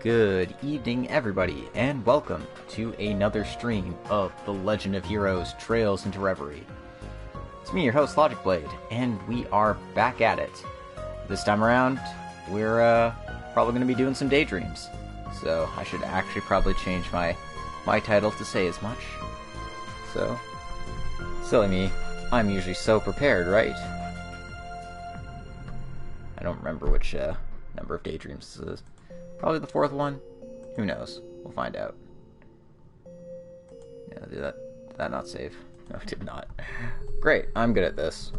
Good evening, everybody, and welcome to another stream of The Legend of Heroes Trails into Reverie. It's me, your host, Logic Blade, and we are back at it. This time around, we're probably going to be doing some daydreams. So I should actually probably change my title to say as much. So, silly me, I'm usually so prepared, right? I don't remember which number of daydreams this is. Probably the fourth one? Who knows? We'll find out. Yeah, did that not save? No, it did not. Great, I'm good at this.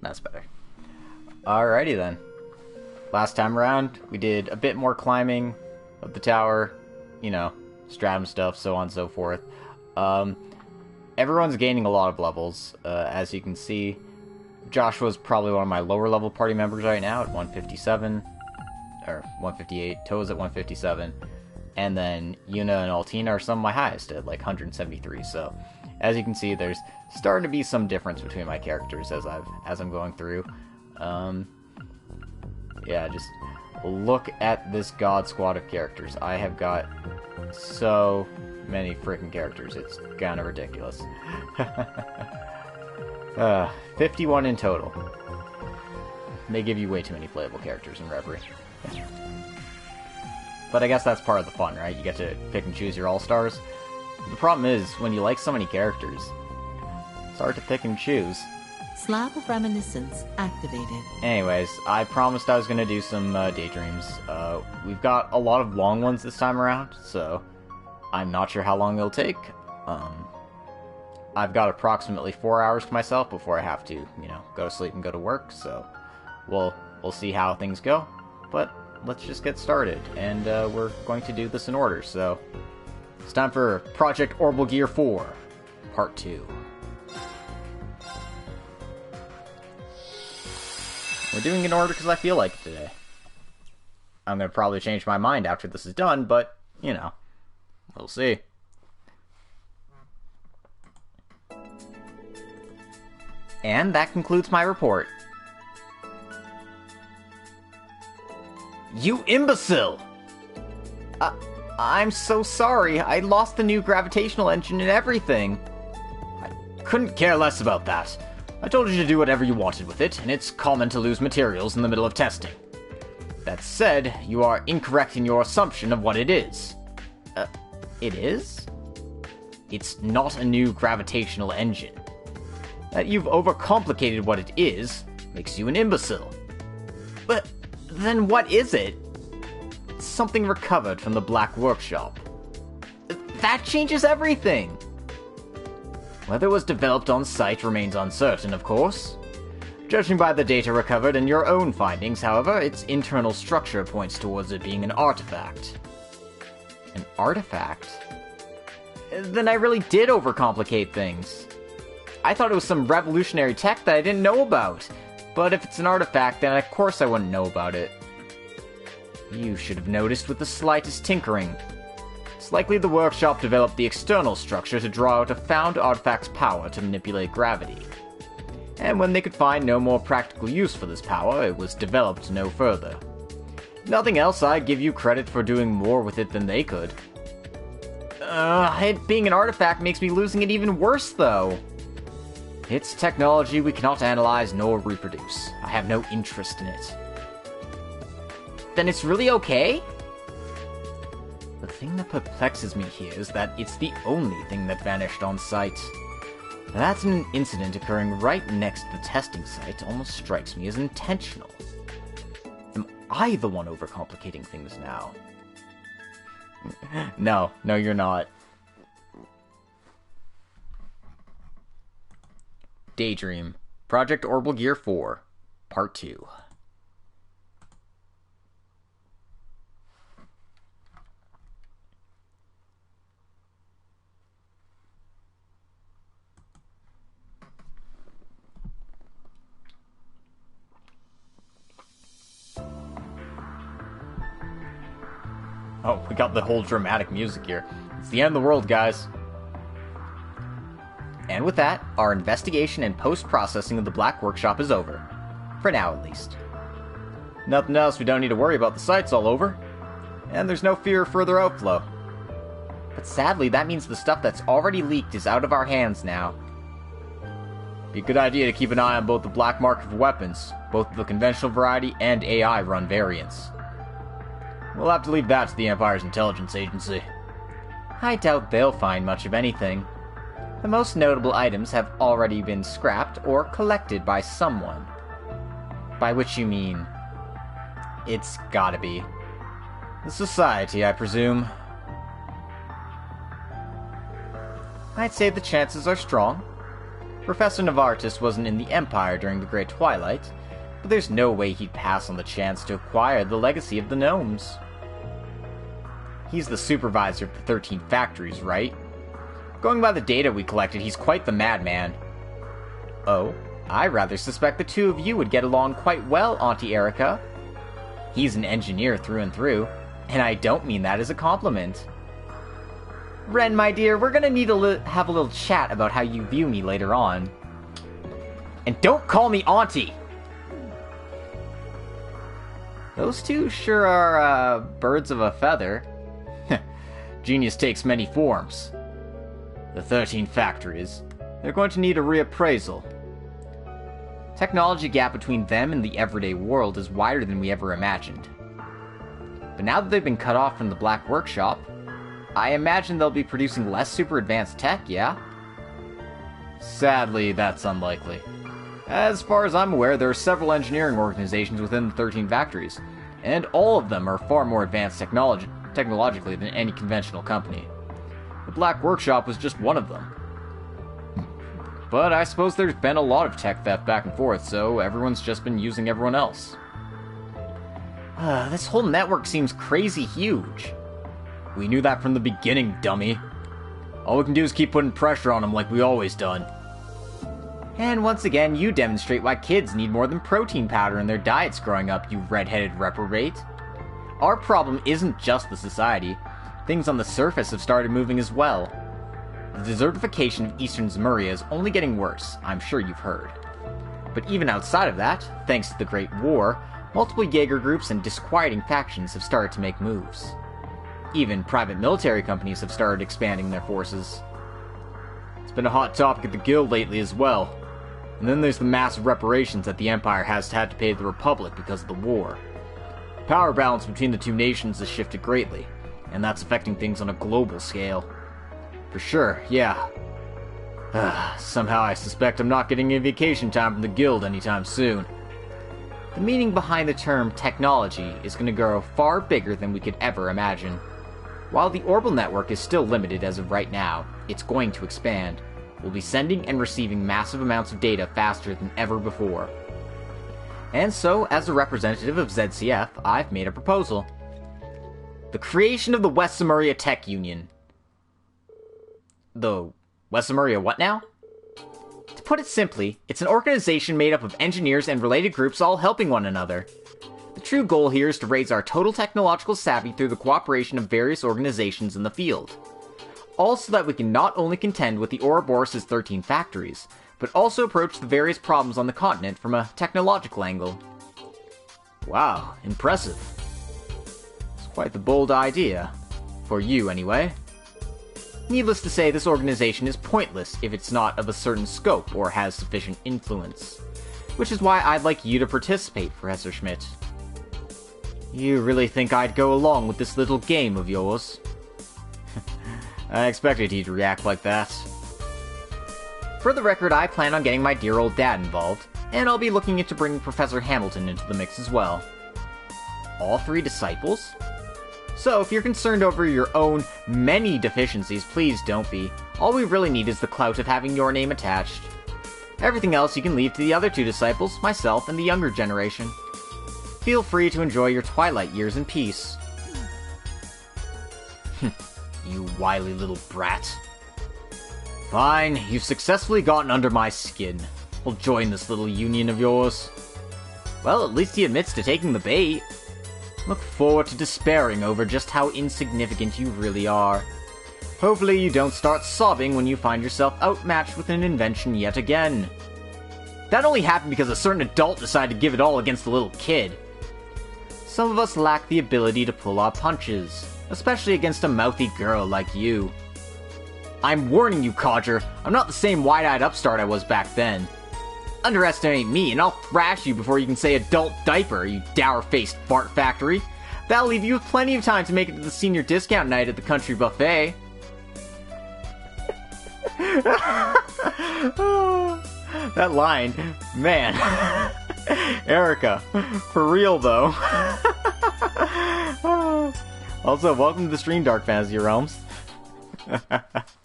That's better. Alrighty then. Last time around, we did a bit more climbing of the tower, you know, stratum stuff, so on and so forth. Everyone's gaining a lot of levels, as you can see. Joshua's probably one of my lower level party members right now at 157, or 158, Toa's at 157, and then Yuna and Altina are some of my highest at like 173, so as you can see, there's starting to be some difference between my characters as I'm going through. Yeah, just look at this god squad of characters. I have got so many freaking characters, it's kind of ridiculous. 51 in total. They give you way too many playable characters in Reverie. But I guess that's part of the fun, right? You get to pick and choose your all-stars. The problem is, when you like so many characters, it's hard to pick and choose. Slab of Reminiscence activated. Anyways, I promised I was going to do some daydreams. We've got a lot of long ones this time around, so I'm not sure how long it'll take. I've got approximately 4 hours to myself before I have to, you know, go to sleep and go to work, so we'll see how things go. But let's just get started, and we're going to do this in order, so it's time for Project Orbital Gear 4, Part 2. We're doing it in order because I feel like it today. I'm going to probably change my mind after this is done, but, you know, we'll see. And that concludes my report. You imbecile! I'm so sorry. I lost the new gravitational engine and everything. I couldn't care less about that. I told you to do whatever you wanted with it, and it's common to lose materials in the middle of testing. That said, you are incorrect in your assumption of what it is. It is? It's not a new gravitational engine. That you've overcomplicated what it is makes you an imbecile. But then what is it? It's something recovered from the Black Workshop. That changes everything! Whether it was developed on site remains uncertain, of course. Judging by the data recovered and your own findings, however, its internal structure points towards it being an artifact. An artifact? Then I really did overcomplicate things. I thought it was some revolutionary tech that I didn't know about. But if it's an artifact, then of course I wouldn't know about it. You should have noticed with the slightest tinkering. It's likely the workshop developed the external structure to draw out a found artifact's power to manipulate gravity. And when they could find no more practical use for this power, it was developed no further. Nothing else, I'd give you credit for doing more with it than they could. It being an artifact makes me losing it even worse, though. It's technology we cannot analyze nor reproduce. I have no interest in it. Then it's really okay? The thing that perplexes me here is that it's the only thing that vanished on site. That an incident occurring right next to the testing site almost strikes me as intentional. Am I the one overcomplicating things now? No, you're not. Daydream, Project Orbital Gear 4, Part 2. Oh, we got the whole dramatic music here. It's the end of the world, guys. And with that, our investigation and post-processing of the Black Workshop is over. For now, at least. Nothing else, we don't need to worry about the sites all over. And there's no fear of further outflow. But sadly, that means the stuff that's already leaked is out of our hands now. Be a good idea to keep an eye on both the black market for weapons, both the conventional variety and AI-run variants. We'll have to leave that to the Empire's intelligence agency. I doubt they'll find much of anything. The most notable items have already been scrapped or collected by someone. By which you mean... it's gotta be. The Society, I presume. I'd say the chances are strong. Professor Novartis wasn't in the Empire during the Great Twilight, but there's no way he'd pass on the chance to acquire the legacy of the gnomes. He's the supervisor of the 13 factories, right? Going by the data we collected, he's quite the madman. Oh, I rather suspect the two of you would get along quite well, Auntie Erica. He's an engineer through and through, and I don't mean that as a compliment. Ren, my dear, we're gonna need to have a little chat about how you view me later on. And don't call me Auntie! Those two sure are, birds of a feather. Genius takes many forms. The 13 factories, they're going to need a reappraisal. Technology gap between them and the everyday world is wider than we ever imagined. But now that they've been cut off from the Black Workshop, I imagine they'll be producing less super advanced tech, yeah? Sadly, that's unlikely. As far as I'm aware, there are several engineering organizations within the 13 factories, and all of them are far more advanced technologically than any conventional company. The Black Workshop was just one of them. But I suppose there's been a lot of tech theft back and forth, so everyone's just been using everyone else. This whole network seems crazy huge. We knew that from the beginning, dummy. All we can do is keep putting pressure on them like we always done. And once again, you demonstrate why kids need more than protein powder in their diets growing up, you red-headed reprobate. Our problem isn't just the society. Things on the surface have started moving as well. The desertification of Eastern Zemuria is only getting worse, I'm sure you've heard. But even outside of that, thanks to the Great War, multiple Jaeger groups and disquieting factions have started to make moves. Even private military companies have started expanding their forces. It's been a hot topic at the Guild lately as well. And then there's the massive reparations that the Empire has had to pay the Republic because of the war. The power balance between the two nations has shifted greatly, and that's affecting things on a global scale. For sure, yeah. Somehow I suspect I'm not getting any vacation time from the Guild anytime soon. The meaning behind the term technology is going to grow far bigger than we could ever imagine. While the orbital network is still limited as of right now, it's going to expand. We'll be sending and receiving massive amounts of data faster than ever before. And so, as a representative of ZCF, I've made a proposal. The creation of the West Zemuria Tech Union. The West Zemuria what now? To put it simply, it's an organization made up of engineers and related groups all helping one another. The true goal here is to raise our total technological savvy through the cooperation of various organizations in the field. All so that we can not only contend with the Ouroboros' 13 factories, but also approach the various problems on the continent from a technological angle. Wow, impressive. It's quite the bold idea. For you, anyway. Needless to say, this organization is pointless if it's not of a certain scope or has sufficient influence. Which is why I'd like you to participate, Professor Schmidt. You really think I'd go along with this little game of yours? I expected he'd react like that. For the record, I plan on getting my dear old dad involved, and I'll be looking into bringing Professor Hamilton into the mix as well. All 3 disciples? So, if you're concerned over your own many deficiencies, please don't be. All we really need is the clout of having your name attached. Everything else you can leave to the other 2 disciples, myself, and the younger generation. Feel free to enjoy your twilight years in peace. You wily little brat. Fine, you've successfully gotten under my skin. We'll join this little union of yours. Well, at least he admits to taking the bait. Look forward to despairing over just how insignificant you really are. Hopefully you don't start sobbing when you find yourself outmatched with an invention yet again. That only happened because a certain adult decided to give it all against the little kid. Some of us lack the ability to pull off punches, especially against a mouthy girl like you. I'm warning you, Codger, I'm not the same wide-eyed upstart I was back then. Underestimate me, and I'll thrash you before you can say adult diaper, you dour-faced fart factory. That'll leave you with plenty of time to make it to the senior discount night at the country buffet. That line, man. Erica, for real though. Also, welcome to the stream, Dark Fantasy Realms.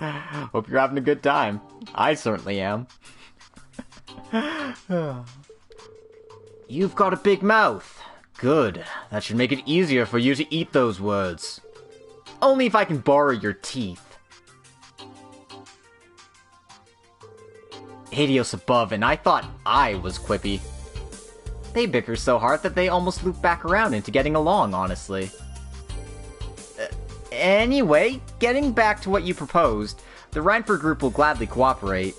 Hope you're having a good time. I certainly am. You've got a big mouth. Good. That should make it easier for you to eat those words. Only if I can borrow your teeth. Hades above, and I thought I was quippy. They bicker so hard that they almost loop back around into getting along, honestly. Anyway, getting back to what you proposed, the Rhineford group will gladly cooperate.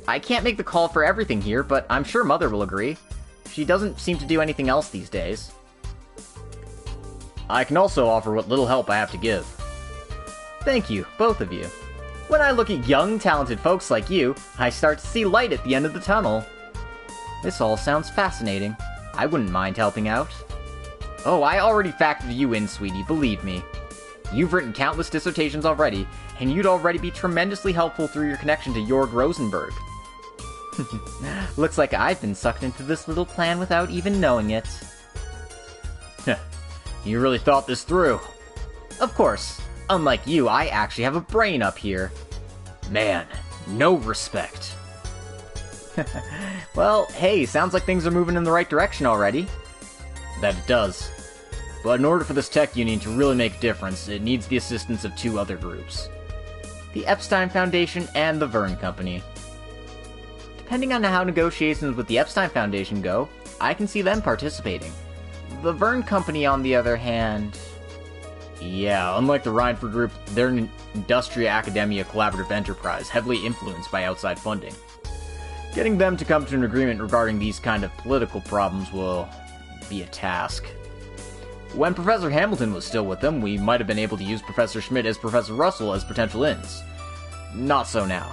I can't make the call for everything here, but I'm sure Mother will agree. She doesn't seem to do anything else these days. I can also offer what little help I have to give. Thank you, both of you. When I look at young, talented folks like you, I start to see light at the end of the tunnel. This all sounds fascinating. I wouldn't mind helping out. Oh, I already factored you in, sweetie, believe me. You've written countless dissertations already, and you'd already be tremendously helpful through your connection to Jorg Rosenberg. Looks like I've been sucked into this little plan without even knowing it. You really thought this through. Of course. Unlike you, I actually have a brain up here. Man, no respect. Well, hey, sounds like things are moving in the right direction already. That it does. But in order for this tech union to really make a difference, it needs the assistance of two other groups. The Epstein Foundation and the Verne Company. Depending on how negotiations with the Epstein Foundation go, I can see them participating. The Verne Company, on the other hand... Yeah, unlike the Rhineford Group, they're an Industria Academia collaborative enterprise, heavily influenced by outside funding. Getting them to come to an agreement regarding these kind of political problems will be a task. When Professor Hamilton was still with them, we might have been able to use Professor Schmidt as Professor Russell as potential ins. Not so now.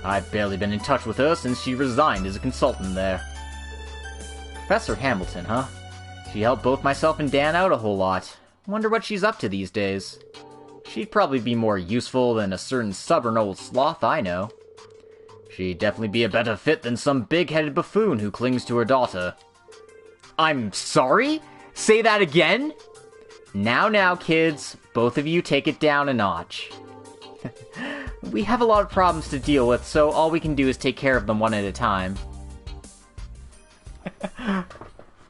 I've barely been in touch with her since she resigned as a consultant there. Professor Hamilton, huh? She helped both myself and Dan out a whole lot. Wonder what she's up to these days. She'd probably be more useful than a certain stubborn old sloth I know. She'd definitely be a better fit than some big-headed buffoon who clings to her daughter. I'm sorry? Say that again? Now, kids, both of you take it down a notch. We have a lot of problems to deal with, so all we can do is take care of them one at a time.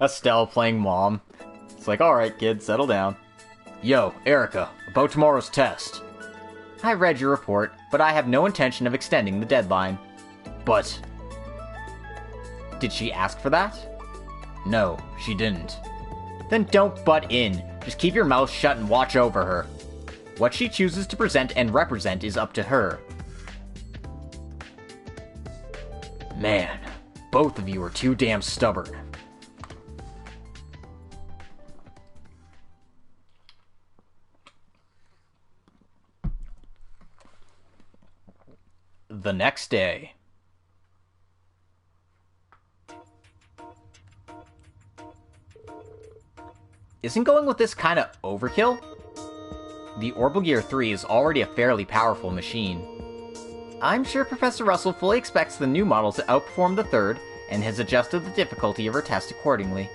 Estelle playing mom. It's like, alright, kid, settle down. Yo, Erica, about tomorrow's test. I read your report, but I have no intention of extending the deadline. But... Did she ask for that? No, she didn't. Then don't butt in. Just keep your mouth shut and watch over her. What she chooses to present and represent is up to her. Man, both of you are too damn stubborn. The next day. Isn't going with this kind of overkill? The Orbital Gear 3 is already a fairly powerful machine. I'm sure Professor Russell fully expects the new model to outperform the third, and has adjusted the difficulty of her test accordingly.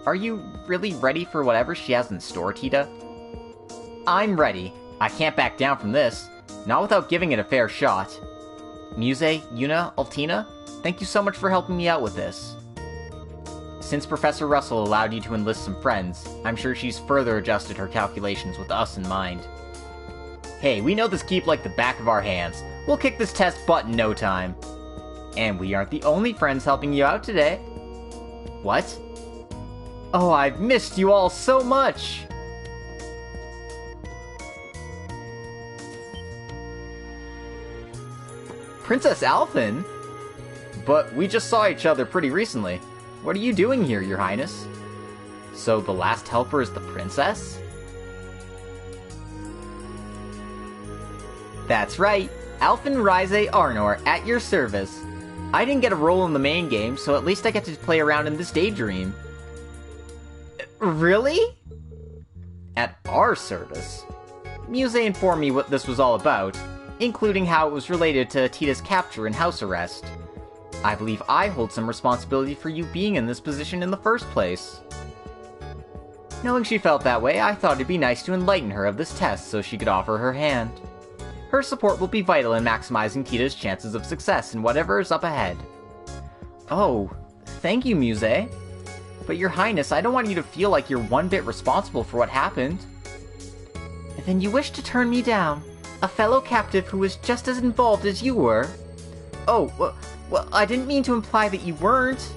Are you really ready for whatever she has in store, Tita? I'm ready. I can't back down from this. Not without giving it a fair shot. Muse, Yuna, Altina, thank you so much for helping me out with this. Since Professor Russell allowed you to enlist some friends, I'm sure she's further adjusted her calculations with us in mind. Hey, we know this keep like the back of our hands. We'll kick this test butt in no time. And we aren't the only friends helping you out today. What? Oh, I've missed you all so much! Princess Alphen? But we just saw each other pretty recently. What are you doing here, Your Highness? So the last helper is the princess? That's right. Alphen Rise Arnor, at your service. I didn't get a role in the main game, so at least I get to play around in this daydream. Really? At our service? Muse informed me what this was all about, including how it was related to Tita's capture and house arrest. I believe I hold some responsibility for you being in this position in the first place. Knowing she felt that way, I thought it'd be nice to enlighten her of this test so she could offer her hand. Her support will be vital in maximizing Tita's chances of success in whatever is up ahead. Oh, thank you, Muse. But Your Highness, I don't want you to feel like you're one bit responsible for what happened. Then you wish to turn me down, a fellow captive who was just as involved as you were? Oh, well, I didn't mean to imply that you weren't.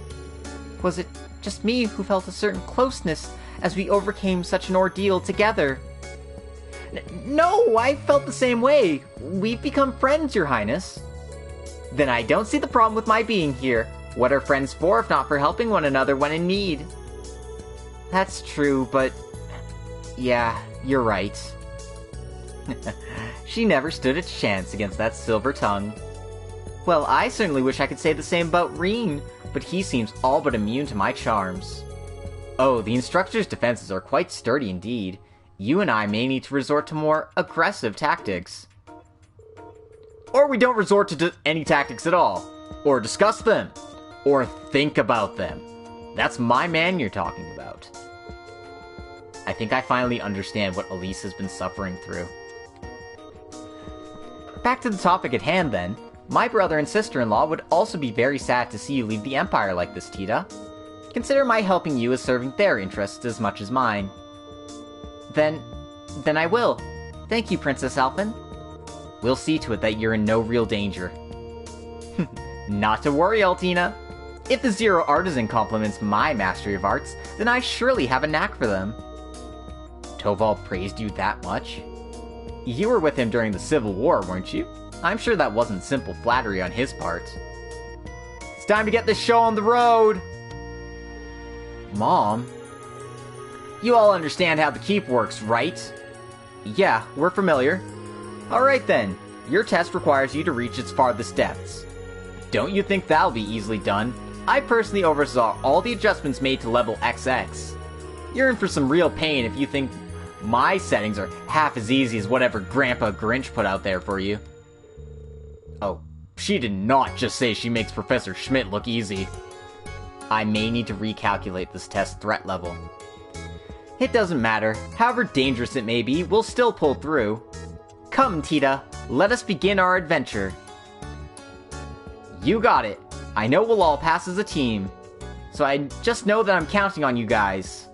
Was it just me who felt a certain closeness as we overcame such an ordeal together? No, I felt the same way. We've become friends, Your Highness. Then I don't see the problem with my being here. What are friends for if not for helping one another when in need? That's true, but... yeah, you're right. She never stood a chance against that silver tongue. Well, I certainly wish I could say the same about Reen, but he seems all but immune to my charms. Oh, the instructor's defenses are quite sturdy indeed. You and I may need to resort to more aggressive tactics. Or we don't resort to any tactics at all. Or discuss them. Or think about them. That's my man you're talking about. I think I finally understand what Elise has been suffering through. Back to the topic at hand then. My brother and sister-in-law would also be very sad to see you leave the Empire like this, Tita. Consider my helping you as serving their interests as much as mine. Then I will. Thank you, Princess Alphen. We'll see to it that you're in no real danger. Not to worry, Altina. If the Zero Artisan compliments my mastery of arts, then I surely have a knack for them. Toval praised you that much? You were with him during the Civil War, weren't you? I'm sure that wasn't simple flattery on his part. It's time to get this show on the road! Mom? You all understand how the keep works, right? Yeah, we're familiar. Alright then, your test requires you to reach its farthest depths. Don't you think that'll be easily done? I personally oversaw all the adjustments made to level XX. You're in for some real pain if you think my settings are half as easy as whatever Grandpa Grinch put out there for you. Oh, she did not just say she makes Professor Schmidt look easy. I may need to recalculate this test threat level. It doesn't matter. However dangerous it may be, we'll still pull through. Come, Tita, let us begin our adventure. You got it. I know we'll all pass as a team. So I just know that I'm counting on you guys.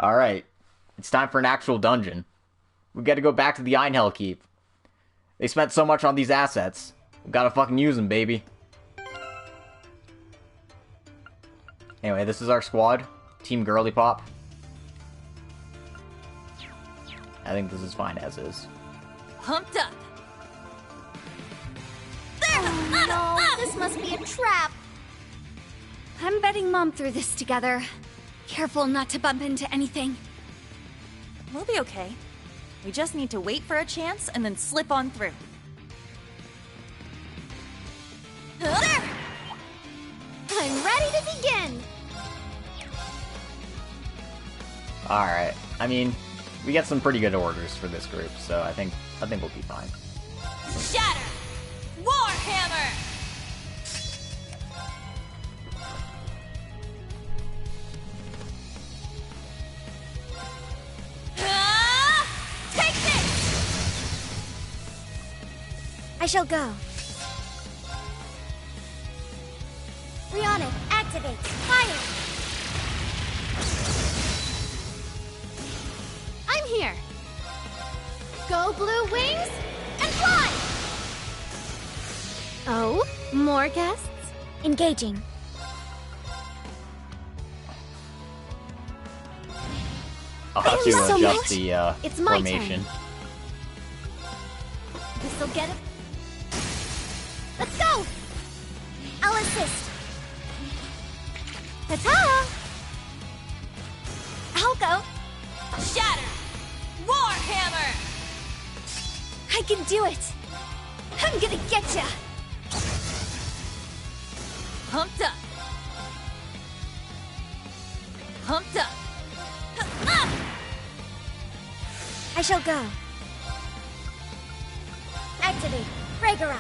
Alright. It's time for an actual dungeon. We gotta go back to the Einhell Keep. They spent so much on these assets. We gotta fucking use them, baby. Anyway, this is our squad. Team Girly Pop. I think this is fine as is. Pumped up. Oh, no, this must be a trap. I'm betting Mom threw this together. Careful not to bump into anything. We'll be okay. We just need to wait for a chance and then slip on through. There! I'm ready to begin! Alright. I mean, we get some pretty good orders for this group, so I think we'll be fine. Shatter! Warhammer! Take this! I shall go. Rihanna, activate! Fire! I'm here! Go blue wings and fly! Oh, more guests? Engaging. I'll have to so adjust much. the It's my formation. turn. This'll get it. Let's go! I'll assist. Ta-ta! I'll go. Shatter! Warhammer! I can do it. I'm gonna get ya. Pumped up! Pumped up! I shall go. Activate. Ragnarok.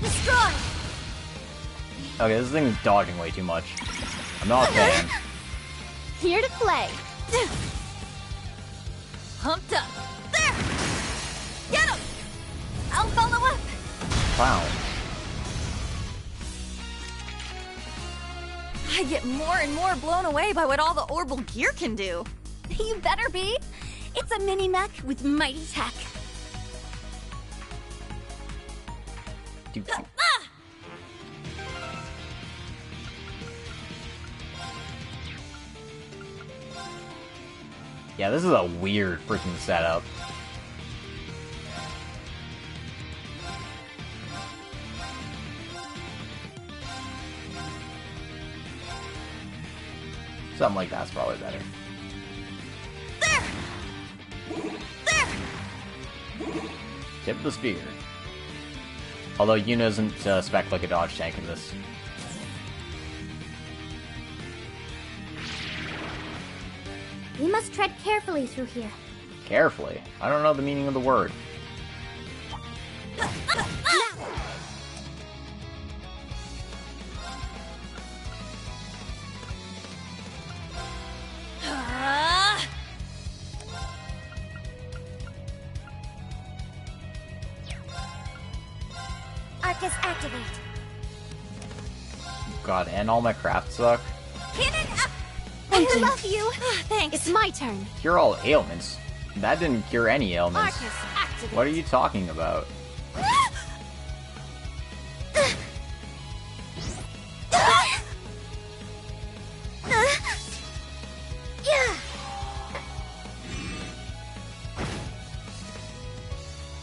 Destroy! Okay, this thing's dodging way too much. I'm not a fan. Here to play. Pumped up! There! Get him! I'll follow up. Wow. I get more and more blown away by what all the orbital gear can do. You better be. It's a mini-mech with mighty tech. Dude. Yeah, this is a weird freaking setup. Something like that's probably better. There! There! Tip of the spear. Although Yuna isn't spec like a dodge tank in this. We must tread carefully through here. Carefully. I don't know the meaning of the word. Arcus activate. God, and all my crafts suck. Cannon up! I love you! Thanks. It's my turn. Cure all ailments. That didn't cure any ailments. Arcus activate. What are you talking about? Yeah.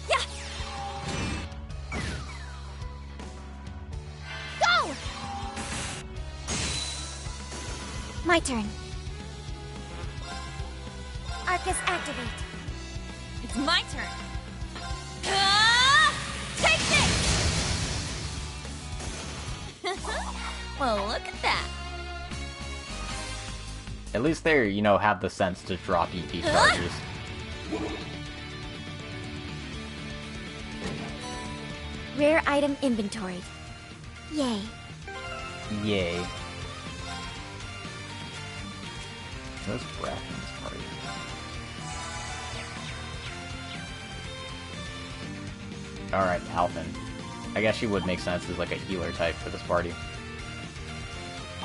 Yeah. Go! My turn. Arcus activate. It's my turn. Take this! Well, look at that. At least they, you know, have the sense to drop EP charges. Rare item inventoried. Yay. Yay. Those breath in this party. Alright, Alphen. I guess she would make sense as like a healer type for this party.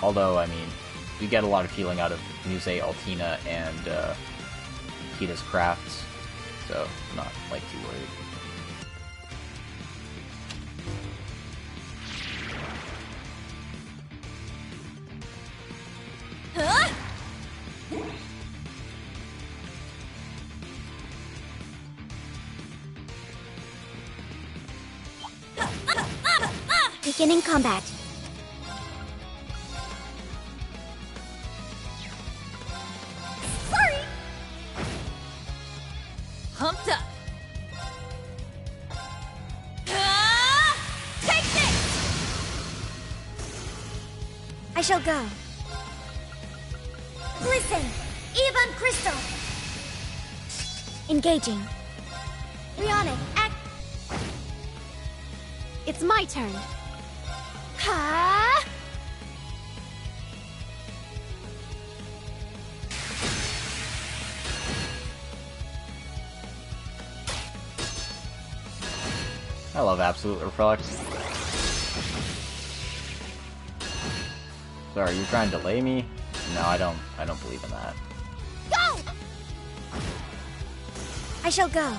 Although, I mean, we get a lot of healing out of Muse, Altina, and Kita's crafts, so I'm not like too worried. Beginning combat. Sorry! Pumped up. Take this! I shall go. Listen! Evan Crystal! Engaging. Rionic, act... It's my turn. Ha! I love Absolute Reflux. Sorry, you're trying to delay me? No, I don't believe in that. Go! I shall go.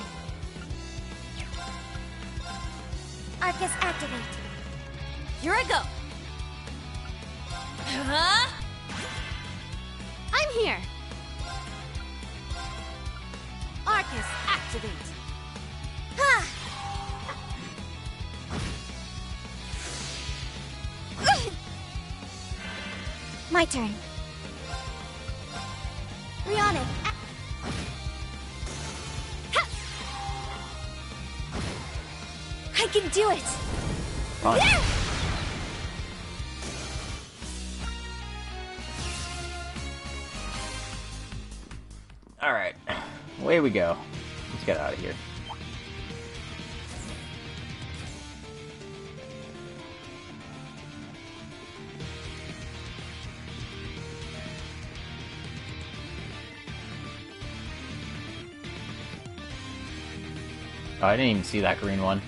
Arcus activate. Here I go. I'm here. Arcus, activate. Ha! My turn. Rihanna. I can do it! Fine. Alright. Away we go. Let's get out of here. Oh, I didn't even see that green one.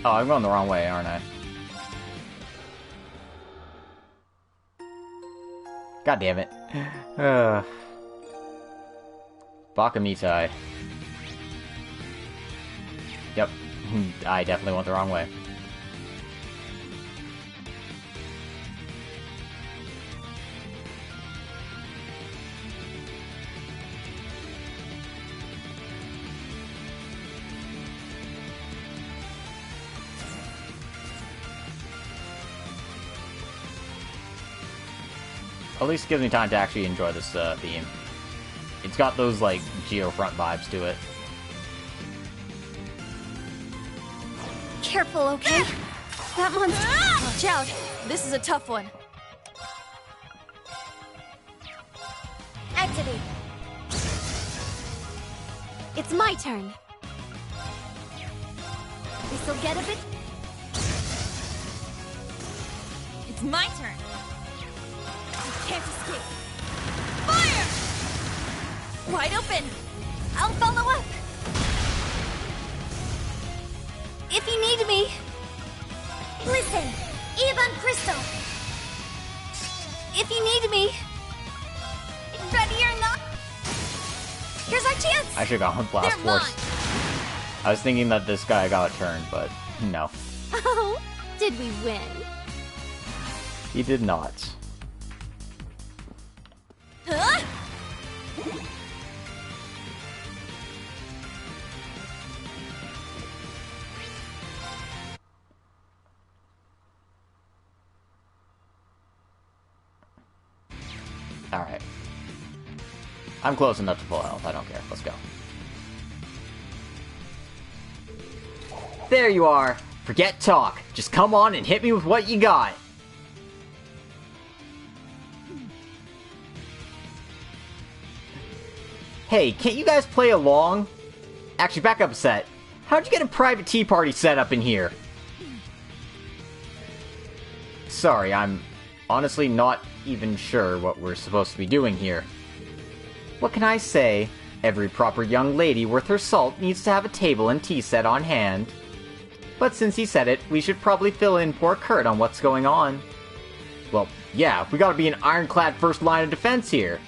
Oh, I'm going the wrong way, aren't I? God damn it. Bakamitai. Yep. I definitely went the wrong way. At least it gives me time to actually enjoy this theme. It's got those, like, Geofront vibes to it. Careful, okay? That monster... Watch out! This is a tough one. Activate. It's my turn. This'll get a bit... It's my turn. Can't escape. Fire! Wide open. I'll follow up. If you need me. Listen, Evan Crystal. If you need me. Ready or not. Here's our chance. I should've gone with Blast They're Force. mine. I was thinking that this guy got a turn, but no. Oh, did we win? He did not. Huh? Alright. I'm close enough to full health, I don't care. Let's go. There you are! Forget talk. Just come on and hit me with what you got. Hey, can't you guys play along? Actually, back up a set. How'd you get a private tea party set up in here? Sorry, I'm honestly not even sure what we're supposed to be doing here. What can I say? Every proper young lady worth her salt needs to have a table and tea set on hand. But since he said it, we should probably fill in poor Kurt on what's going on. Well, yeah, we gotta be an ironclad first line of defense here.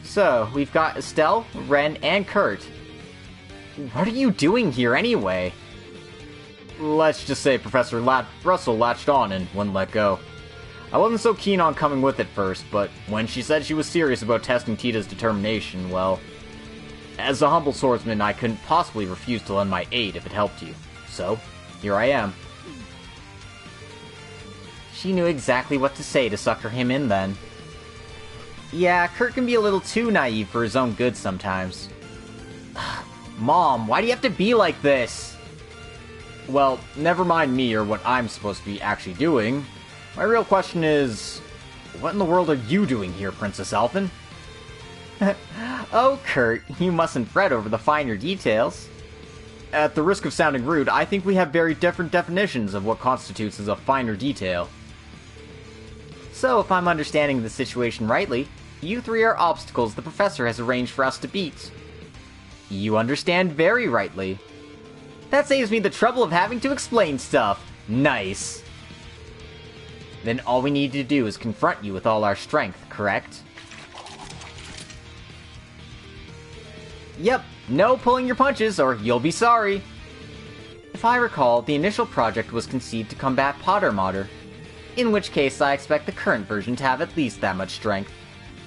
So, we've got Estelle, Ren, and Kurt. What are you doing here anyway? Let's just say Professor Russell latched on and wouldn't let go. I wasn't so keen on coming with at first, but when she said she was serious about testing Tita's determination, well... As a humble swordsman, I couldn't possibly refuse to lend my aid if it helped you. So, here I am. She knew exactly what to say to sucker him in then. Yeah, Kurt can be a little too naive for his own good sometimes. Mom, why do you have to be like this? Well, never mind me or what I'm supposed to be actually doing. My real question is, what in the world are you doing here, Princess Alphen? Oh, Kurt, you mustn't fret over the finer details. At the risk of sounding rude, I think we have very different definitions of what constitutes as a finer detail. So, if I'm understanding the situation rightly, you three are obstacles the professor has arranged for us to beat. You understand very rightly. That saves me the trouble of having to explain stuff. Nice. Then all we need to do is confront you with all our strength, correct? Yep, no pulling your punches or you'll be sorry. If I recall, the initial project was conceived to combat Potter Mater. In which case, I expect the current version to have at least that much strength.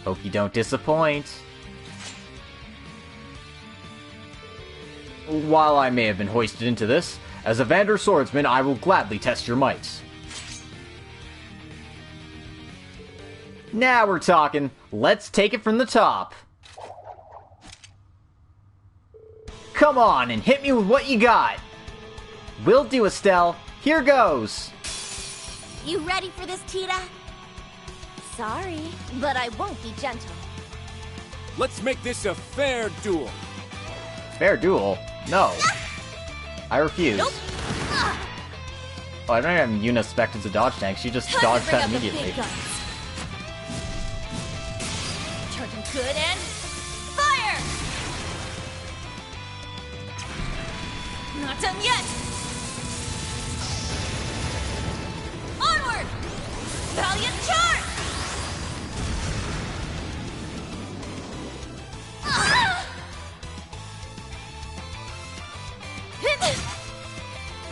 Hope you don't disappoint. While I may have been hoisted into this, as a Vander swordsman, I will gladly test your might. Now we're talking. Let's take it from the top. Come on and hit me with what you got. Will do, Estelle. Here goes. You ready for this, Tita? Sorry, but I won't be gentle. Let's make this a fair duel. Fair duel? No. I refuse. Nope. Oh, I don't have Yuna spec as a dodge tank. She just Time to dodged bring that out the immediately. big guns. Charging good and fire! Not done yet! Onward! Valiant charge!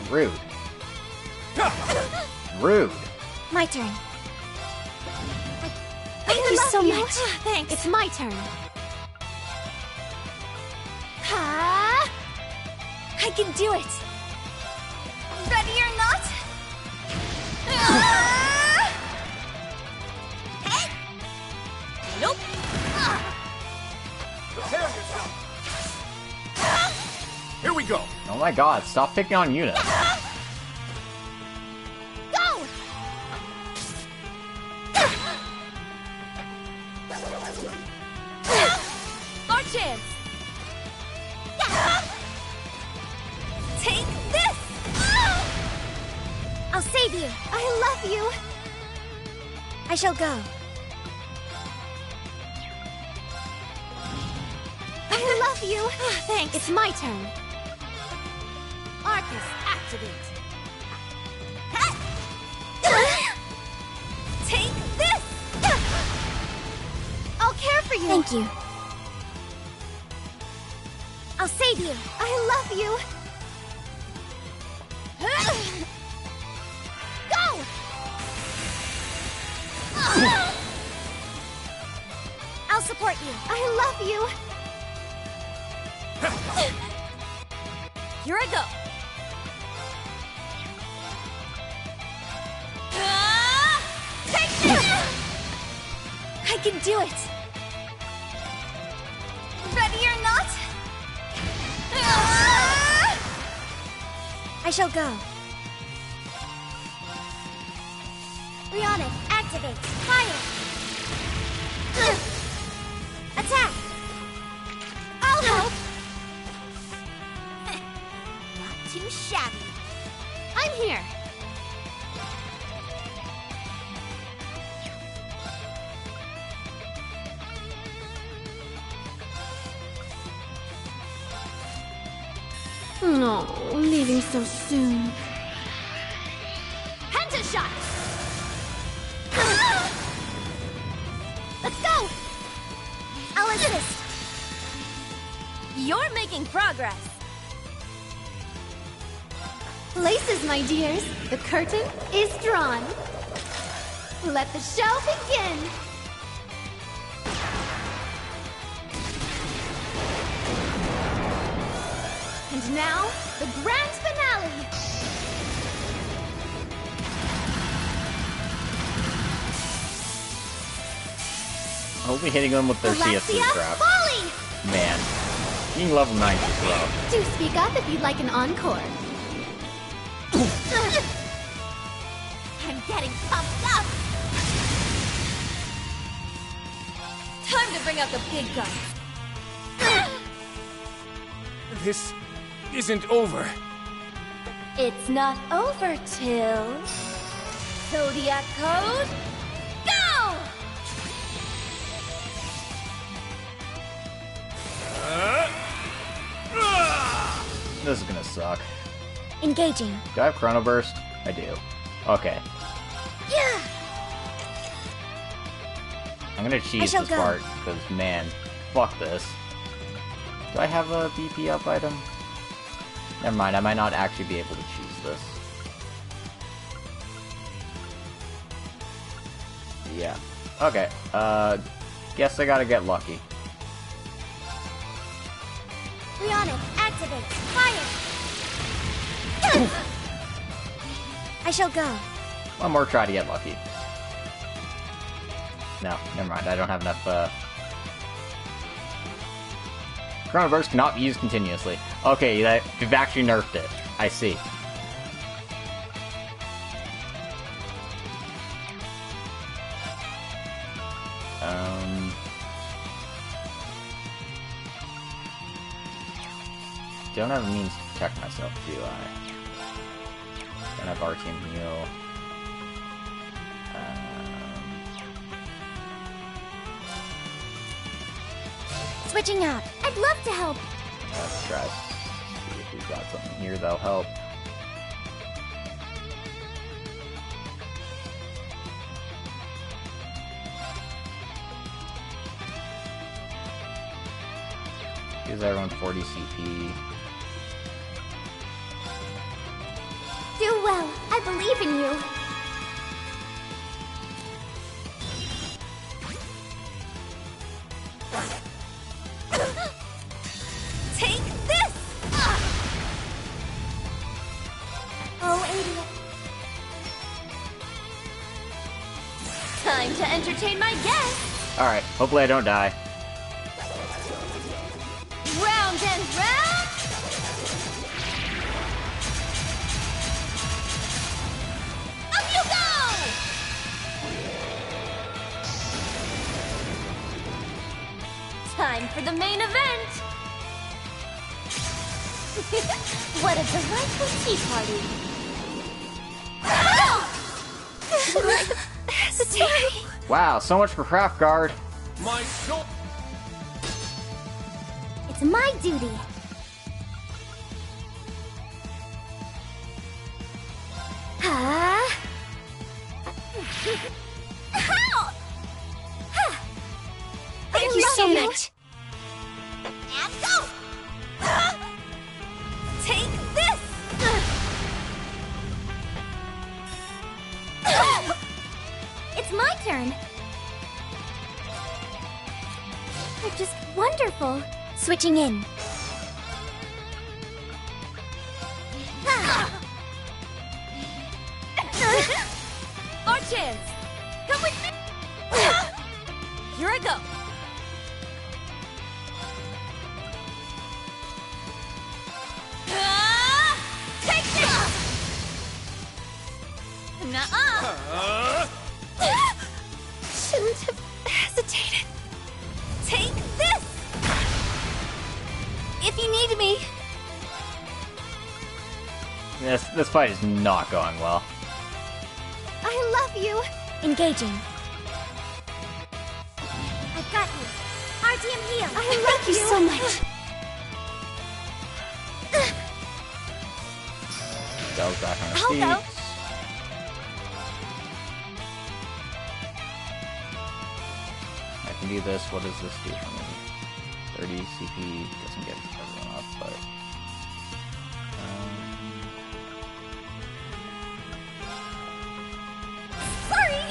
Rude. Rude. My turn. Thank you so much. Thanks. It's my turn. Ha! I can do it. Ready or not? Hey! Nope. Prepare yourself. Here we go. Oh my god, stop picking on Yuna. Go! Our chance. Take this! I'll save you. I love you. I shall go. I love you. Thanks. It's my turn. Arcus, activate. Take this! I'll care for you. Thank you. I'll save you. I love you. Go! I'll support you. I love you. Here I go. Take this! I can do it. Ready or not? I shall go. Rihanna, activate. Fire. Attack. I'll help. Not too shabby. I'm here. No, leaving so soon. Penta shot. Let's go. I'll assist. You're making progress. Laces, my dears. The curtain is drawn. Let the show begin. And now, the grand finale. I'll be hitting them with their CS2 Alexia, crap. volley! Man, being level 90 is rough. Do speak up if you'd like an encore. I'm getting pumped up. Time to bring out the big guns. This isn't over. It's not over till... Zodiac code... Go! This is gonna suck. Engaging. Do I have Chrono Burst? I do. Okay. Yeah. I'm gonna I cheese shall this go. part, because man, fuck this. Do I have a BP up item? Never mind, I might not actually be able to choose this. Yeah. Okay, guess I gotta get lucky. Rihanna, activate. Fire. I shall go. One more try to get lucky. No, never mind. I don't have enough, Chrono Burst cannot be used continuously. Okay, they've actually nerfed it. I see. Don't have a means to protect myself, do I? Don't have RTM heal. Switching out. I'd love to help. Let's try. See if we've got something here that'll help. Gives everyone 40 CP. Do well. I believe in you. Take this! Oh, idiot. Time to entertain my guests. Alright, hopefully I don't die. Round and round. Up you go! Time for the main event. What a delightful tea party. Hesitating. Wow, so much for Craft Guard. My soul. It's my duty. Thank you so much. And go! Take this! It's my turn. They're just wonderful. Switching in. Our chance! Come with me! Here I go! Take this! Nuh-uh! Shouldn't have hesitated. Take this! If you need me. This fight is not going well. I love you. Engaging. I've got you. RTM heal. I love you so much. Belle's back on her I'll feet. go. I can do this. What does this do for me? 30 CP. Doesn't get everyone up, but... Sorry.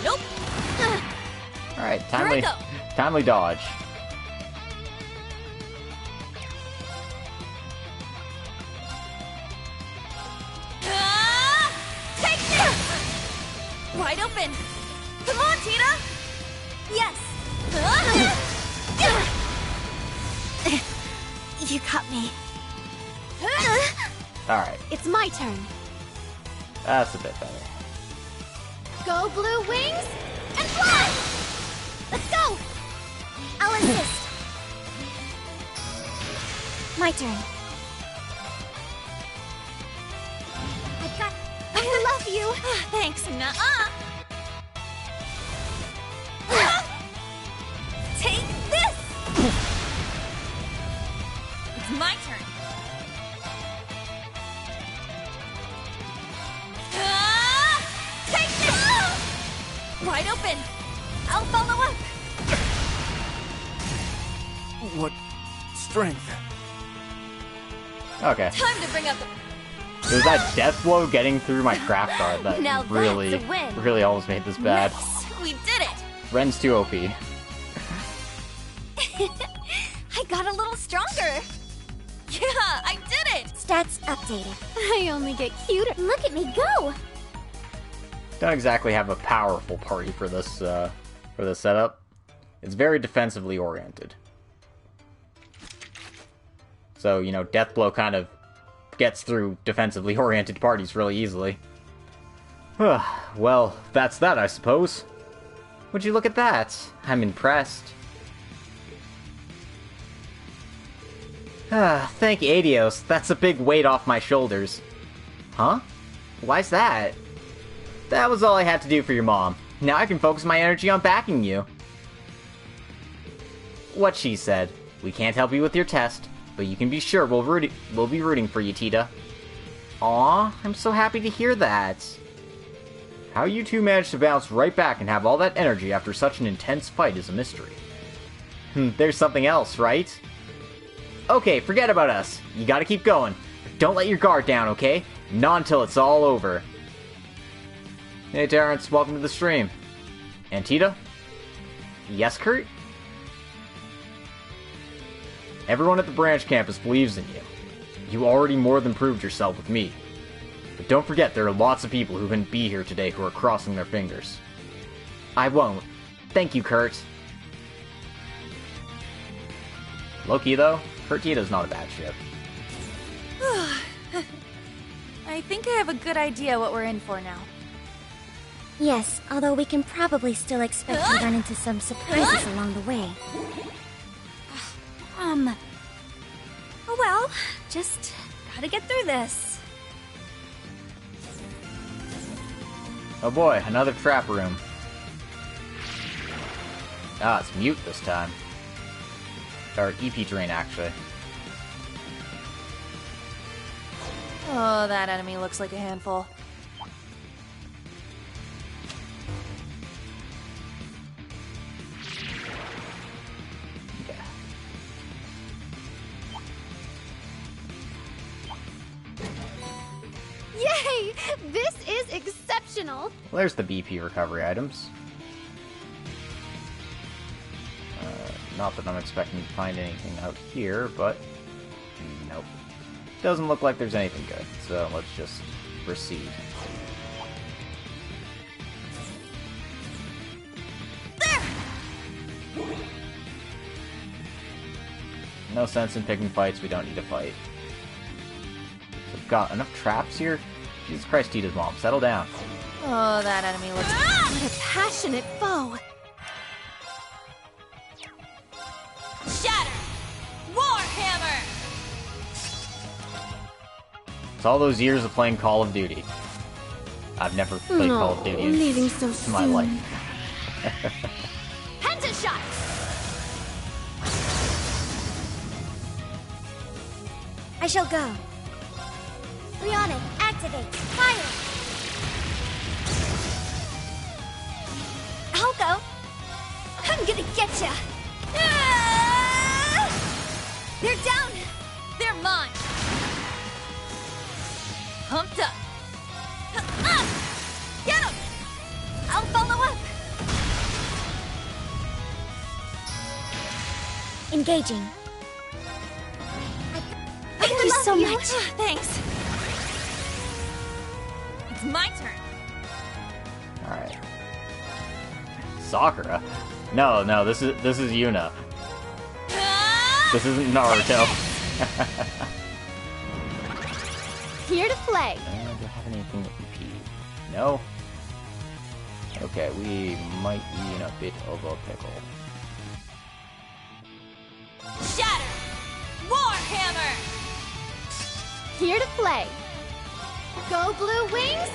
Nope! Alright, Here I go. timely dodge. Take this! Wide open! Come on, Tina! Yes! You caught me. Alright, It's my turn. that's a bit better. Go blue wings and fly! Let's go! I'll assist. My turn. I love you. Thanks, nuh-uh! Take this! It's my turn. Take this! Wide open! I'll follow up! What strength? Okay. Time to bring up the... It was that death blow getting through my craft guard that Now that's really, a win. really almost made this bad. Nice. We did it! Ren's too OP. I got a little stronger! Yeah, I did it! Stats updated. I only get cuter. Look at me go! Don't exactly have a powerful party for this setup. It's very defensively oriented. So, you know, Deathblow kind of gets through defensively oriented parties really easily. Well, that's that, I suppose. Would you look at that? I'm impressed. Thank Adios. That's a big weight off my shoulders. Huh? Why's that? That was all I had to do for your mom. Now I can focus my energy on backing you. What she said. We can't help you with your test, but you can be sure we'll be rooting for you, Tita. Aw, I'm so happy to hear that. How you two managed to bounce right back and have all that energy after such an intense fight is a mystery. There's something else, right? Okay, forget about us. You gotta keep going. Don't let your guard down, okay? Not until it's all over. Hey, Terrence, welcome to the stream. And Tita? Yes, Kurt? Everyone at the branch campus believes in you. You already more than proved yourself with me. But don't forget there are lots of people who couldn't be here today who are crossing their fingers. I won't. Thank you, Kurt. Low-key, though, Kurt Tita's not a bad ship. I think I have a good idea what we're in for now. Yes, although we can probably still expect to run into some surprises along the way. Oh well, just gotta get through this. Oh boy, another trap room. Ah, it's mute this time. Or EP terrain, actually. Oh, that enemy looks like a handful. Yay! This is exceptional! Well, there's the BP recovery items. Not that I'm expecting to find anything out here, but nope. Doesn't look like there's anything good, so let's just proceed. There! No sense in picking fights we don't need to fight. So we've got enough traps here? Jesus Christ, Tita's mom, settle down. Oh, that enemy looks... What a passionate foe! Shatter! Warhammer! It's all those years of playing Call of Duty. I've never played Call of Duty leaving so in my life. Penta shot! I shall go. Rionic, activate. Fire! I'll go. I'm gonna get ya. They're down! They're mine! Pumped up! Get him! I'll follow up! Engaging. Thank you so much. Thanks. It's my turn. Alright. Sakura? No, this is Yuna. This isn't Naruto. Here to play. Do I have anything that repeat? No? Okay, we might be in a bit of a pickle. Shatter! Warhammer! Here to play. Go blue wings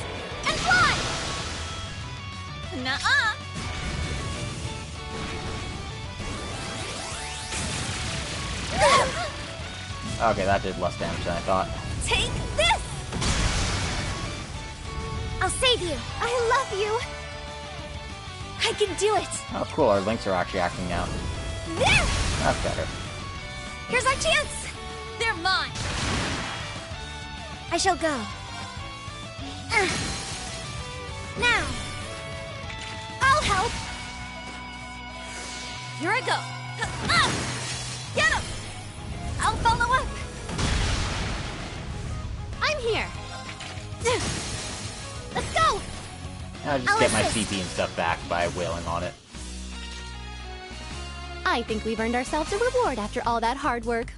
and fly! Nuh-uh! Okay, that did less damage than I thought. Take this! I'll save you. I love you. I can do it. Oh, cool, our links are actually acting now. There! That's better. Here's our chance. They're mine! I shall go. Now. I'll help. Here I go! Get him! I'll follow up! I'll just get my CP and stuff back by wailing on it. I think we've earned ourselves a reward after all that hard work,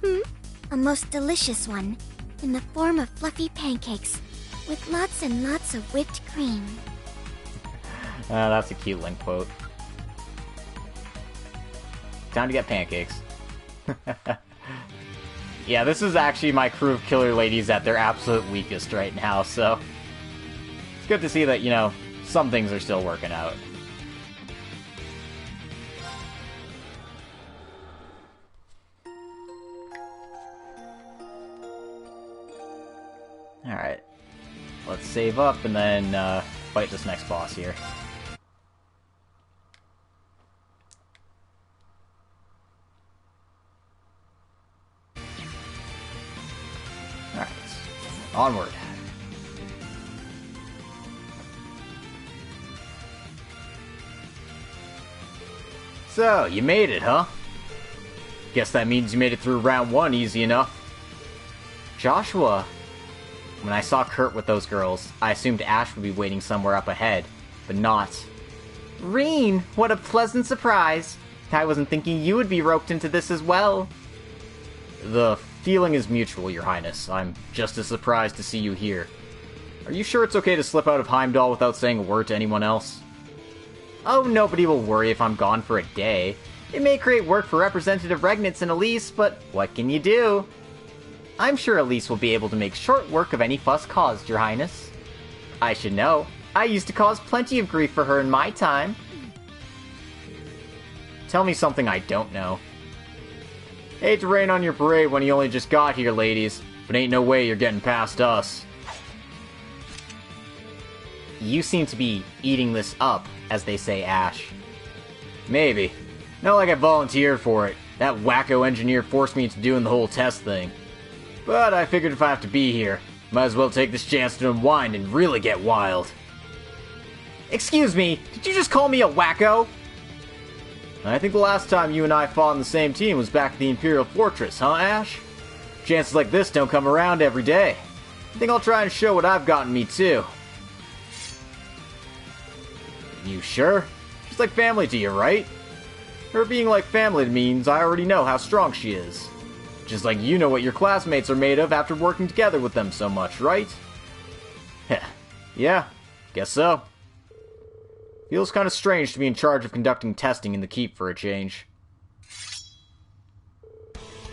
A most delicious one, in the form of fluffy pancakes, with lots and lots of whipped cream. That's a cute Link quote. Time to get pancakes. Yeah, this is actually my crew of killer ladies at their absolute weakest right now, so... It's good to see that, you know, some things are still working out. Alright. Let's save up and then fight this next boss here. Alright. Onward. So, you made it, huh? Guess that means you made it through round 1 easy enough. Joshua... When I saw Kurt with those girls, I assumed Ash would be waiting somewhere up ahead, but not. Reen, what a pleasant surprise! I wasn't thinking you would be roped into this as well. The feeling is mutual, Your Highness. I'm just as surprised to see you here. Are you sure it's okay to slip out of Heimdall without saying a word to anyone else? Oh, nobody will worry if I'm gone for a day. It may create work for Representative Regnitz and Elise, but what can you do? I'm sure Elise will be able to make short work of any fuss caused, Your Highness. I should know. I used to cause plenty of grief for her in my time. Tell me something I don't know. Hate to rain on your parade when you only just got here, ladies, but ain't no way you're getting past us. You seem to be eating this up, as they say, Ash. Maybe. Not like I volunteered for it. That wacko engineer forced me into doing the whole test thing. But I figured if I have to be here, might as well take this chance to unwind and really get wild. Excuse me, did you just call me a wacko? I think the last time you and I fought on the same team was back at the Imperial Fortress, huh, Ash? Chances like this don't come around every day. I think I'll try and show what I've got in me, too. You sure? She's like family to you, right? Her being like family means I already know how strong she is. Just like you know what your classmates are made of after working together with them so much, right? Yeah, guess so. Feels kind of strange to be in charge of conducting testing in the Keep for a change.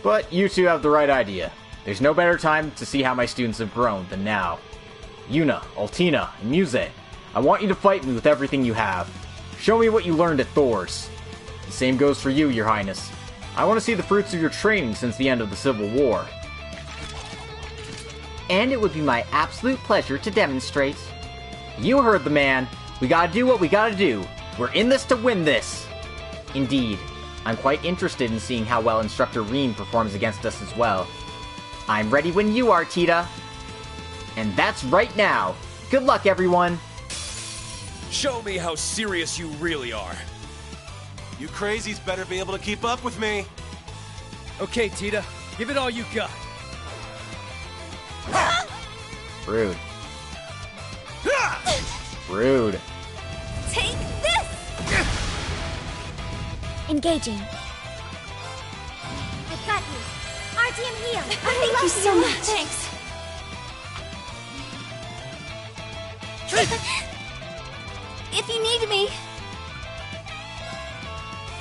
But you two have the right idea. There's no better time to see how my students have grown than now. Yuna, Altina, and Muse, I want you to fight me with everything you have. Show me what you learned at Thor's. The same goes for you, Your Highness. I want to see the fruits of your training since the end of the Civil War. And it would be my absolute pleasure to demonstrate. You heard the man. We gotta do what we gotta do. We're in this to win this. Indeed. I'm quite interested in seeing how well Instructor Reem performs against us as well. I'm ready when you are, Tita. And that's right now. Good luck, everyone. Show me how serious you really are. You crazies better be able to keep up with me. Okay, Tita, give it all you got. Rude. Rude. Take this! Engaging. I've got you. RTM heal. Thank you so much. Thanks. If you need me.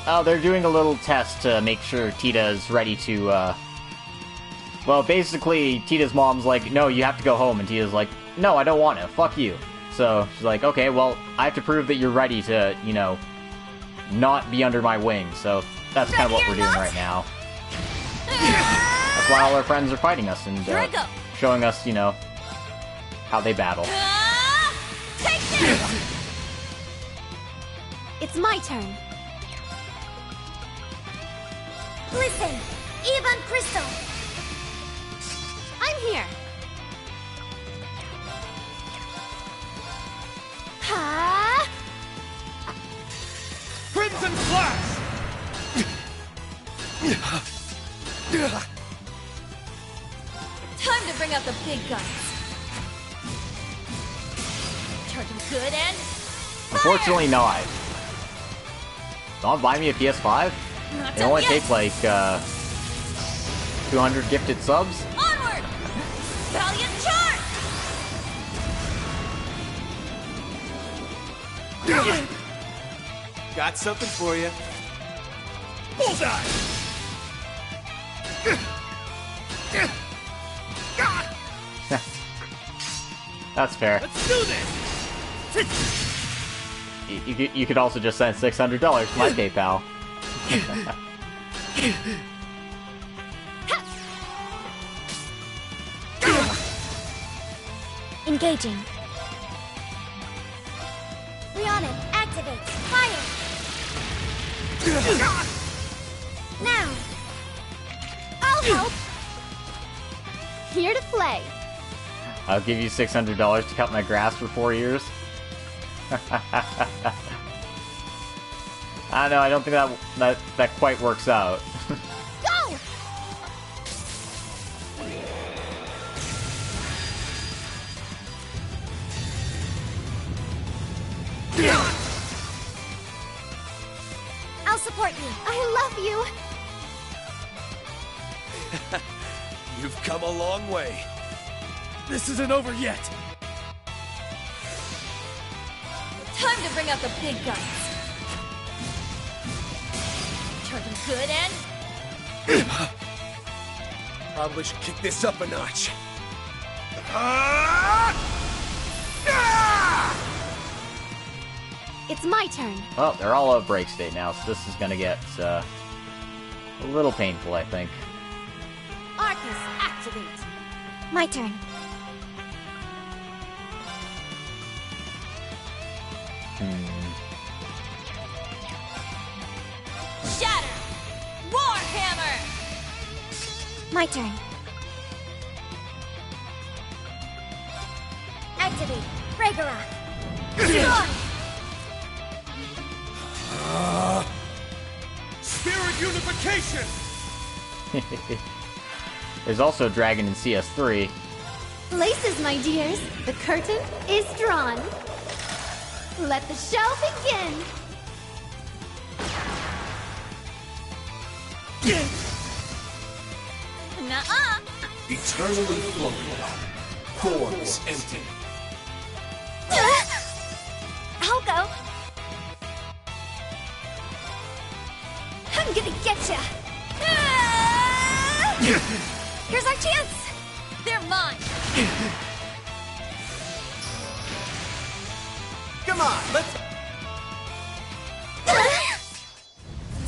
Oh, they're doing a little test to make sure Tita's ready to, Well, basically, Tita's mom's like, no, you have to go home, and Tita's like, no, I don't want to, fuck you. So, she's like, okay, well, I have to prove that you're ready to, you know, not be under my wing, so that's kind of what we're doing right now. That's why all our friends are fighting us and, showing us, you know, how they battle. Take this! It's my turn. Listen, Evan Crystal. I'm here. Ha! Crimson Flash! Time to bring out the big guns. Charging good and Unfortunately not. Don't buy me a PS5? Not They done only yet. take like 200 gifted subs? Onward! Valiant charge! Got something for you. Bullseye! That's fair. Let's do this! You could also just send $600 to my PayPal. Engaging. Rihanna, activate. Fire. Now. I'll help. Here to play. I'll give you $600 to cut my grass for 4 years. I know, I don't think that quite works out. Go! I'll support you. I love you. You've come a long way. This isn't over yet. Time to bring out the big guns. Charging good and... Probably should kick this up a notch. It's my turn. Well, they're all out of break state now, so this is gonna get a little painful, I think. Arcus, activate. My turn. Shatter! Warhammer! My turn. Activate. Ragnarok. Spirit unification! There's also a dragon in CS3. Places, my dears. The curtain is drawn. Let the show begin. Nuh-uh! Eternally floating. Forms empty. I'll go. I'm gonna get ya. Here's our chance. They're mine! Come on, let's...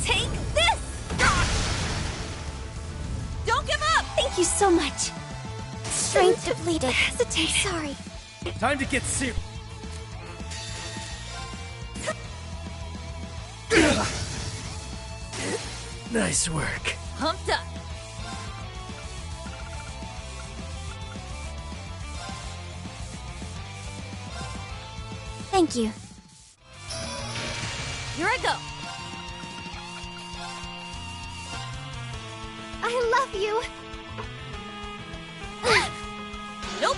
Take this! Don't give up! Thank you so much. Strength depleted. Hesitate. Sorry. Time to get serious. Nice work. Pumped up. Thank you. Here I go. I love you. Nope.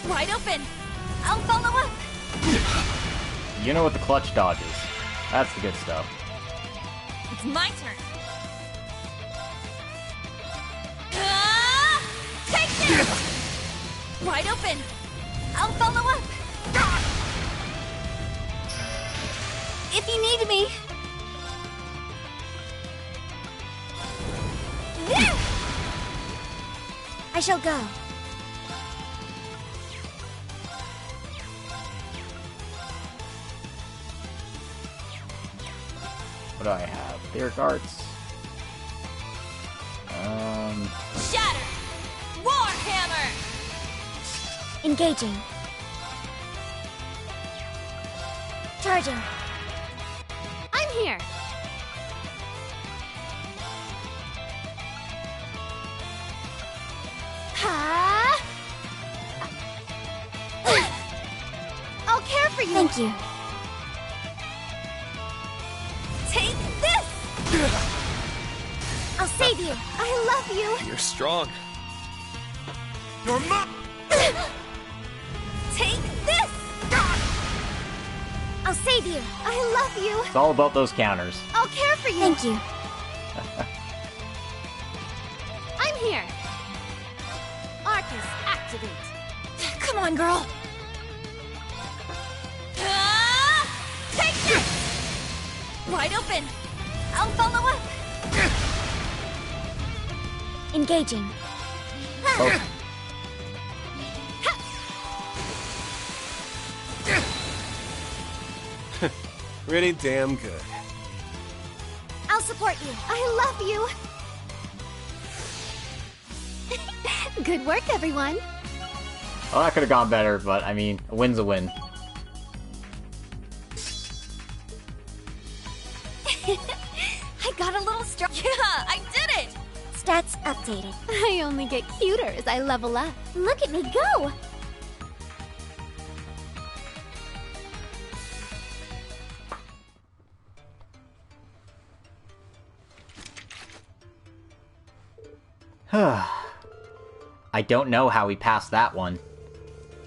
Wide open. I'll follow up. You know what the clutch dodge is. That's the good stuff. It's my turn. Take this! Wide open. I'll follow up. If you need me. I shall go. What do I have? Clear guards. Shatter! Warhammer! Engaging. Charging. I'm here. Ha! I'll care for you. Thank you. Take this! I'll save you. I love you. You're strong. Your mom! Take this! I'll save you. I love you. It's all about those counters. I'll care for you. Thank you. I'm here. Arcus, activate. Come on, girl. Take this! Wide open. I'll follow up. Engaging. Oh. Pretty damn good. I'll support you. I love you. Good work, everyone. Well, that could have gone better, but I mean, a win's a win. I got a little strong. Yeah, I did it. Stats updated. I only get cuter as I level up. Look at me go! I don't know how we passed that one.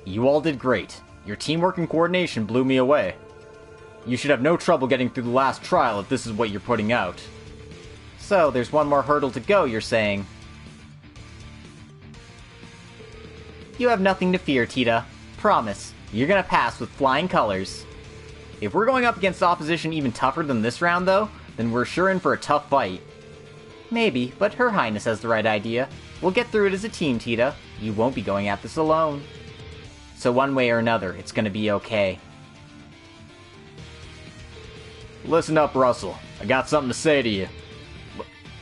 You all did great. Your teamwork and coordination blew me away. You should have no trouble getting through the last trial if this is what you're putting out. So, there's one more hurdle to go, you're saying. You have nothing to fear, Tita. Promise, you're gonna pass with flying colors. If we're going up against opposition even tougher than this round, though, then we're sure in for a tough fight. Maybe, but Her Highness has the right idea. We'll get through it as a team, Tita. You won't be going at this alone. So one way or another, it's gonna be okay. Listen up, Russell. I got something to say to you.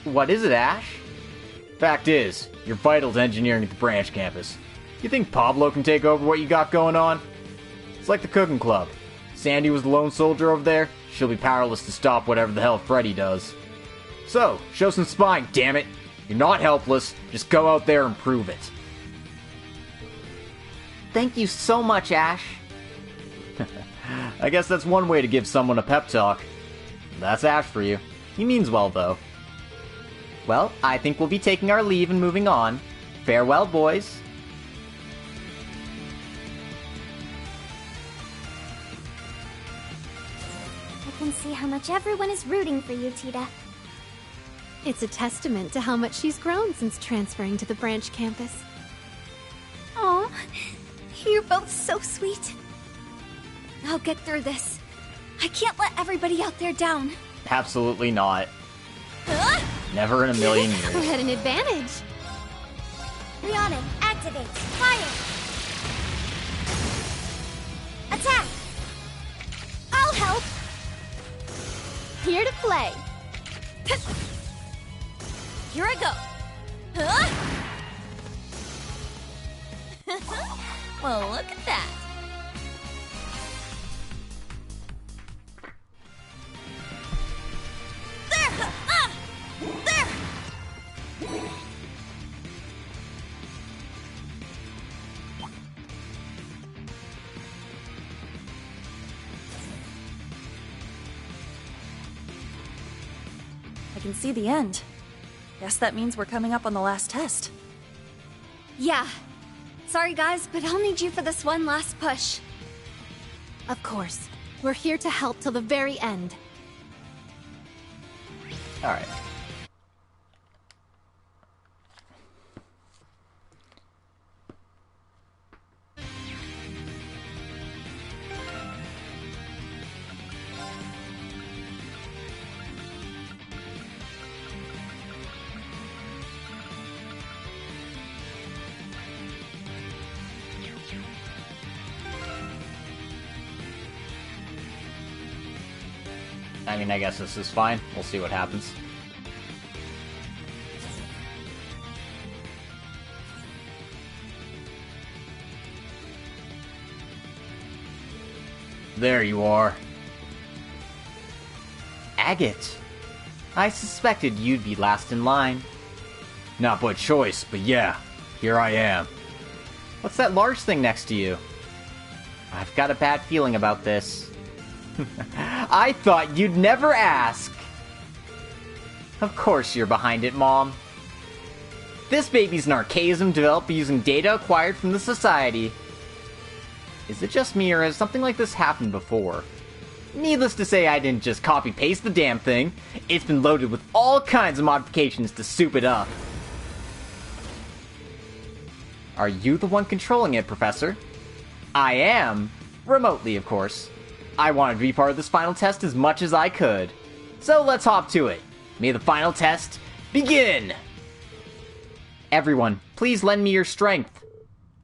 What is it, Ash? Fact is, you're vital to engineering at the branch campus. You think Pablo can take over what you got going on? It's like the cooking club. Sandy was the lone soldier over there. She'll be powerless to stop whatever the hell Freddy does. So, show some spine, damn it! You're not helpless, just go out there and prove it. Thank you so much, Ash. I guess that's one way to give someone a pep talk. That's Ash for you. He means well, though. Well, I think we'll be taking our leave and moving on. Farewell, boys. I can see how much everyone is rooting for you, Tita. It's a testament to how much she's grown since transferring to the branch campus. Aw, you're both so sweet. I'll get through this. I can't let everybody out there down. Absolutely not. Never in a million years. We're at an advantage. Rhiannon, activate. Fire. Attack. I'll help. Here to play. Here I go. Well, look at that. There! There! I can see the end. Guess that means we're coming up on the last test. Yeah. Sorry, guys, but I'll need you for this one last push. Of course. We're here to help till the very end. Alright. I mean, I guess this is fine. We'll see what happens. There you are. Agate. I suspected you'd be last in line. Not by choice, but yeah, here I am. What's that large thing next to you? I've got a bad feeling about this. I thought you'd never ask. Of course you're behind it, Mom. This baby's an archaism developed using data acquired from the Society. Is it just me, or has something like this happened before? Needless to say, I didn't just copy-paste the damn thing. It's been loaded with all kinds of modifications to soup it up. Are you the one controlling it, Professor? I am. Remotely, of course. I wanted to be part of this final test as much as I could. So let's hop to it. May the final test begin! Everyone, please lend me your strength.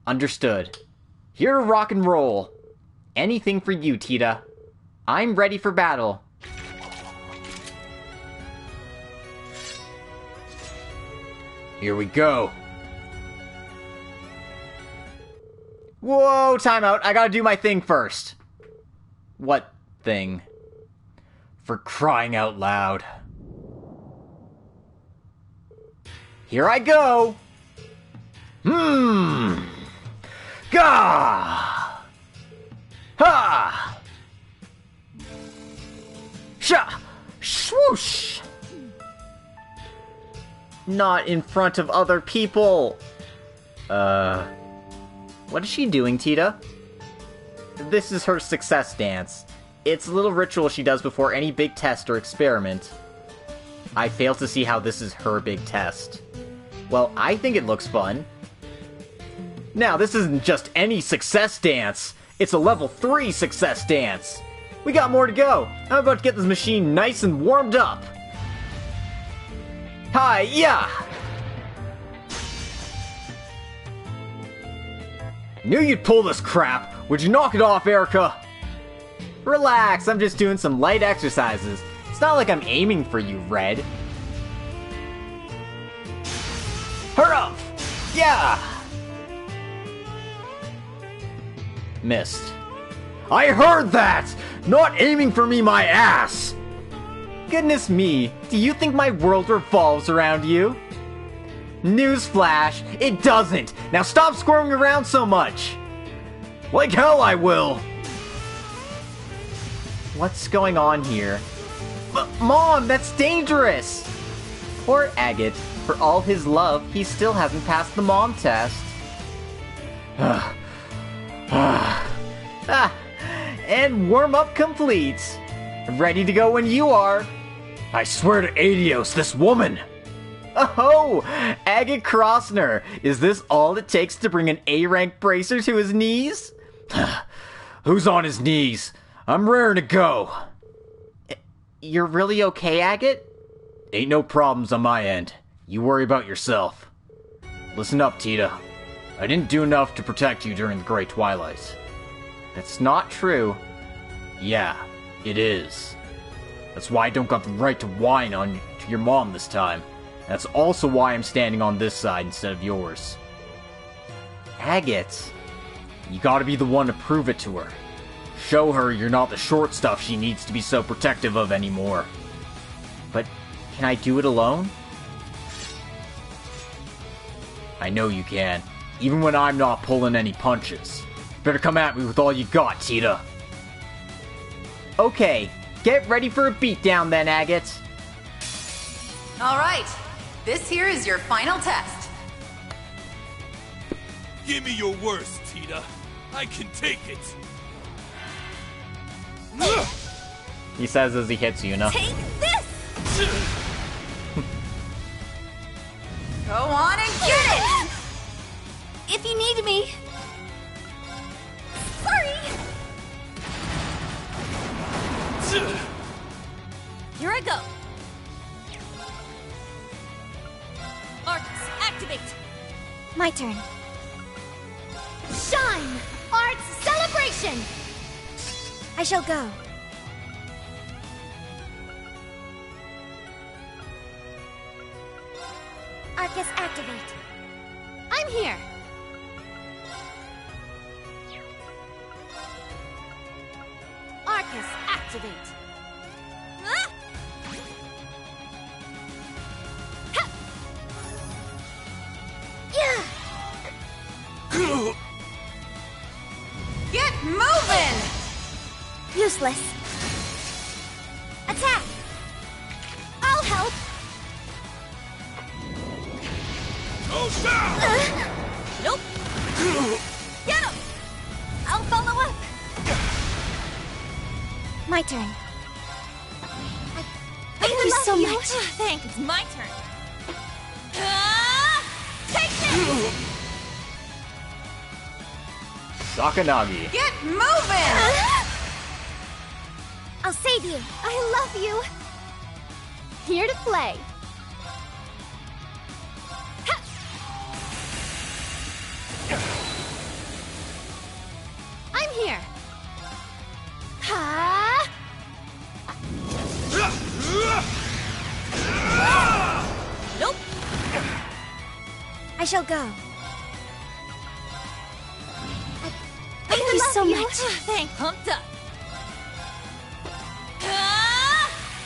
Understood. Here to rock and roll. Anything for you, Tita. I'm ready for battle. Here we go. Whoa, time out. I gotta do my thing first. What thing? For crying out loud. Here I go! Gah! Ha! Sha! Swoosh! Not in front of other people! What is she doing, Tita? This is her success dance. It's a little ritual she does before any big test or experiment. I fail to see how this is her big test. Well, I think it looks fun. Now, this isn't just any success dance. It's a level 3 success dance. We got more to go. I'm about to get this machine nice and warmed up. Hi, yeah! Knew you'd pull this crap. Would you knock it off, Erica? Relax, I'm just doing some light exercises. It's not like I'm aiming for you, Red. Hurry up! Yeah! Missed. I heard that! Not aiming for me, my ass! Goodness me, do you think my world revolves around you? Newsflash, it doesn't! Now stop squirming around so much! Like hell I will! What's going on here? Mom, that's dangerous! Poor Agate. For all his love, he still hasn't passed the mom test. And warm-up complete. Ready to go when you are. I swear to Adios, this woman! Oh, Agate Crossner, is this all it takes to bring an A-rank bracer to his knees? Who's on his knees? I'm raring to go. You're really okay, Agate? Ain't no problems on my end. You worry about yourself. Listen up, Tita. I didn't do enough to protect you during the Great Twilight. That's not true. Yeah, it is. That's why I don't got the right to whine on to your mom this time. That's also why I'm standing on this side instead of yours. Agate, you gotta be the one to prove it to her. Show her you're not the short stuff she needs to be so protective of anymore. But can I do it alone? I know you can, even when I'm not pulling any punches. Better come at me with all you got, Tita. Okay, get ready for a beatdown then, Agate. Alright, this here is your final test. Give me your worst, Tita. I can take it. He says as he hits Yuna. Take this! Go on and get it! If you need me. Sorry! Here I go. Arcus, activate! My turn. Shine! Arts celebration! I shall go. Arcus, activate. I'm here! Arcus, activate. Ah! Ha! Yeah! Get moving! Useless. Attack! I'll help! Oh, down! Nope! Get him! I'll follow up! My turn. Thank you so much. Thanks. It's my turn. Take this! Sakanagi. Get moving! I'll save you. I love you. Here to play. Ha! I'm here. Ha! Nope. I shall go. Thank you so much. Thanks. Pumped up.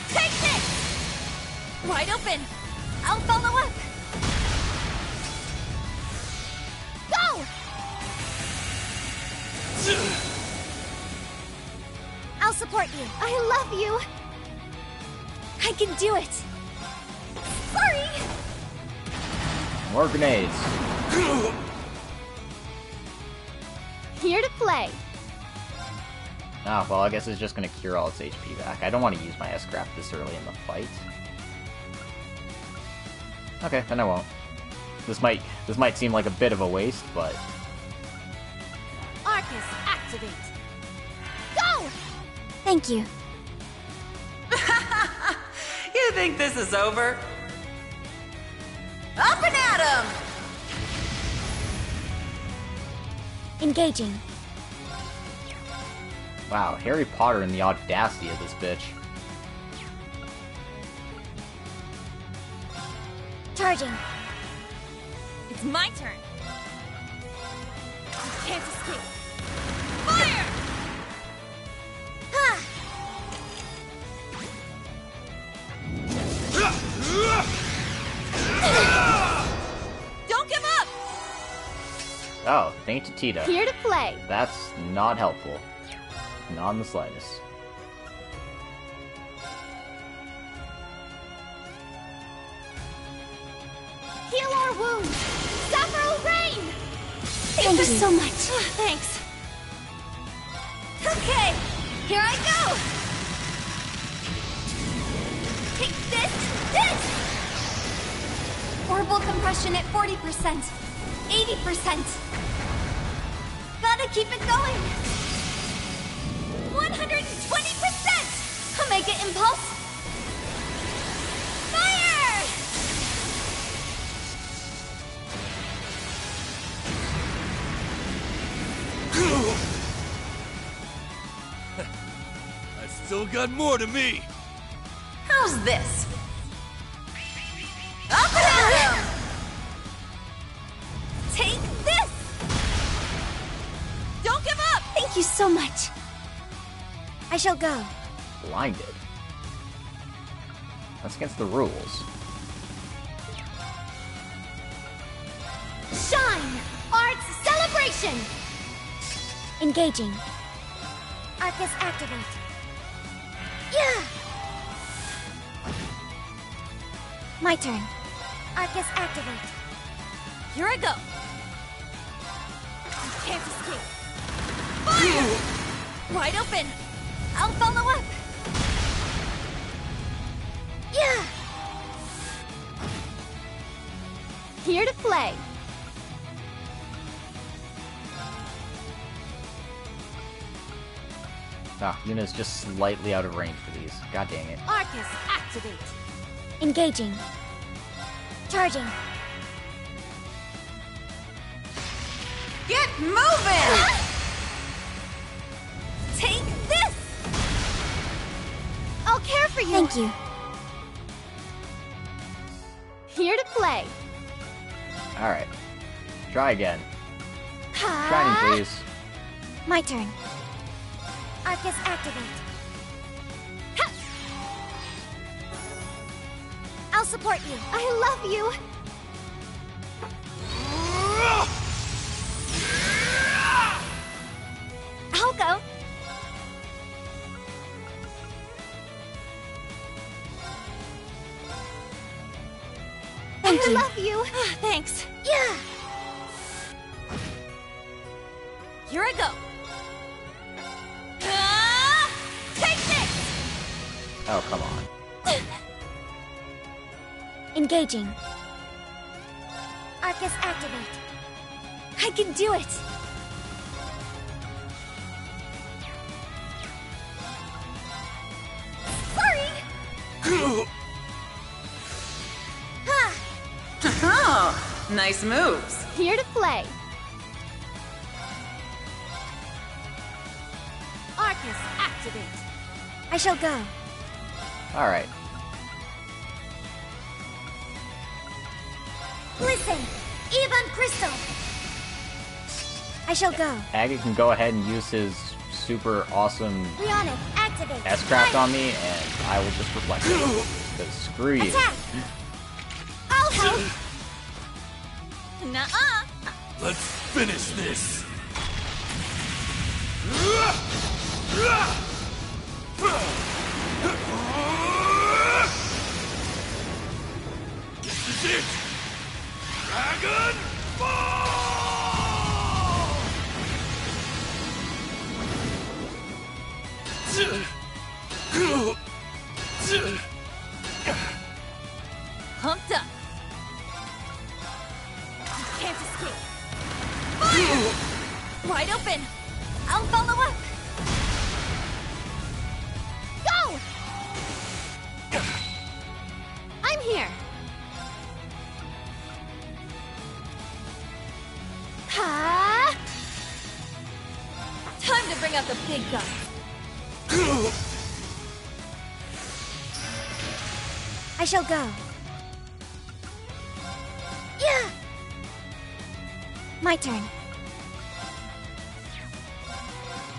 Take this! Wide open. I'll follow up. Go! I'll support you. I love you. I can do it. Sorry. More grenades. Here to play. Ah, well, I guess it's just gonna cure all its HP back. I don't want to use my S-Craft this early in the fight. Okay, then I won't. This might seem like a bit of a waste, but... Arcus, activate. Go! Thank you. You think this is over? Up and at 'em! Engaging. Wow, Harry Potter and the audacity of this bitch. Charging. It's my turn. You can't escape. Fire! Ha! Don't give up! Oh, thank you to Tita. Here to play. That's not helpful. Not in the slightest. Heal our wounds. Zephyral rain. Thank you so much. Thanks. Okay, here I go. Take this. Orbital compression at 40%, 80%. Gotta keep it going. 120%. Omega impulse. Fire! I've still got more to me. How's this? Up and at 'em! Take this. Don't give up! Thank you so much. I shall go. Blinded. That's against the rules. Shine. Arts celebration. Engaging. Arcus activate. Yeah! My turn. Arcus activate. Here I go. You can't escape. Fire! Wide open. I'll follow up. Yeah! Here to play. Ah, Yuna's just slightly out of range for these. God dang it. Arcus, activate. Engaging. Charging. Get moving! Take this! I'll care for you. Thank you. Here to play. Alright. Try again. Ha! Shining, please. My turn. Arcus activate. Ha! I'll support you. I love you. I'll go. Thank you. I love you. Thanks. Yeah. Here I go. Take this! Oh, come on. Engaging. Arcus activate. I can do it! Sorry! Oh, nice moves. Here to play. Arcus activate. I shall go. Alright. Listen! Even Crystal! I shall go. Agate can go ahead and use his super awesome Leonic, activate! S-craft on me, and I will just reflect it. Because screw you. Attack! I'll help! Nuh-uh. Let's finish this. This is it. Dragon Ball! Pumped up. You can't escape. Fire! Wide open. I'll follow up! Go! I'm here. Ha! Time to bring out the big guns. I shall go. Yeah! My turn.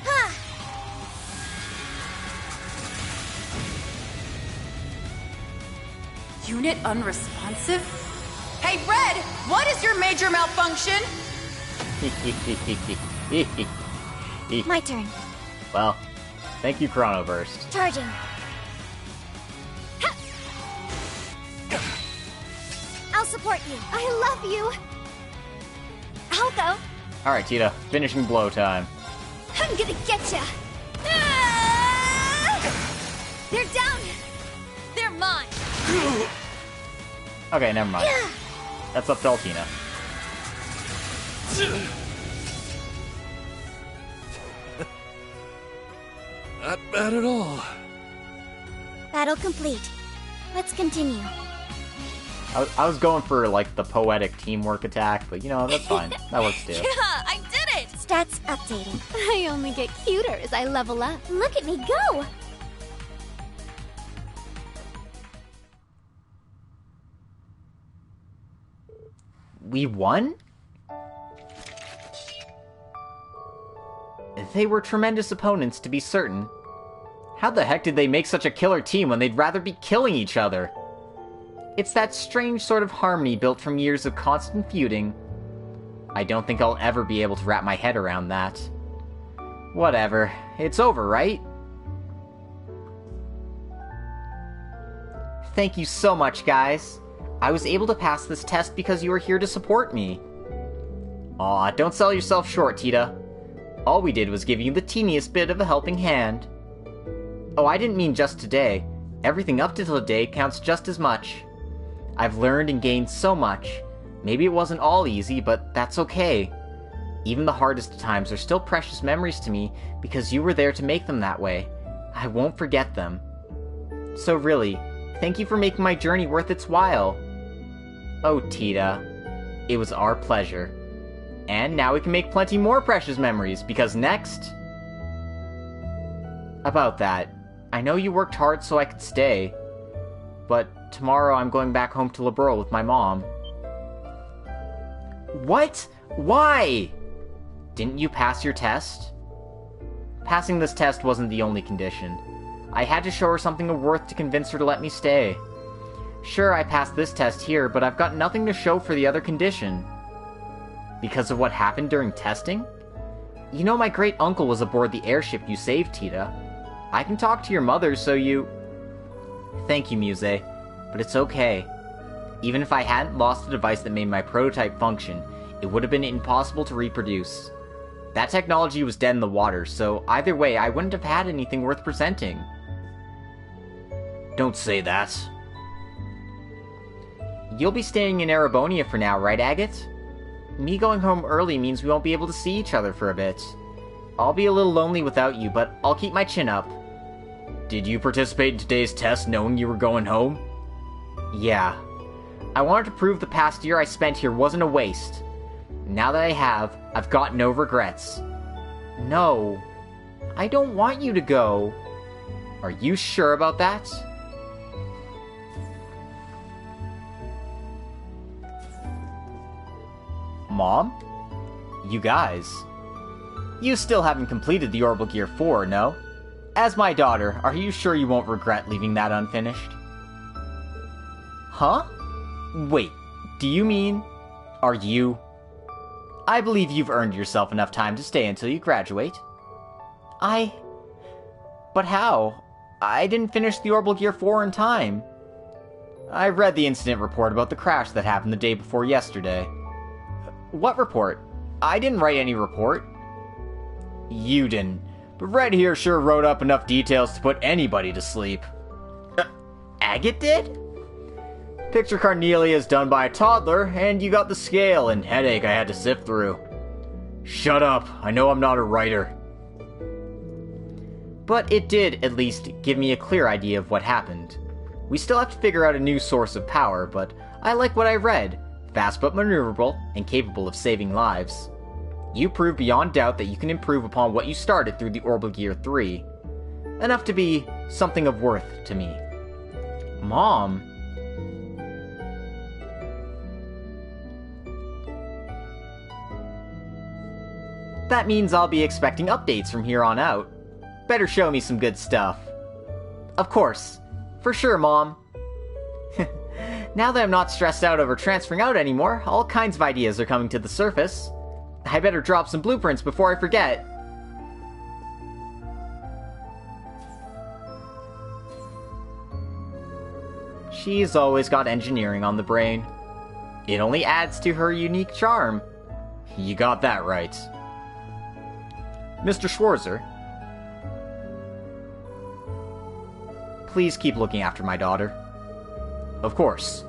Ha! Unit unresponsive? Hey, Red! What is your major malfunction? My turn. Well, thank you, Chrono Burst. Charging. Ha! I'll support you. I love you. I'll go. Alright, Tita, finishing blow time. I'm gonna get ya. Ah! They're down. They're mine. Okay, never mind. That's up to Altina. Not bad at all. Battle complete. Let's continue. I was going for, like, the poetic teamwork attack, but, you know, that's fine. That works, too. Yeah, I did it. Stats updating. I only get cuter as I level up. Look at me go! We won? They were tremendous opponents, to be certain. How the heck did they make such a killer team when they'd rather be killing each other? It's that strange sort of harmony built from years of constant feuding. I don't think I'll ever be able to wrap my head around that. Whatever. It's over, right? Thank you so much, guys. I was able to pass this test because you were here to support me. Aw, don't sell yourself short, Tita. All we did was give you the teeniest bit of a helping hand. Oh, I didn't mean just today. Everything up to today counts just as much. I've learned and gained so much. Maybe it wasn't all easy, but that's okay. Even the hardest times are still precious memories to me because you were there to make them that way. I won't forget them. So really, thank you for making my journey worth its while. Oh, Tita. It was our pleasure. And now we can make plenty more precious memories, because next... About that, I know you worked hard so I could stay. But tomorrow I'm going back home to Liberl with my mom. What? Why? Didn't you pass your test? Passing this test wasn't the only condition. I had to show her something of worth to convince her to let me stay. Sure, I passed this test here, but I've got nothing to show for the other condition. Because of what happened during testing? You know my great-uncle was aboard the airship you saved, Tita. I can talk to your mother so you... Thank you, Muse, but it's okay. Even if I hadn't lost the device that made my prototype function, it would have been impossible to reproduce. That technology was dead in the water, so either way, I wouldn't have had anything worth presenting. Don't say that. You'll be staying in Erebonia for now, right, Agate? Me going home early means we won't be able to see each other for a bit. I'll be a little lonely without you, but I'll keep my chin up. Did you participate in today's test knowing you were going home? Yeah. I wanted to prove the past year I spent here wasn't a waste. Now that I have, I've got no regrets. No. I don't want you to go. Are you sure about that? Mom? You guys. You still haven't completed the Orbital Gear 4, no? As my daughter, are you sure you won't regret leaving that unfinished? Huh? Wait, do you mean... Are you... I believe you've earned yourself enough time to stay until you graduate. But how? I didn't finish the Orbital Gear 4 in time. I read the incident report about the crash that happened the day before yesterday. What report? I didn't write any report. You didn't. But Red here sure wrote up enough details to put anybody to sleep. Agate did? Picture Carnelia's done by a toddler, and you got the scale and headache I had to sift through. Shut up, I know I'm not a writer. But it did, at least, give me a clear idea of what happened. We still have to figure out a new source of power, but I like what I read. Fast but maneuverable, and capable of saving lives. You proved beyond doubt that you can improve upon what you started through the Orbital Gear 3. Enough to be something of worth to me. Mom? That means I'll be expecting updates from here on out. Better show me some good stuff. Of course. For sure, Mom. Now that I'm not stressed out over transferring out anymore, all kinds of ideas are coming to the surface. I better drop some blueprints before I forget. She's always got engineering on the brain. It only adds to her unique charm. You got that right. Mr. Schwarzer, please keep looking after my daughter. Of course.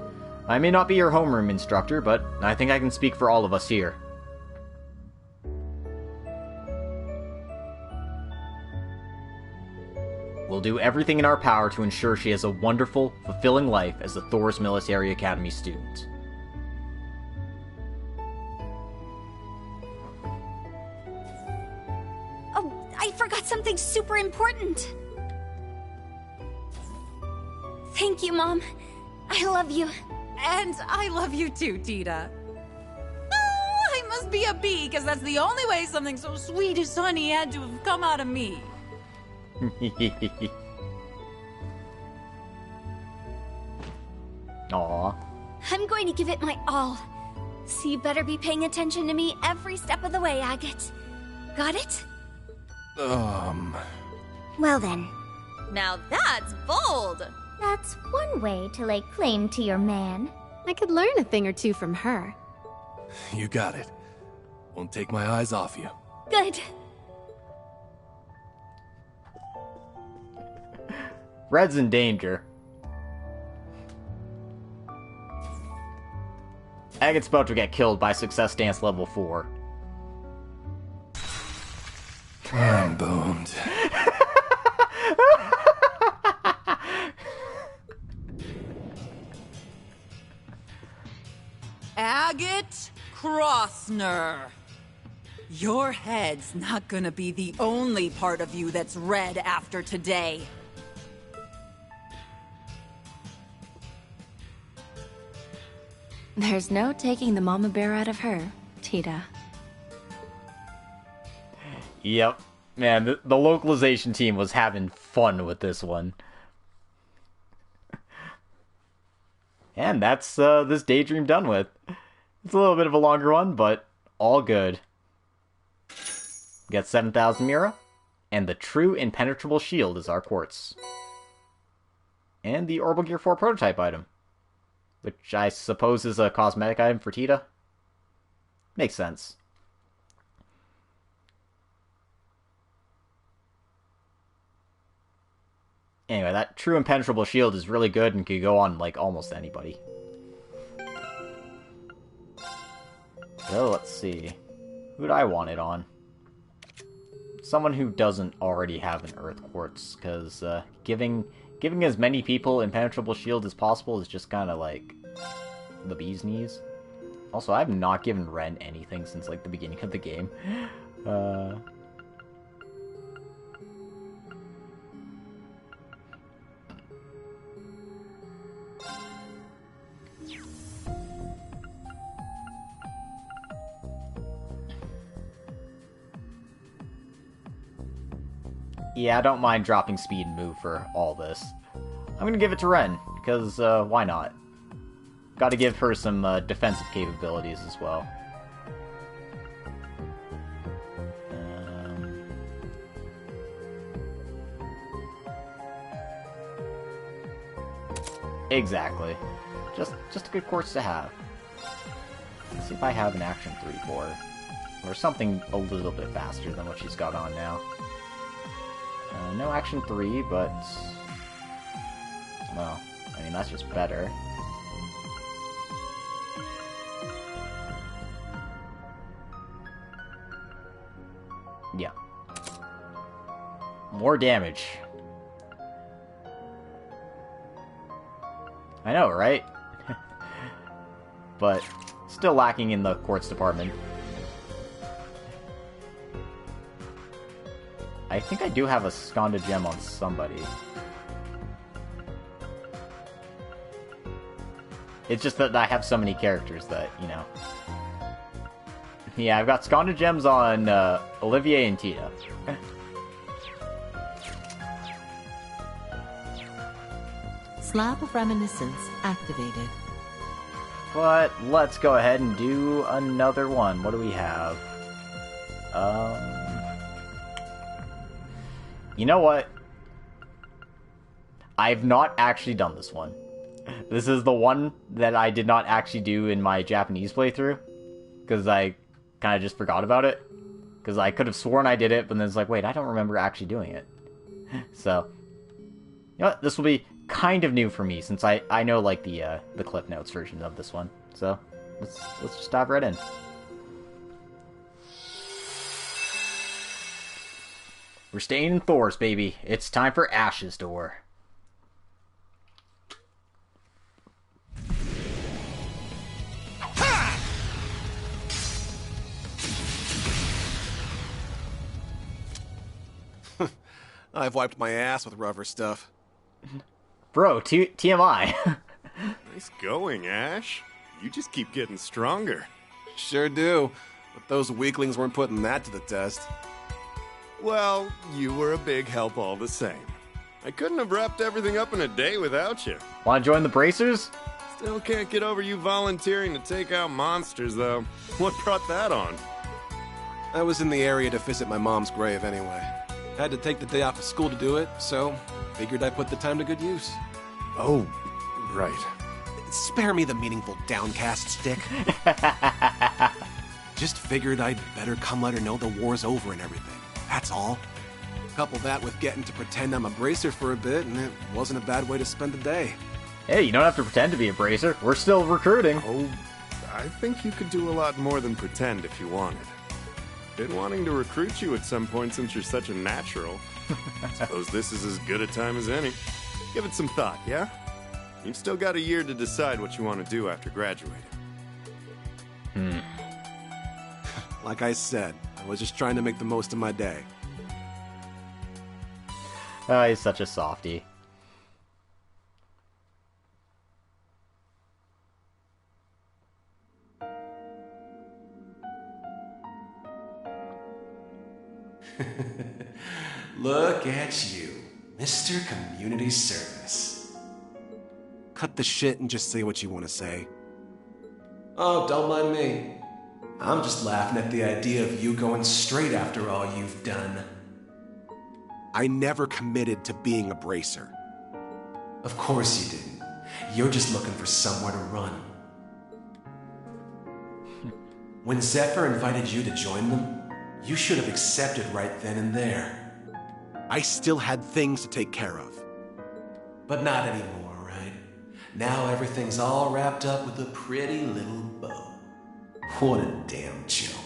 I may not be your homeroom instructor, but I think I can speak for all of us here. We'll do everything in our power to ensure she has a wonderful, fulfilling life as a Thor's Military Academy student. Oh, I forgot something super important. Thank you, Mom. I love you. And I love you too, Tita. Oh, I must be a bee, because that's the only way something so sweet as honey had to have come out of me. Aw. I'm going to give it my all. So you better be paying attention to me every step of the way, Agate. Got it? Well then, Now that's bold! that's one way to lay claim to your man. I could learn a thing or two from her. You got it. Won't take my eyes off you. Good. Red's in danger. Agate's about to get killed by Success Dance level 4. I'm boned. Agate Crossner. Your head's not gonna be the only part of you that's red after today. There's no taking the mama bear out of her, Tita. Yep. Man, the localization team was having fun with this one. And that's this daydream done with. It's a little bit of a longer one, but all good. We got 7,000 Mira, and the true impenetrable shield is our quartz. And the Orbital Gear 4 prototype item, which I suppose is a cosmetic item for Tita. Makes sense. Anyway, that true impenetrable shield is really good and could go on, like, almost anybody. So, let's see. Who do I want it on? Someone who doesn't already have an Earth Quartz, because giving as many people impenetrable shield as possible is just kind of like the bee's knees. Also, I have not given Ren anything since like the beginning of the game. Yeah, I don't mind dropping speed and move for all this. I'm gonna give it to Ren, because, why not? Gotta give her some, defensive capabilities as well. Exactly. Just a good course to have. Let's see if I have an action 3 for her. Or something a little bit faster than what she's got on now. No action 3, but... well, I mean, that's just better. Yeah. More damage. I know, right? But still lacking in the quartz department. I think I do have a Skanda gem on somebody. It's just that I have so many characters that, you know. Yeah, I've got Skanda gems on Olivier and Tita. Slab of Reminiscence activated. But let's go ahead and do another one. What do we have? You know what? I've not actually done this one. This is the one that I did not actually do in my Japanese playthrough. Because I kind of just forgot about it. Because I could have sworn I did it, but then it's like, wait, I don't remember actually doing it. So, you know what? This will be kind of new for me, since I know, like, the Cliff Notes version of this one. So, let's just dive right in. We're staying in Thor's, baby. It's time for Ash's door. I've wiped my ass with rougher stuff. Bro, TMI. Nice going, Ash. You just keep getting stronger. Sure do, but those weaklings weren't putting that to the test. Well, you were a big help all the same. I couldn't have wrapped everything up in a day without you. Wanna join the Bracers? Still can't get over you volunteering to take out monsters, though. What brought that on? I was in the area to visit my mom's grave anyway. Had to take the day off of school to do it, so figured I'd put the time to good use. Oh, right. Spare me the meaningful downcast stick. Just figured I'd better come let her know the war's over and everything. That's all. Couple that with getting to pretend I'm a bracer for a bit, and it wasn't a bad way to spend the day. Hey, you don't have to pretend to be a Bracer. We're still recruiting. Oh, I think you could do a lot more than pretend if you wanted. Been wanting to recruit you at some point since you're such a natural. Suppose this is as good a time as any. Give it some thought, yeah? You've still got a year to decide what you want to do after graduating. Like I said, I was just trying to make the most of my day. Oh, he's such a softie. Look at you, Mr. Community Service. Cut the shit and just say what you want to say. Oh, don't mind me. I'm just laughing at the idea of you going straight after all you've done. I never committed to being a bracer. Of course you didn't. You're just looking for somewhere to run. When Zephyr invited you to join them, you should have accepted right then and there. I still had things to take care of. But not anymore, right? Now everything's all wrapped up with a pretty little bow. What a damn joke.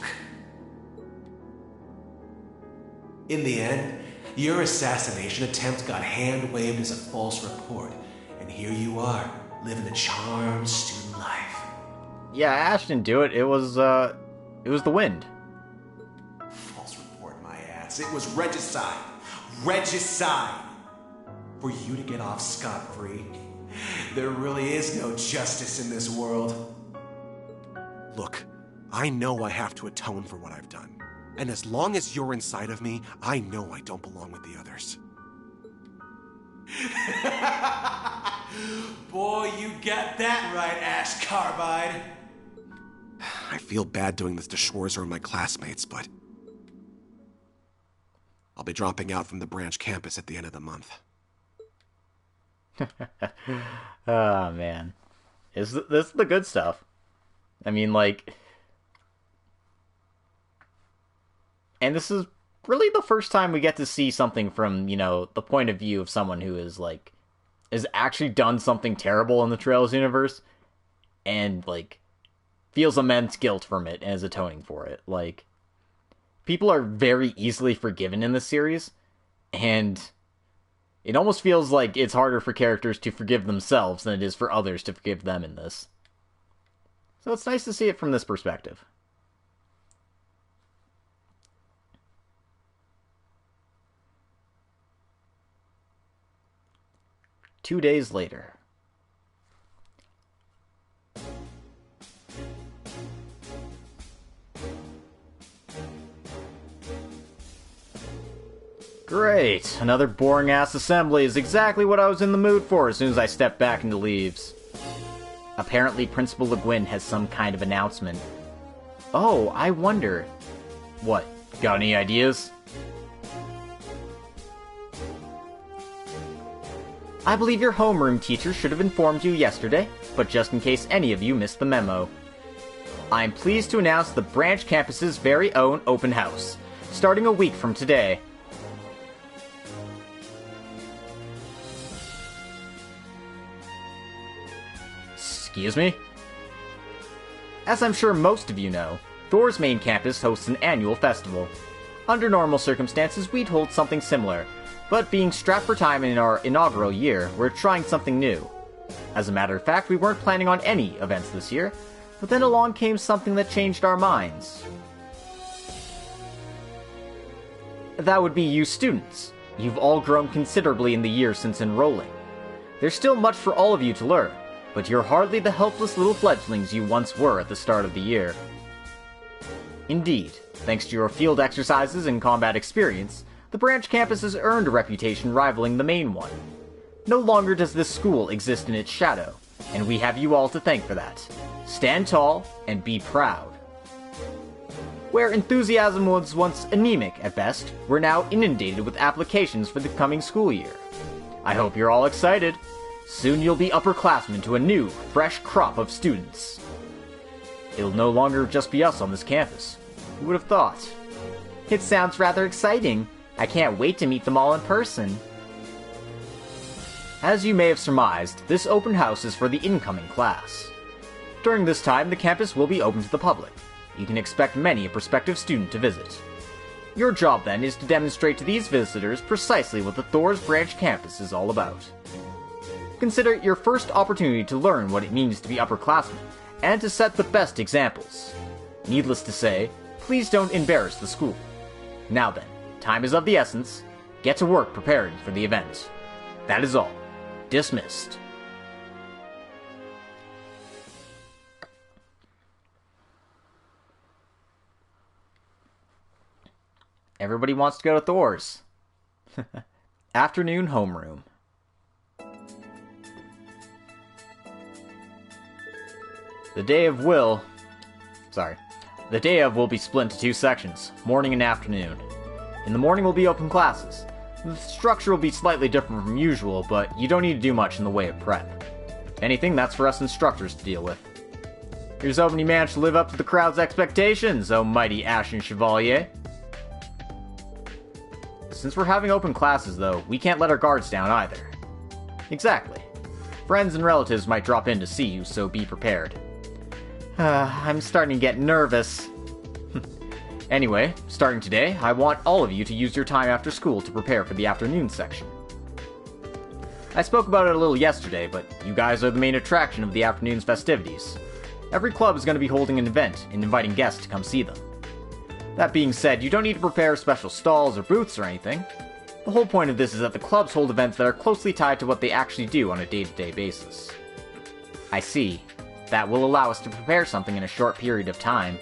In the end, your assassination attempt got hand-waved as a false report, and here you are, living a charmed student life. Yeah, Ash didn't do it. It was the wind. False report, my ass. It was regicide. Regicide! For you to get off scot-free, there really is no justice in this world. Look, I know I have to atone for what I've done. And as long as you're inside of me, I know I don't belong with the others. Boy, you got that right, Ash Carbide. I feel bad doing this to Schwarzer and my classmates, but I'll be dropping out from the branch campus at the end of the month. Oh, man. This is the good stuff. I mean, like... And this is really the first time we get to see something from, you know, the point of view of someone who is, like, has actually done something terrible in the Trails universe and, like, feels immense guilt from it and is atoning for it. Like, people are very easily forgiven in this series, and it almost feels like it's harder for characters to forgive themselves than it is for others to forgive them in this. So it's nice to see it from this perspective. Two days later. Great! Another boring-ass assembly is exactly what I was in the mood for as soon as I stepped back into Leaves. Apparently, Principal Le Guin has some kind of announcement. Oh, I wonder... What, got any ideas? I believe your homeroom teacher should have informed you yesterday, but just in case any of you missed the memo. I am pleased to announce the branch campus's very own open house, starting a week from today. Excuse me? As I'm sure most of you know, Thor's main campus hosts an annual festival. Under normal circumstances, we'd hold something similar, but being strapped for time in our inaugural year, we're trying something new. As a matter of fact, we weren't planning on any events this year, but then along came something that changed our minds. That would be you students. You've all grown considerably in the years since enrolling. There's still much for all of you to learn, but you're hardly the helpless little fledglings you once were at the start of the year. Indeed, thanks to your field exercises and combat experience, the branch campus has earned a reputation rivaling the main one. No longer does this school exist in its shadow, and we have you all to thank for that. Stand tall and be proud. Where enthusiasm was once anemic at best, we're now inundated with applications for the coming school year. I hope you're all excited. Soon you'll be upperclassmen to a new, fresh crop of students. It'll no longer just be us on this campus. Who would have thought? It sounds rather exciting. I can't wait to meet them all in person. As you may have surmised, this open house is for the incoming class. During this time, the campus will be open to the public. You can expect many a prospective student to visit. Your job, then, is to demonstrate to these visitors precisely what the Thor's Branch campus is all about. Consider it your first opportunity to learn what it means to be upperclassmen, and to set the best examples. Needless to say, please don't embarrass the school. Now then, time is of the essence. Get to work preparing for the event. That is all. Dismissed. Everybody wants to go to Thor's. Afternoon homeroom. The day of will be split into two sections, morning and afternoon. In the morning will be open classes. The structure will be slightly different from usual, but you don't need to do much in the way of prep. If anything, that's for us instructors to deal with. Here's hoping you manage to live up to the crowd's expectations, oh mighty Ashen Chevalier. Since we're having open classes, though, we can't let our guards down either. Exactly. Friends and relatives might drop in to see you, so be prepared. I'm starting to get nervous. Anyway, starting today, I want all of you to use your time after school to prepare for the afternoon section. I spoke about it a little yesterday, but you guys are the main attraction of the afternoon's festivities. Every club is going to be holding an event and inviting guests to come see them. That being said, you don't need to prepare special stalls or booths or anything. The whole point of this is that the clubs hold events that are closely tied to what they actually do on a day-to-day basis. I see. That will allow us to prepare something in a short period of time.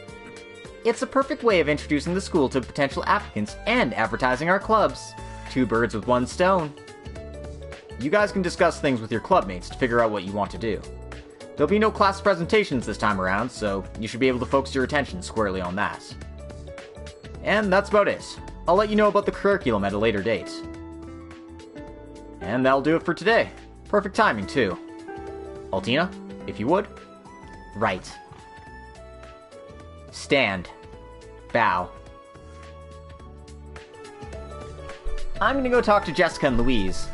It's a perfect way of introducing the school to potential applicants and advertising our clubs. 2 birds with 1 stone. You guys can discuss things with your clubmates to figure out what you want to do. There'll be no class presentations this time around, so you should be able to focus your attention squarely on that. And that's about it. I'll let you know about the curriculum at a later date. And that'll do it for today. Perfect timing, too. Altina, if you would. Right. Stand. Bow. I'm gonna go talk to Jessica and Louise.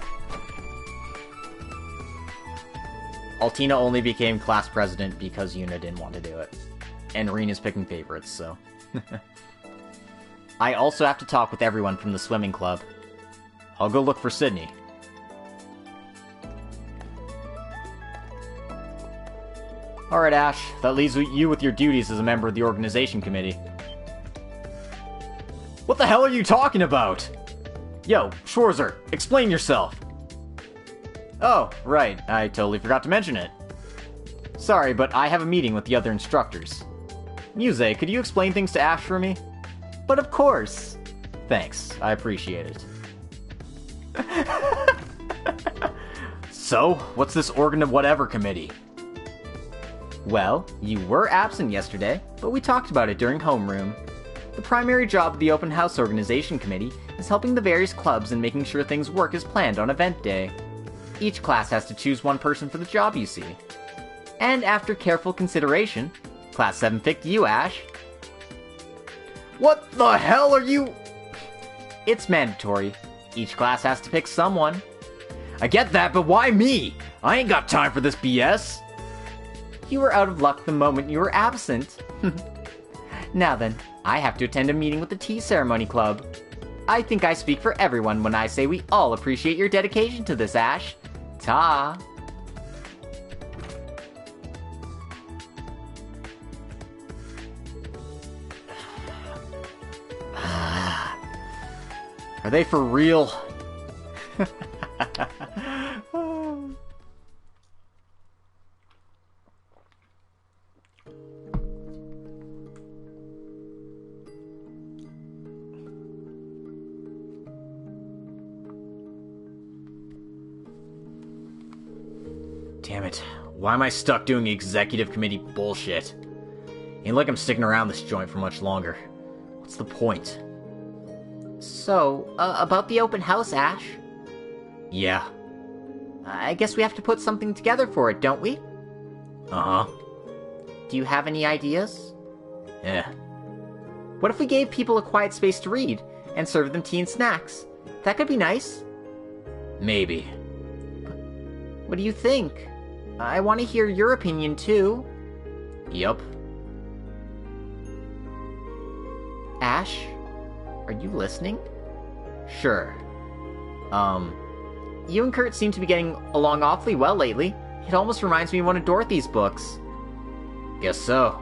Altina only became class president because Yuna didn't want to do it. And Rena's picking favorites, so... I also have to talk with everyone from the swimming club. I'll go look for Sydney. Alright, Ash. That leaves you with your duties as a member of the organization committee. What the hell are you talking about? Yo, Schwarzer, explain yourself. Oh, right. I totally forgot to mention it. Sorry, but I have a meeting with the other instructors. Muse, could you explain things to Ash for me? But of course. Thanks. I appreciate it. So, what's this organ of whatever committee? Well, you were absent yesterday, but we talked about it during homeroom. The primary job of the Open House Organization Committee is helping the various clubs and making sure things work as planned on event day. Each class has to choose one person for the job, you see. And after careful consideration, Class 7 picked you, Ash. What the hell are you... It's mandatory. Each class has to pick someone. I get that, but why me? I ain't got time for this BS. You were out of luck the moment you were absent. Now then, I have to attend a meeting with the Tea Ceremony Club. I think I speak for everyone when I say we all appreciate your dedication to this, Ash. Ta! Are they for real? Damn it. Why am I stuck doing executive committee bullshit? Ain't like I'm sticking around this joint for much longer. What's the point? So, about the open house, Ash? Yeah. I guess we have to put something together for it, don't we? Uh-huh. Do you have any ideas? Yeah. What if we gave people a quiet space to read, and served them tea and snacks? That could be nice. Maybe. What do you think? I want to hear your opinion, too. Yup. Ash? Are you listening? Sure. You and Kurt seem to be getting along awfully well lately. It almost reminds me of one of Dorothy's books. Guess so.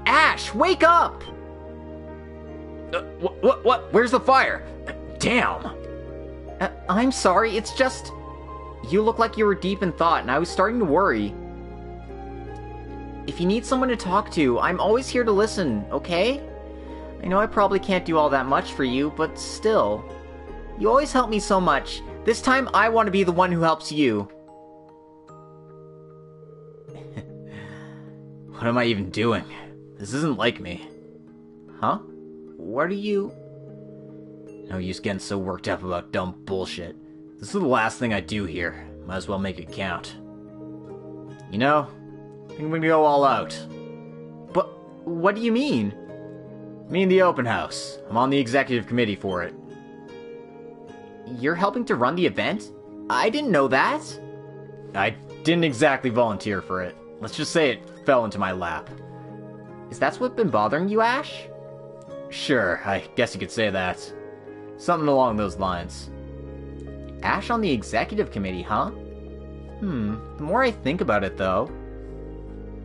Ash, wake up! What? Where's the fire? Damn! I'm sorry, it's just... You look like you were deep in thought, and I was starting to worry. If you need someone to talk to, I'm always here to listen, okay? I know I probably can't do all that much for you, but still. You always help me so much. This time, I want to be the one who helps you. What am I even doing? This isn't like me. Huh? What are you... No use getting so worked up about dumb bullshit. This is the last thing I do here. Might as well make it count. You know, I think we can go all out. But what do you mean? mean the open house. I'm on the executive committee for it. You're helping to run the event? I didn't know that. I didn't exactly volunteer for it. Let's just say it fell into my lap. Is that what's been bothering you, Ash? Sure, I guess you could say that. Something along those lines. Ash on the executive committee, huh? The more I think about it, though,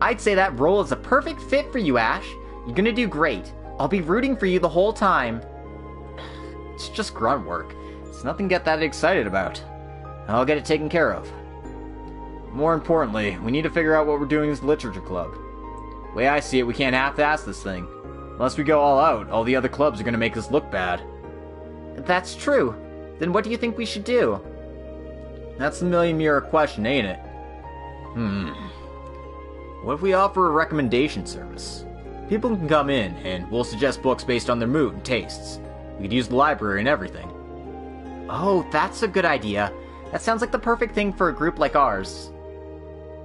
I'd say that role is a perfect fit for you, Ash. You're gonna do great. I'll be rooting for you the whole time. It's just grunt work. It's nothing to get that excited about. I'll get it taken care of. More importantly, we need to figure out what we're doing as the literature club. The way I see it, we can't half-ass this thing. Unless we go all out, all the other clubs are gonna make us look bad. That's true. Then what do you think we should do? That's the million-mirror question, ain't it? What if we offer a recommendation service? People can come in, and we'll suggest books based on their mood and tastes. We could use the library and everything. Oh, that's a good idea. That sounds like the perfect thing for a group like ours.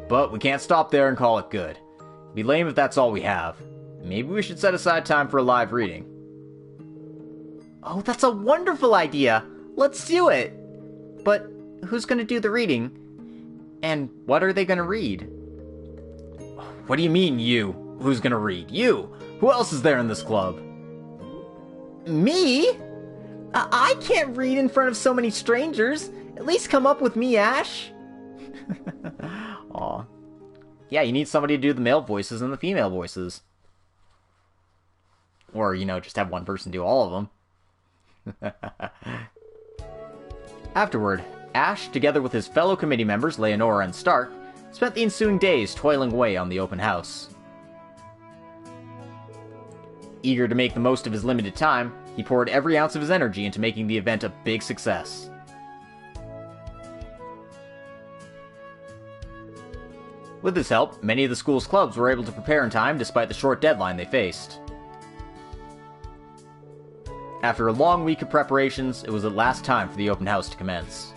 But we can't stop there and call it good. It'd be lame if that's all we have. Maybe we should set aside time for a live reading. Oh, that's a wonderful idea! Let's do it! But who's gonna do the reading? And what are they gonna read? What do you mean, you? Who's gonna read? You! Who else is there in this club? Me? I can't read in front of so many strangers. At least come up with me, Ash. Aw. Yeah, you need somebody to do the male voices and the female voices. Or, just have one person do all of them. Afterward, Ash, together with his fellow committee members Leonora and Stark, spent the ensuing days toiling away on the open house. Eager to make the most of his limited time, he poured every ounce of his energy into making the event a big success. With his help, many of the school's clubs were able to prepare in time despite the short deadline they faced. After a long week of preparations, it was at last time for the open house to commence.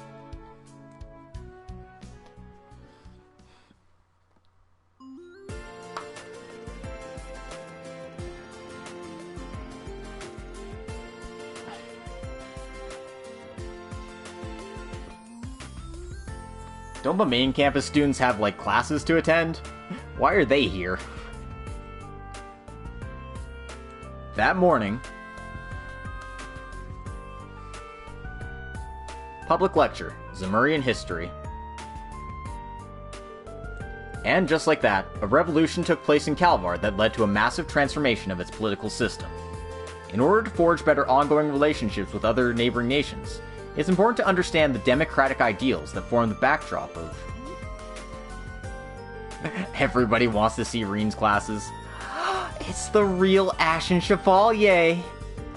Don't the main campus students have, classes to attend? Why are they here? That morning, public lecture, Zemurian history. And just like that, a revolution took place in Calvar that led to a massive transformation of its political system. In order to forge better ongoing relationships with other neighboring nations, it's important to understand the democratic ideals that form the backdrop of... Everybody wants to see Reen's classes. It's the real Ashen Chevalier!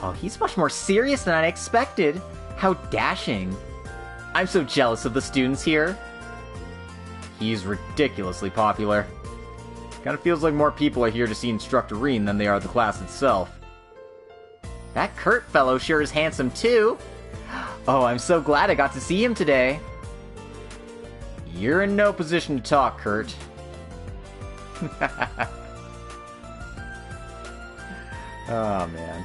Oh, he's much more serious than I expected. How dashing. I'm so jealous of the students here. He's ridiculously popular. Kinda feels like more people are here to see Instructor Reen than they are the class itself. That Kurt fellow sure is handsome too. Oh, I'm so glad I got to see him today. You're in no position to talk, Kurt. Oh, man.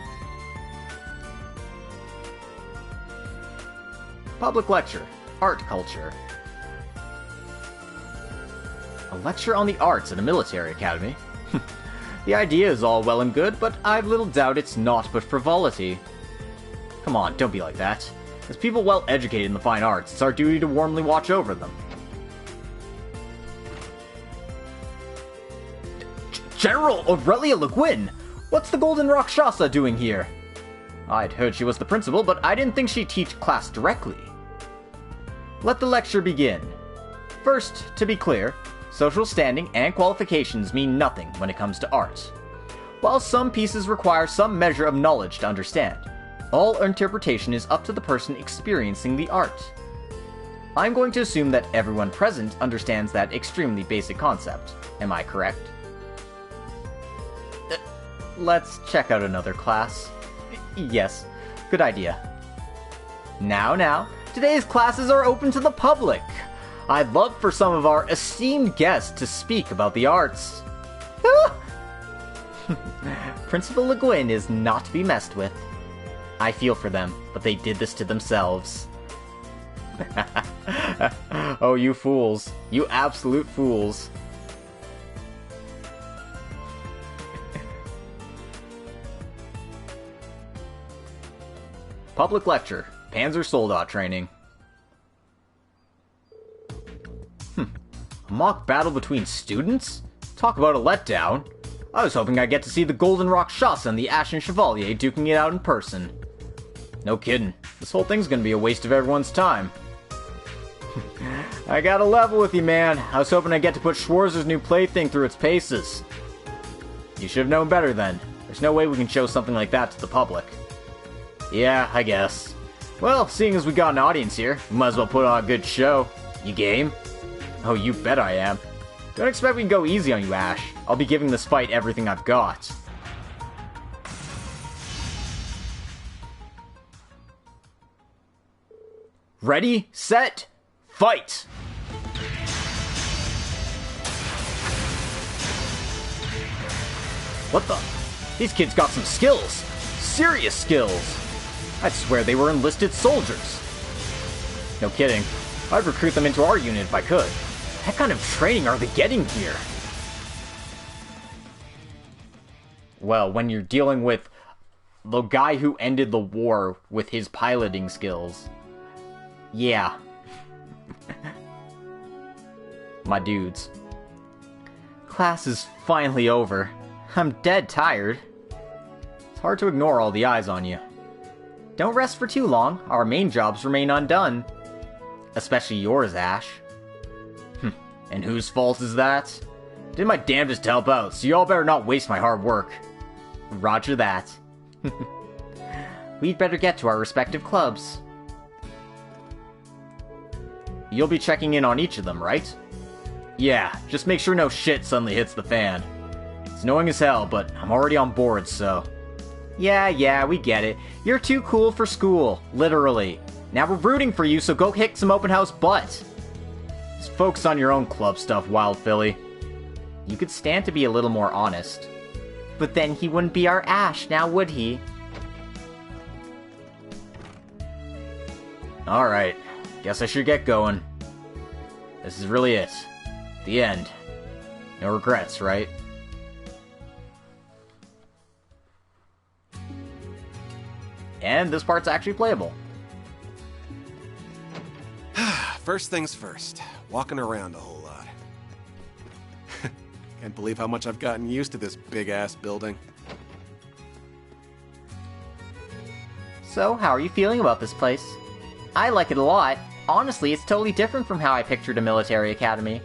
Public lecture. Art culture. A lecture on the arts at a military academy? The idea is all well and good, but I've little doubt it's naught but frivolity. Come on, don't be like that. As people well educated in the fine arts, it's our duty to warmly watch over them. General Aurelia Le Guin! What's the Golden Rakshasa doing here? I'd heard she was the principal, but I didn't think she'd teach class directly. Let the lecture begin. First, to be clear, social standing and qualifications mean nothing when it comes to art. While some pieces require some measure of knowledge to understand, all interpretation is up to the person experiencing the art. I'm going to assume that everyone present understands that extremely basic concept. Am I correct? Let's check out another class. Yes, good idea. Now, today's classes are open to the public. I'd love for some of our esteemed guests to speak about the arts. Principal Le Guin is not to be messed with. I feel for them, but they did this to themselves. Oh, you fools. You absolute fools. Public lecture. Panzer Soldat training. A mock battle between students? Talk about a letdown. I was hoping I'd get to see the Golden Rock Shasa and the Ashen Chevalier duking it out in person. No kidding. This whole thing's gonna be a waste of everyone's time. I gotta level with you, man. I was hoping I'd get to put Schwarzer's new plaything through its paces. You should have known better then. There's no way we can show something like that to the public. Yeah, I guess. Well, seeing as we got an audience here, we might as well put on a good show. You game? Oh, you bet I am. Don't expect we can go easy on you, Ash. I'll be giving this fight everything I've got. Ready, set, fight! What the? These kids got some skills. Serious skills. I'd swear they were enlisted soldiers. No kidding. I'd recruit them into our unit if I could. What kind of training are they getting here? Well, when you're dealing with the guy who ended the war with his piloting skills. Yeah. My dudes. Class is finally over. I'm dead tired. It's hard to ignore all the eyes on you. Don't rest for too long. Our main jobs remain undone. Especially yours, Ash. And whose fault is that? Did my damnedest to help out, so y'all better not waste my hard work. Roger that. We'd better get to our respective clubs. You'll be checking in on each of them, right? Yeah, just make sure no shit suddenly hits the fan. It's annoying as hell, but I'm already on board, so... Yeah, we get it. You're too cool for school, literally. Now we're rooting for you, so go kick some open house butt. Just focus on your own club stuff, Wild Philly. You could stand to be a little more honest. But then he wouldn't be our Ash, now would he? Alright, guess I should get going. This is really it. The end. No regrets, right? And this part's actually playable. First things first. Walking around a whole lot. Can't believe how much I've gotten used to this big-ass building. So, how are you feeling about this place? I like it a lot. Honestly, it's totally different from how I pictured a military academy.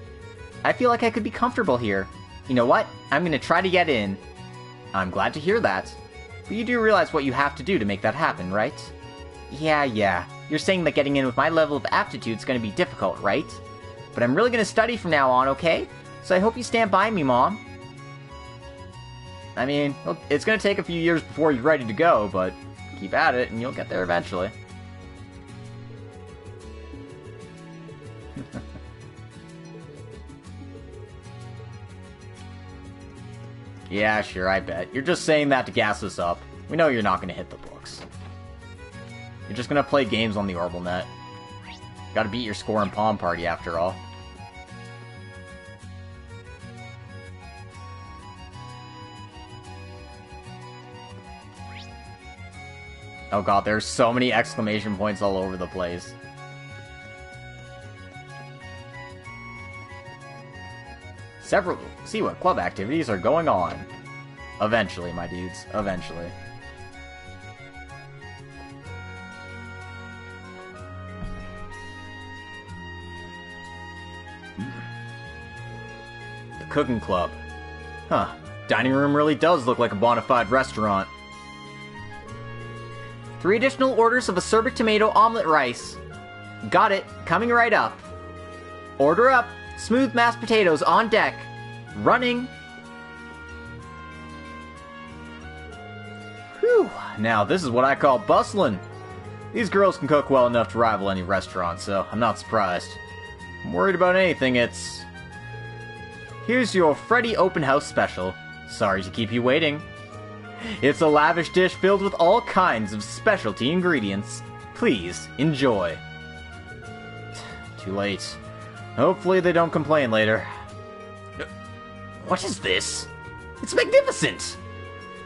I feel like I could be comfortable here. You know what? I'm gonna try to get in. I'm glad to hear that. But you do realize what you have to do to make that happen, right? Yeah. You're saying that getting in with my level of aptitude is going to be difficult, right? But I'm really going to study from now on, okay? So I hope you stand by me, Mom. I mean, it's going to take a few years before you're ready to go, but keep at it and you'll get there eventually. Yeah, sure, I bet. You're just saying that to gas us up. We know you're not going to hit the books. You're just going to play games on the Orbital Net. Gotta beat your score in Palm Party, after all. Oh god, there's so many exclamation points all over the place. See what club activities are going on. Eventually, my dudes. Eventually. The cooking club. Huh. Dining room really does look like a bona fide restaurant. 3 additional orders of acerbic tomato omelet rice. Got it. Coming right up. Order up. Smooth mashed potatoes on deck. Running. Whew. Now, this is what I call bustling. These girls can cook well enough to rival any restaurant, so I'm not surprised. If I'm worried about anything, it's... Here's your Freddy Open House special. Sorry to keep you waiting. It's a lavish dish filled with all kinds of specialty ingredients. Please, enjoy. Too late. Hopefully they don't complain later. What is this? It's magnificent!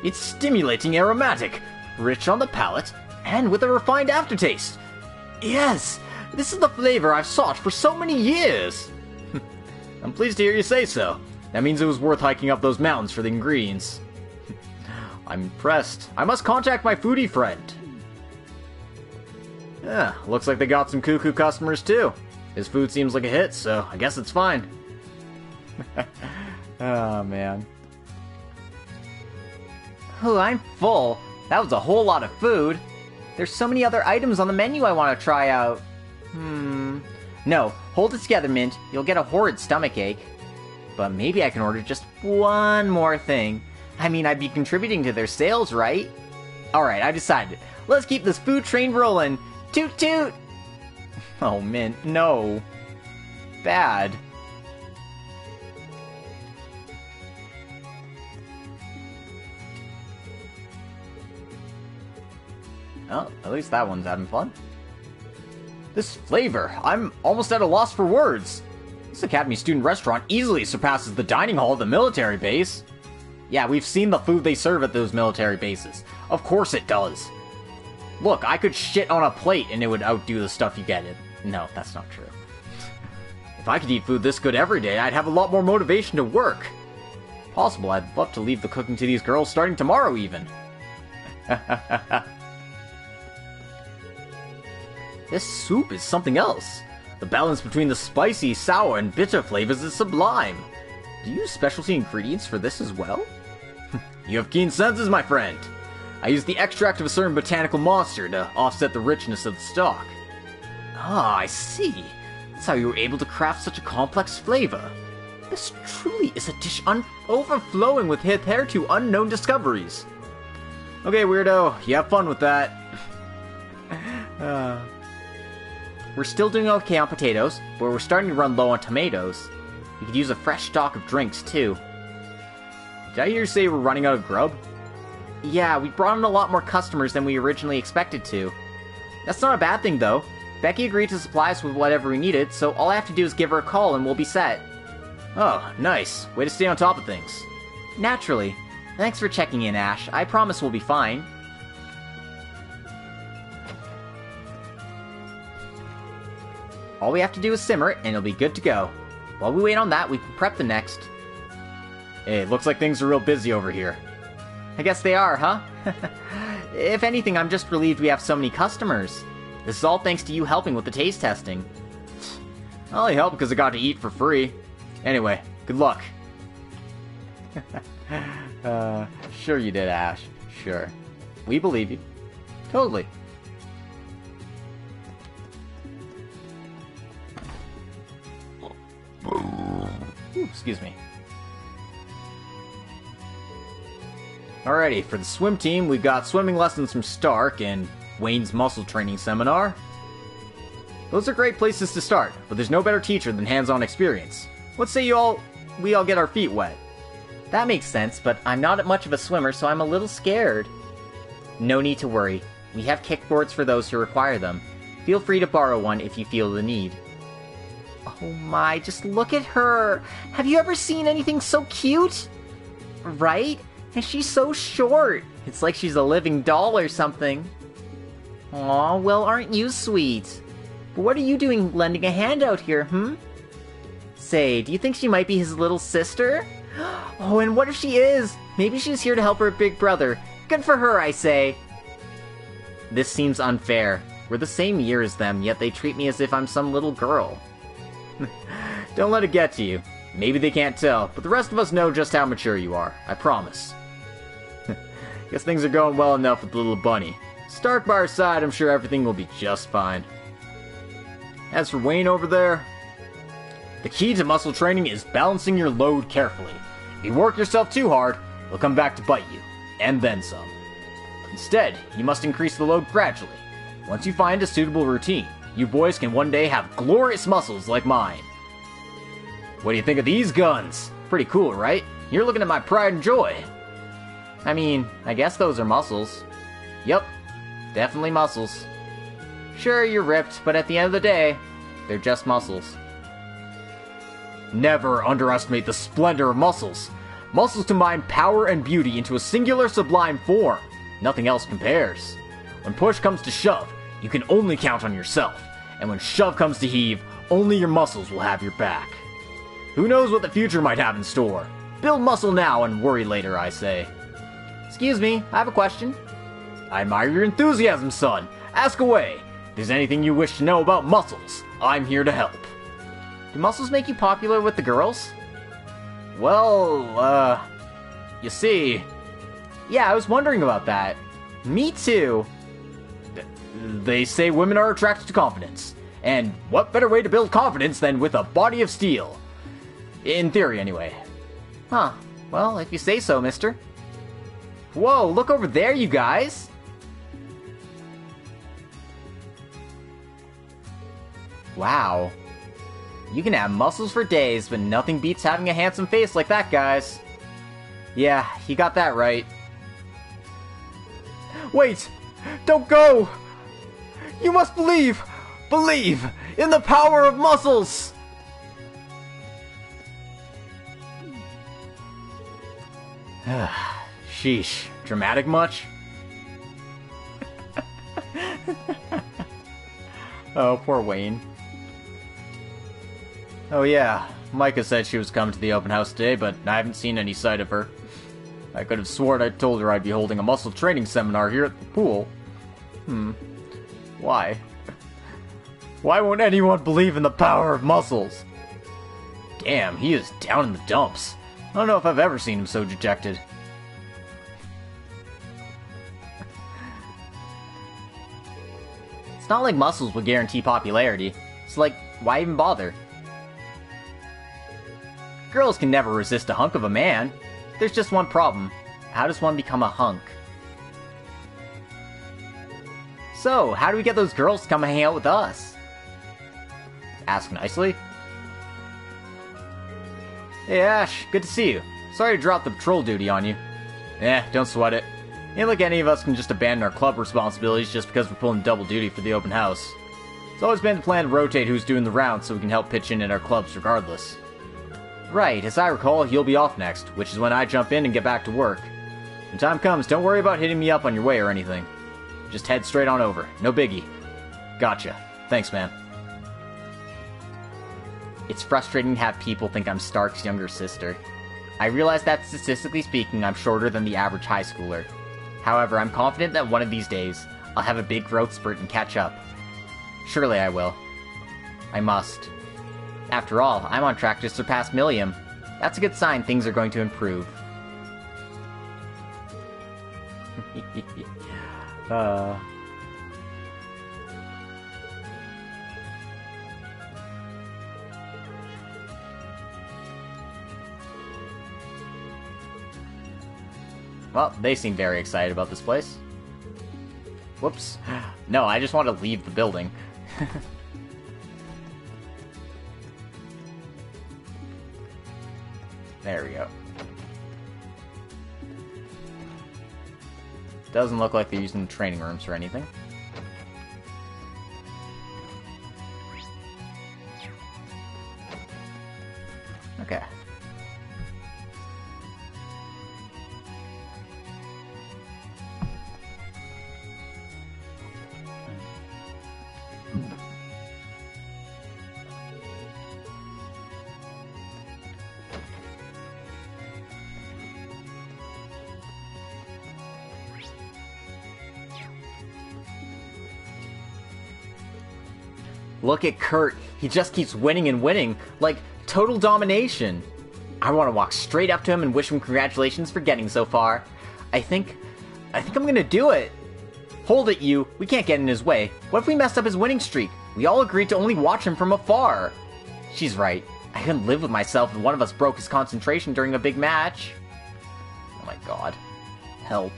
It's stimulating aromatic, rich on the palate, and with a refined aftertaste. Yes, this is the flavor I've sought for so many years. I'm pleased to hear you say so. That means it was worth hiking up those mountains for the ingredients. I'm impressed. I must contact my foodie friend. Yeah, looks like they got some cuckoo customers too. His food seems like a hit, so I guess it's fine. Oh, man. Oh, I'm full. That was a whole lot of food. There's so many other items on the menu I want to try out. No, hold it together, Mint. You'll get a horrid stomachache. But maybe I can order just one more thing. I mean, I'd be contributing to their sales, right? Alright, I decided. Let's keep this food train rolling. Toot toot! Oh, Mint, no. Bad. Oh, at least that one's having fun. This flavor, I'm almost at a loss for words. This Academy student restaurant easily surpasses the dining hall of the military base. Yeah, we've seen the food they serve at those military bases. Of course it does. Look, I could shit on a plate and it would outdo the stuff you get. No, that's not true. If I could eat food this good every day, I'd have a lot more motivation to work. Possible, I'd love to leave the cooking to these girls starting tomorrow even. This soup is something else. The balance between the spicy, sour, and bitter flavors is sublime. Do you use specialty ingredients for this as well? You have keen senses, my friend. I use the extract of a certain botanical monster to offset the richness of the stock. Ah, I see. That's how you were able to craft such a complex flavor. This truly is a dish overflowing with hitherto unknown discoveries. Okay, weirdo, you have fun with that. We're still doing okay on potatoes, but we're starting to run low on tomatoes. We could use a fresh stock of drinks, too. Did I hear you say we're running out of grub? Yeah, we brought in a lot more customers than we originally expected to. That's not a bad thing, though. Becky agreed to supply us with whatever we needed, so all I have to do is give her a call and we'll be set. Oh, nice. Way to stay on top of things. Naturally. Thanks for checking in, Ash. I promise we'll be fine. All we have to do is simmer it, and it'll be good to go. While we wait on that, we can prep the next. Hey, looks like things are real busy over here. I guess they are, huh? If anything, I'm just relieved we have so many customers. This is all thanks to you helping with the taste testing. I only helped because I got to eat for free. Anyway, good luck. Sure you did, Ash. Sure. We believe you. Totally. Ooh, excuse me. Alrighty, for the swim team, we've got swimming lessons from Stark and Wayne's muscle training seminar. Those are great places to start, but there's no better teacher than hands-on experience. Let's say we all get our feet wet. That makes sense, but I'm not much of a swimmer, so I'm a little scared. No need to worry. We have kickboards for those who require them. Feel free to borrow one if you feel the need. Oh my, just look at her! Have you ever seen anything so cute? Right? And she's so short. It's like she's a living doll or something. Aw, well, aren't you sweet? But what are you doing lending a hand out here, Say, do you think she might be his little sister? Oh, and what if she is? Maybe she's here to help her big brother. Good for her, I say. This seems unfair. We're the same year as them, yet they treat me as if I'm some little girl. Don't let it get to you. Maybe they can't tell, but the rest of us know just how mature you are. I promise. Guess things are going well enough with the little bunny. Stark by our side, I'm sure everything will be just fine. As for Wayne over there, the key to muscle training is balancing your load carefully. If you work yourself too hard, it'll come back to bite you, and then some. Instead, you must increase the load gradually. Once you find a suitable routine, you boys can one day have glorious muscles like mine. What do you think of these guns? Pretty cool, right? You're looking at my pride and joy. I mean, I guess those are muscles. Yup, definitely muscles. Sure, you're ripped, but at the end of the day, they're just muscles. Never underestimate the splendor of muscles. Muscles combine power and beauty into a singular sublime form. Nothing else compares. When push comes to shove, you can only count on yourself. And when shove comes to heave, only your muscles will have your back. Who knows what the future might have in store? Build muscle now and worry later, I say. Excuse me, I have a question. I admire your enthusiasm, son. Ask away. If there's anything you wish to know about muscles, I'm here to help. Do muscles make you popular with the girls? Well, you see... Yeah, I was wondering about that. Me too. They say women are attracted to confidence. And what better way to build confidence than with a body of steel? In theory, anyway. Huh. Well, if you say so, mister. Whoa, look over there, you guys! Wow. You can have muscles for days, but nothing beats having a handsome face like that, guys. Yeah, you got that right. Wait! Don't go! You must believe! Believe in the power of muscles! Sheesh. Dramatic much? Oh, poor Wayne. Oh yeah, Micah said she was coming to the open house today, but I haven't seen any sight of her. I could have sworn I told her I'd be holding a muscle training seminar here at the pool. Why? Why won't anyone believe in the power of muscles? Damn, he is down in the dumps. I don't know if I've ever seen him so dejected. It's not like muscles would guarantee popularity. It's like, why even bother? Girls can never resist a hunk of a man. There's just one problem. How does one become a hunk? So, how do we get those girls to come and hang out with us? Ask nicely. Hey Ash, good to see you. Sorry to drop the patrol duty on you. Don't sweat it. Ain't like any of us can just abandon our club responsibilities just because we're pulling double duty for the open house. It's always been the plan to rotate who's doing the rounds so we can help pitch in at our clubs regardless. Right, as I recall, you'll be off next, which is when I jump in and get back to work. When time comes, don't worry about hitting me up on your way or anything. Just head straight on over. No biggie. Gotcha. Thanks, man. It's frustrating to have people think I'm Stark's younger sister. I realize that statistically speaking, I'm shorter than the average high schooler. However, I'm confident that one of these days, I'll have a big growth spurt and catch up. Surely I will. I must. After all, I'm on track to surpass Milliam. That's a good sign things are going to improve. Well, they seem very excited about this place. Whoops. No, I just want to leave the building. There we go. Doesn't look like they're using the training rooms or anything. Okay. Look at Kurt. He just keeps winning and winning. Like, total domination. I want to walk straight up to him and wish him congratulations for getting so far. I think I'm gonna do it. Hold it, you. We can't get in his way. What if we messed up his winning streak? We all agreed to only watch him from afar. She's right. I couldn't live with myself if one of us broke his concentration during a big match. Oh my god. Help.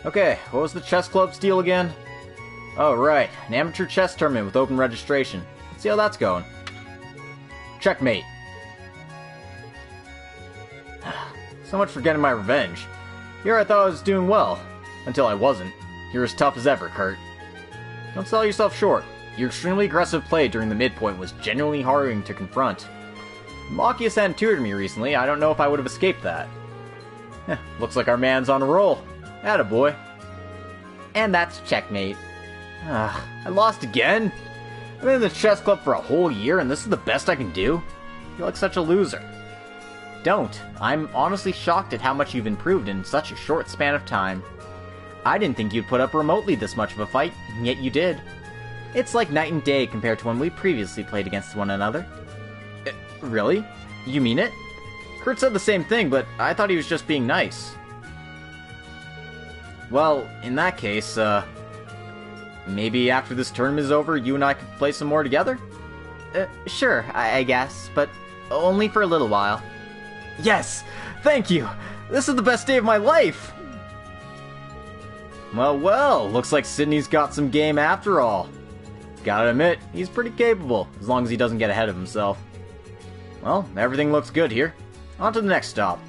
Okay, what was the chess club's deal again? Oh, right. An amateur chess tournament with open registration. Let's see how that's going. Checkmate. So much for getting my revenge. Here I thought I was doing well. Until I wasn't. You're as tough as ever, Kurt. Don't sell yourself short. Your extremely aggressive play during the midpoint was genuinely harrowing to confront. Machias hadn't tutored me recently, I don't know if I would have escaped that. Looks like our man's on a roll. Attaboy. And that's checkmate. I lost again? I've been in the chess club for a whole year and this is the best I can do? I feel like such a loser. Don't. I'm honestly shocked at how much you've improved in such a short span of time. I didn't think you'd put up remotely this much of a fight, and yet you did. It's like night and day compared to when we previously played against one another. Really? You mean it? Kurt said the same thing, but I thought he was just being nice. Well, in that case, maybe after this tournament is over, you and I could play some more together? Sure, I guess, but only for a little while. Yes! Thank you! This is the best day of my life! Well, looks like Sydney's got some game after all. Gotta admit, he's pretty capable, as long as he doesn't get ahead of himself. Well, everything looks good here. On to the next stop.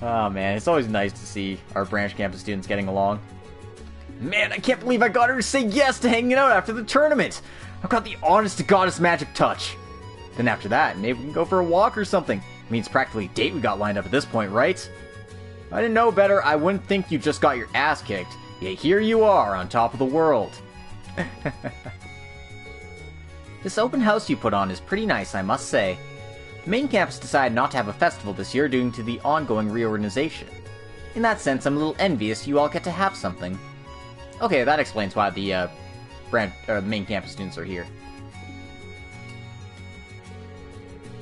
Oh man, it's always nice to see our branch campus students getting along. Man, I can't believe I got her to say yes to hanging out after the tournament! I've got the honest-to-goddess magic touch. Then after that, maybe we can go for a walk or something. I mean, it's practically a date we got lined up at this point, right? If I didn't know better, I wouldn't think you just got your ass kicked. Yet here you are, on top of the world. This open house you put on is pretty nice, I must say. The main campus decided not to have a festival this year due to the ongoing reorganization. In that sense, I'm a little envious you all get to have something. Okay, that explains why the main campus students are here.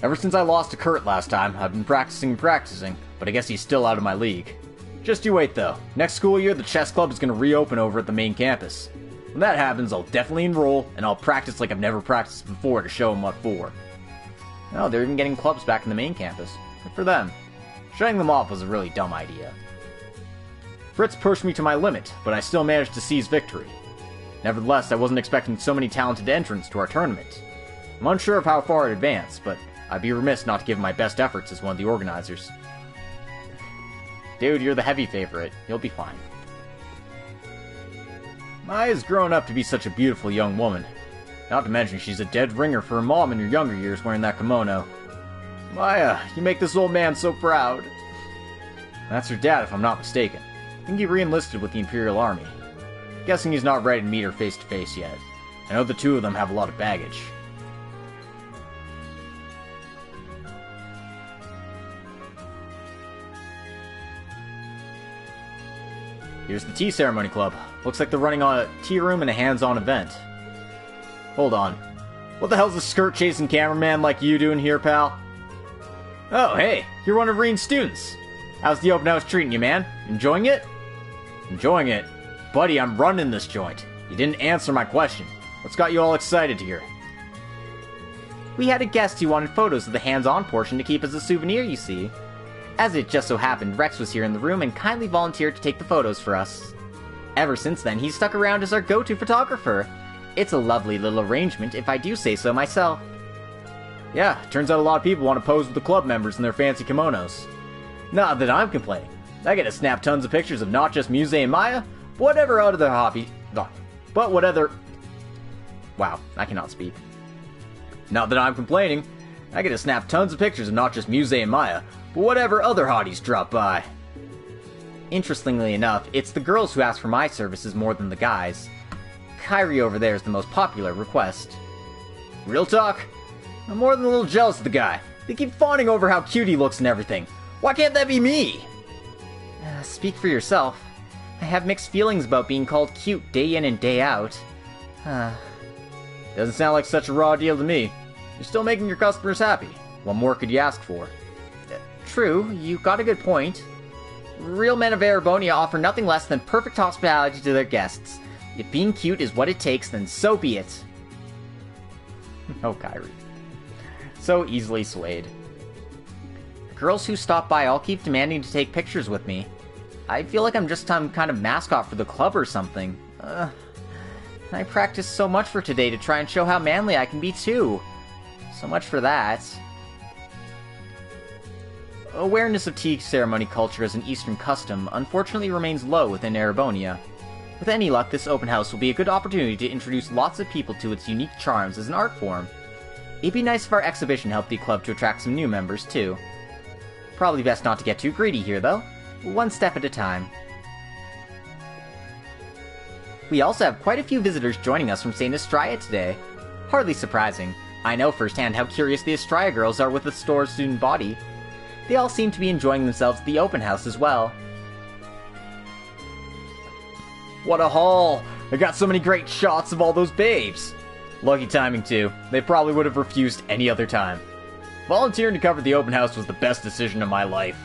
Ever since I lost to Kurt last time, I've been practicing, but I guess he's still out of my league. Just you wait though. Next school year, the chess club is going to reopen over at the main campus. When that happens, I'll definitely enroll, and I'll practice like I've never practiced before to show them what for. Oh, they're even getting clubs back in the main campus. Good for them. Shutting them off was a really dumb idea. Fritz pushed me to my limit, but I still managed to seize victory. Nevertheless, I wasn't expecting so many talented entrants to our tournament. I'm unsure of how far I'd advance, but I'd be remiss not to give my best efforts as one of the organizers. Dude, you're the heavy favorite. You'll be fine. Maya's grown up to be such a beautiful young woman. Not to mention she's a dead ringer for her mom in her younger years wearing that kimono. Maya, you make this old man so proud. That's her dad if I'm not mistaken. I think he re-enlisted with the Imperial Army. Guessing he's not ready to meet her face to face yet. I know the two of them have a lot of baggage. Here's the tea ceremony club. Looks like they're running on a tea room and a hands-on event. Hold on. What the hell's a skirt-chasing cameraman like you doing here, pal? Oh, hey, you're one of Reen's students. How's the open house treating you, man? Enjoying it? Enjoying it? Buddy, I'm running this joint. You didn't answer my question. What's got you all excited here? We had a guest who wanted photos of the hands-on portion to keep as a souvenir, you see. As it just so happened, Rex was here in the room and kindly volunteered to take the photos for us. Ever since then, he's stuck around as our go-to photographer. It's a lovely little arrangement, if I do say so myself. Yeah, turns out a lot of people want to pose with the club members in their fancy kimonos. Not that I'm complaining. I get to snap tons of pictures of not just Muse and Maya, but whatever other hobby... But whatever... Wow, I cannot speak. Not that I'm complaining. I get to snap tons of pictures of not just Muse and Maya, but whatever other hotties drop by. Interestingly enough, it's the girls who ask for my services more than the guys. Kyrie over there is the most popular request. Real talk? I'm more than a little jealous of the guy. They keep fawning over how cute he looks and everything. Why can't that be me? Speak for yourself. I have mixed feelings about being called cute day in and day out. Doesn't sound like such a raw deal to me. You're still making your customers happy. What more could you ask for? True, you got a good point. Real men of Erebonia offer nothing less than perfect hospitality to their guests. If being cute is what it takes, then so be it. Oh, Kyrie. So easily swayed. The girls who stop by all keep demanding to take pictures with me. I feel like I'm just some kind of mascot for the club or something. I practiced so much for today to try and show how manly I can be too. So much for that. Awareness of tea ceremony culture as an Eastern custom unfortunately remains low within Erebonia. With any luck, this open house will be a good opportunity to introduce lots of people to its unique charms as an art form. It'd be nice if our exhibition helped the club to attract some new members too. Probably best not to get too greedy here though. One step at a time. We also have quite a few visitors joining us from St. Estrella today. Hardly surprising. I know firsthand how curious the Estrella girls are with the store's student body. They all seem to be enjoying themselves at the open house as well. What a haul! I got so many great shots of all those babes! Lucky timing too. They probably would have refused any other time. Volunteering to cover the open house was the best decision of my life.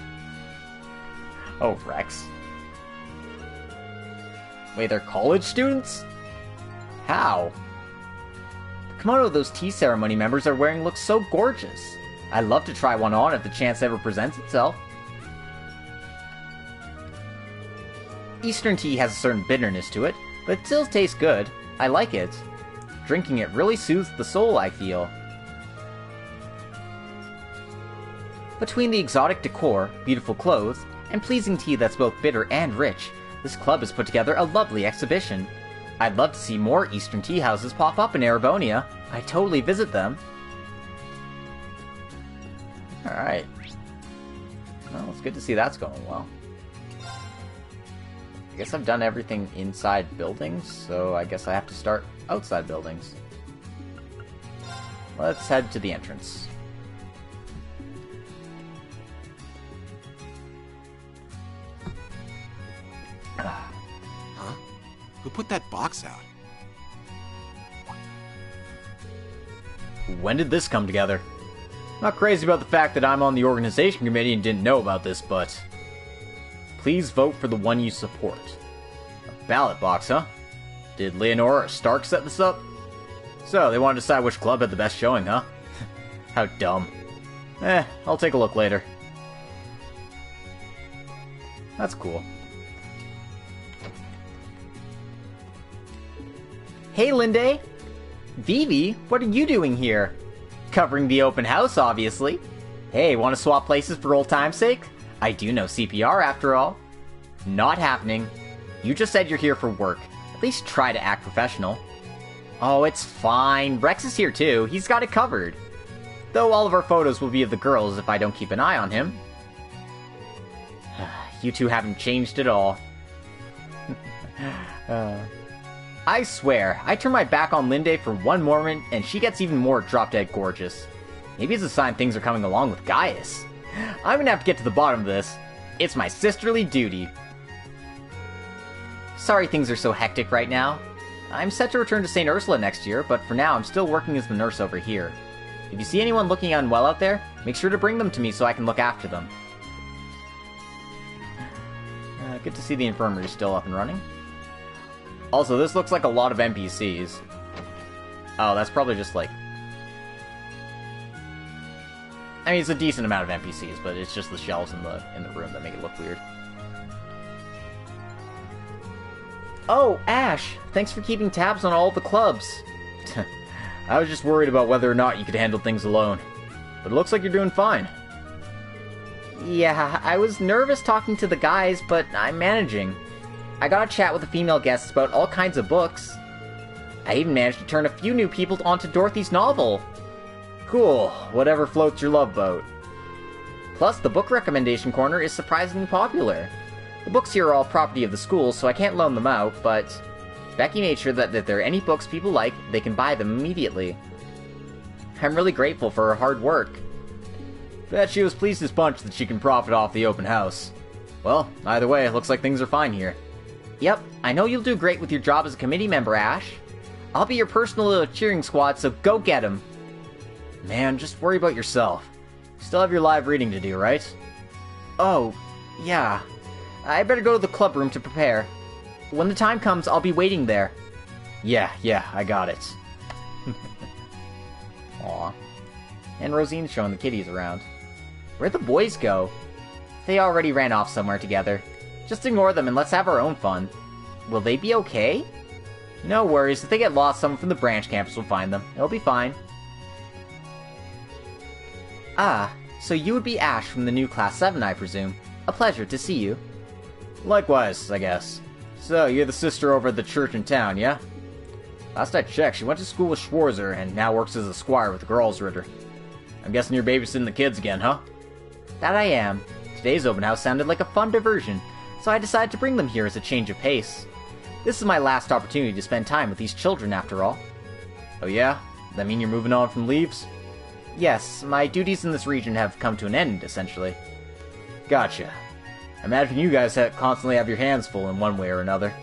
Oh, Rex. Wait, they're college students? How? The kimono those tea ceremony members are wearing looks so gorgeous. I'd love to try one on if the chance ever presents itself. Eastern tea has a certain bitterness to it, but it still tastes good. I like it. Drinking it really soothes the soul, I feel. Between the exotic decor, beautiful clothes, and pleasing tea that's both bitter and rich, this club has put together a lovely exhibition. I'd love to see more Eastern tea houses pop up in Erebonia. I'd totally visit them. Alright. Well, it's good to see that's going well. I guess I've done everything inside buildings, so I guess I have to start outside buildings. Let's head to the entrance. Huh? Who put that box out? When did this come together? Not crazy about the fact that I'm on the organization committee and didn't know about this, but... Please vote for the one you support. A ballot box, huh? Did Leonora or Stark set this up? So, they want to decide which club had the best showing, huh? How dumb. I'll take a look later. That's cool. Hey, Linde! Vivi, what are you doing here? Covering the open house, obviously. Hey, want to swap places for old time's sake? I do know CPR, after all. Not happening. You just said you're here for work. At least try to act professional. Oh, it's fine. Rex is here too. He's got it covered. Though all of our photos will be of the girls if I don't keep an eye on him. You two haven't changed at all. I swear, I turn my back on Linde for one moment, and she gets even more drop-dead gorgeous. Maybe it's a sign things are coming along with Gaius. I'm gonna have to get to the bottom of this. It's my sisterly duty. Sorry things are so hectic right now. I'm set to return to St. Ursula next year, but for now I'm still working as the nurse over here. If you see anyone looking unwell out there, make sure to bring them to me so I can look after them. Good to see the infirmary is still up and running. Also, this looks like a lot of NPCs. Oh, that's probably just like... I mean, it's a decent amount of NPCs, but it's just the shelves in the room that make it look weird. Oh, Ash! Thanks for keeping tabs on all the clubs. I was just worried about whether or not you could handle things alone. But it looks like you're doing fine. Yeah, I was nervous talking to the guys, but I'm managing. I got a chat with the female guests about all kinds of books. I even managed to turn a few new people onto Dorothy's novel. Cool. Whatever floats your love boat. Plus, the book recommendation corner is surprisingly popular. The books here are all property of the school, so I can't loan them out, but Becky made sure that if there are any books people like, they can buy them immediately. I'm really grateful for her hard work. Bet she was pleased as punch that she can profit off the open house. Well, either way, it looks like things are fine here. Yep, I know you'll do great with your job as a committee member, Ash. I'll be your personal little cheering squad, so go get 'em. Man, just worry about yourself. You still have your live reading to do, right? Oh, yeah. I better go to the club room to prepare. When the time comes, I'll be waiting there. Yeah, I got it. Aw. And Rosine's showing the kitties around. Where'd the boys go? They already ran off somewhere together. Just ignore them and let's have our own fun. Will they be okay? No worries, if they get lost, someone from the branch campus will find them. It'll be fine. Ah, so you would be Ash from the new Class 7, I presume. A pleasure to see you. Likewise, I guess. So, you're the sister over at the church in town, yeah? Last I checked, she went to school with Schwarzer and now works as a squire with the Gralsritter. I'm guessing you're babysitting the kids again, huh? That I am. Today's open house sounded like a fun diversion, so I decided to bring them here as a change of pace. This is my last opportunity to spend time with these children, after all. Oh yeah? That mean you're moving on from Leaves? Yes, my duties in this region have come to an end, essentially. Gotcha. I imagine you guys constantly have your hands full in one way or another.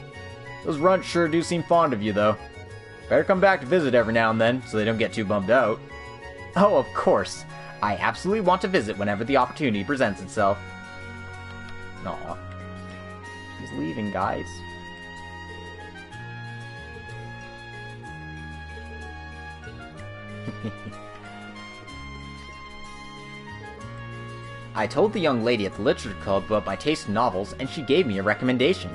Those runts sure do seem fond of you, though. Better come back to visit every now and then, so they don't get too bummed out. Oh, of course. I absolutely want to visit whenever the opportunity presents itself. Aw. She's leaving, guys. I told the young lady at the literature club about my taste in novels, and she gave me a recommendation.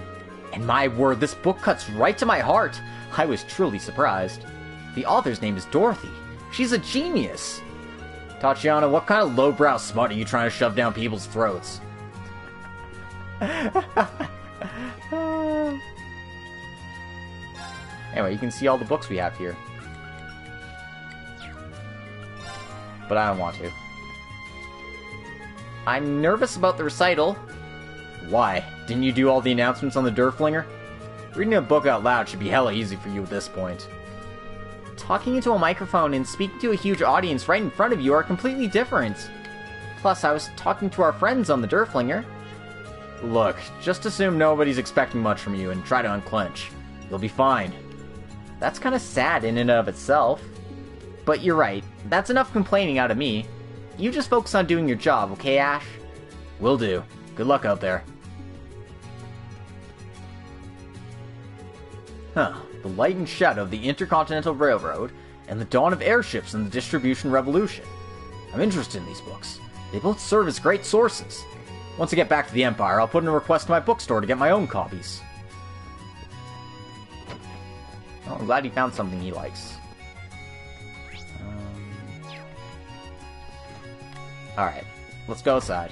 And my word, this book cuts right to my heart. I was truly surprised. The author's name is Dorothy. She's a genius. Tatiana, what kind of lowbrow smut are you trying to shove down people's throats? Anyway, you can see all the books we have here. But I don't want to. I'm nervous about the recital. Why? Didn't you do all the announcements on the Durflinger? Reading a book out loud should be hella easy for you at this point. Talking into a microphone and speaking to a huge audience right in front of you are completely different. Plus, I was talking to our friends on the Durflinger. Look, just assume nobody's expecting much from you and try to unclench. You'll be fine. That's kind of sad in and of itself. But you're right, that's enough complaining out of me. You just focus on doing your job, okay, Ash? Will do. Good luck out there. Huh. The light and shadow of the Intercontinental Railroad, and the dawn of airships in the distribution revolution. I'm interested in these books. They both serve as great sources. Once I get back to the Empire, I'll put in a request to my bookstore to get my own copies. Oh, I'm glad he found something he likes. Alright, let's go outside.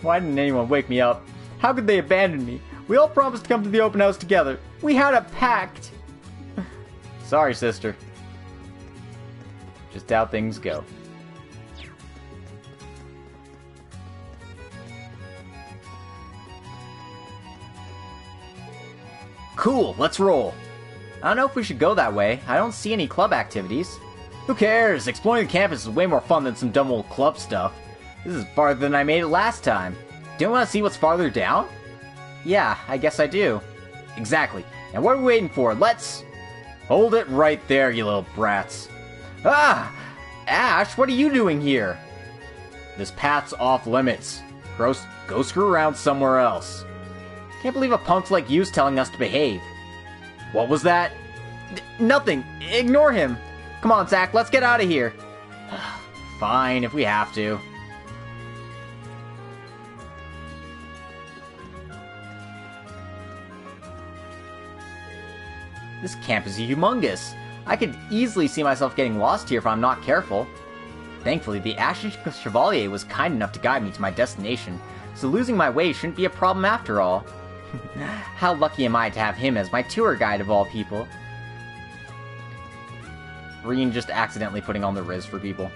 Why didn't anyone wake me up? How could they abandon me? We all promised to come to the open house together. We had a pact. Sorry, sister. Just how things go. Cool, let's roll. I don't know if we should go that way. I don't see any club activities. Who cares? Exploring the campus is way more fun than some dumb old club stuff. This is farther than I made it last time. Don't you want to see what's farther down? Yeah, I guess I do. Exactly. And what are we waiting for? Let's... Hold it right there, you little brats. Ah! Ash, what are you doing here? This path's off limits. Go screw around somewhere else. Can't believe a punk like you's telling us to behave. What was that? Nothing. Ignore him. Come on, Zach, let's get out of here. Fine, if we have to. This campus is humongous. I could easily see myself getting lost here if I'm not careful. Thankfully, the Ashen Chevalier was kind enough to guide me to my destination, so losing my way shouldn't be a problem after all. How lucky am I to have him as my tour guide of all people. Reen just accidentally putting on the Riz for people.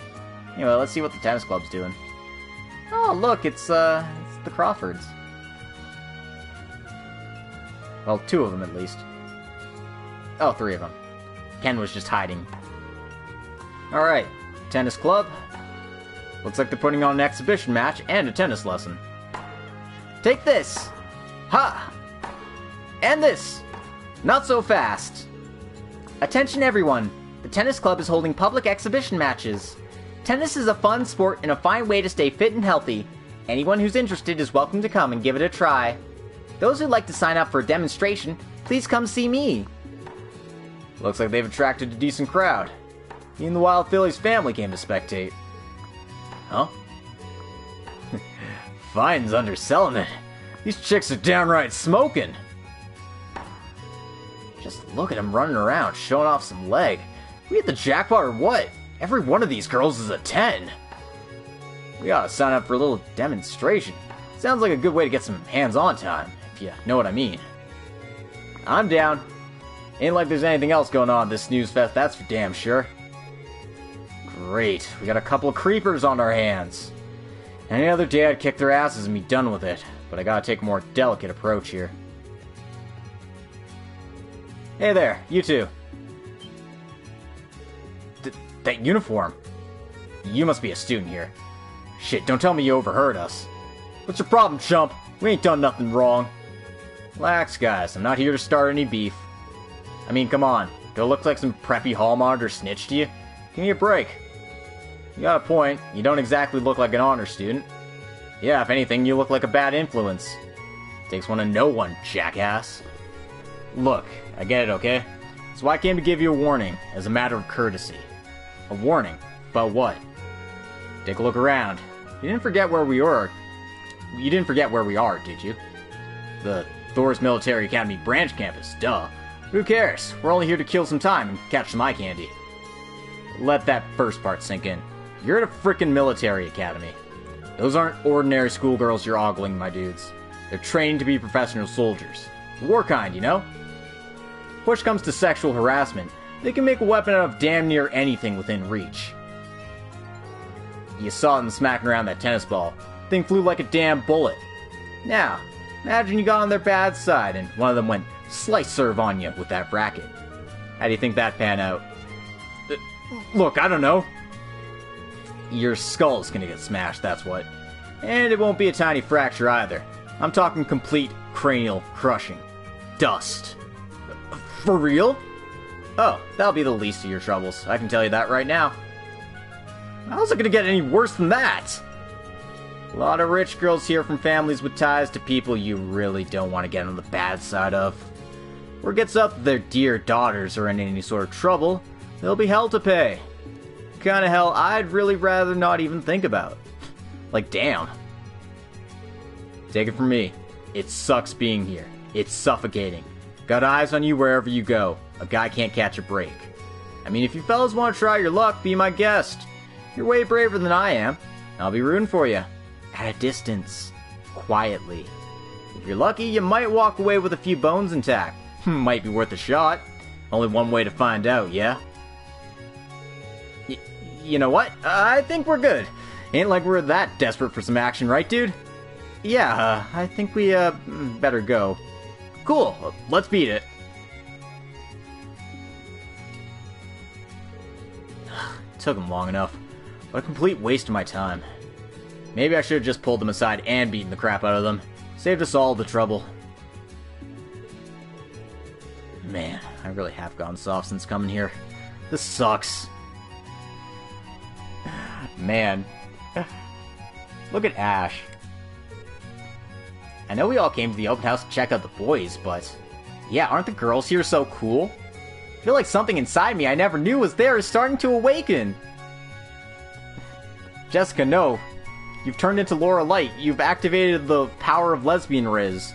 Anyway, let's see what the tennis club's doing. Oh, look, it's the Crawfords. Well, 2 of them at least. Oh, 3 of them. Ken was just hiding. Alright, tennis club. Looks like they're putting on an exhibition match and a tennis lesson. Take this! Ha! And this! Not so fast! Attention everyone! The tennis club is holding public exhibition matches. Tennis is a fun sport and a fine way to stay fit and healthy. Anyone who's interested is welcome to come and give it a try. Those who'd like to sign up for a demonstration, please come see me. Looks like they've attracted a decent crowd. Even the Wild Phillies family came to spectate. Huh? Fine's underselling it. These chicks are downright smoking. Just look at them running around, showing off some leg. We hit the jackpot or what? Every one of these girls is a 10. We ought to sign up for a little demonstration. Sounds like a good way to get some hands-on time, if you know what I mean. I'm down. Ain't like there's anything else going on at this snooze fest, that's for damn sure. Great, we got a couple of creepers on our hands. Any other day I'd kick their asses and be done with it, but I gotta take a more delicate approach here. Hey there, you two. That uniform. You must be a student here. Shit, don't tell me you overheard us. What's your problem, chump? We ain't done nothing wrong. Relax, guys. I'm not here to start any beef. I mean, come on. Do I look like some preppy hall monitor snitch to you? Give me a break. You got a point. You don't exactly look like an honor student. Yeah, if anything, you look like a bad influence. Takes one to know one, jackass. Look, I get it, okay? So I came to give you a warning, as a matter of courtesy. A warning? About what? Take a look around. You didn't forget where we are. You didn't forget where we are, did you? The Thor's Military Academy branch campus, duh. Who cares? We're only here to kill some time and catch some eye candy. Let that first part sink in. You're at a frickin' military academy. Those aren't ordinary schoolgirls you're ogling, my dudes. They're trained to be professional soldiers. The war kind, you know? Push comes to sexual harassment, they can make a weapon out of damn near anything within reach. You saw them smacking around that tennis ball. Thing flew like a damn bullet. Now, imagine you got on their bad side and one of them went slice serve on you with that racket. How do you think that pan out? Look, I don't know. Your skull's gonna get smashed, that's what. And it won't be a tiny fracture either. I'm talking complete cranial crushing. Dust. For real? Oh, that'll be the least of your troubles. I can tell you that right now. How's it gonna get any worse than that? A lot of rich girls here from families with ties to people you really don't want to get on the bad side of. Word gets up that their dear daughters are in any sort of trouble, there'll be hell to pay. Kind of hell I'd really rather not even think about. Like, damn. Take it from me. It sucks being here. It's suffocating. Got eyes on you wherever you go. A guy can't catch a break. I mean, if you fellas want to try your luck, be my guest. You're way braver than I am. I'll be rooting for you. At a distance. Quietly. If you're lucky, you might walk away with a few bones intact. Might be worth a shot. Only one way to find out, yeah? You know what? I think we're good. Ain't like we're that desperate for some action, right, dude? Yeah, I think we, better go. Cool, let's beat it. Took him long enough. What a complete waste of my time. Maybe I should have just pulled them aside and beaten the crap out of them. Saved us all the trouble. Man, I really have gone soft since coming here. This sucks. Man. Look at Ash. I know we all came to the open house to check out the boys, but... yeah, aren't the girls here so cool? I feel like something inside me I never knew was there is starting to awaken. Jessica, no. You've turned into Laura Light. You've activated the power of lesbian Riz.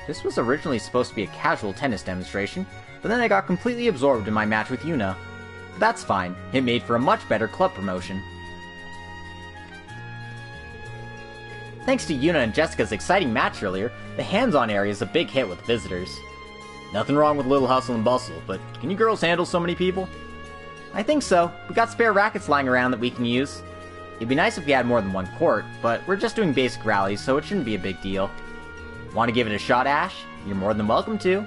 This was originally supposed to be a casual tennis demonstration, but then I got completely absorbed in my match with Yuna. But that's fine. It made for a much better club promotion. Thanks to Yuna and Jessica's exciting match earlier, the hands-on area is a big hit with visitors. Nothing wrong with a little hustle and bustle, but can you girls handle so many people? I think so. We got spare rackets lying around that we can use. It'd be nice if we had more than one court, but we're just doing basic rallies, so it shouldn't be a big deal. Want to give it a shot, Ash? You're more than welcome to.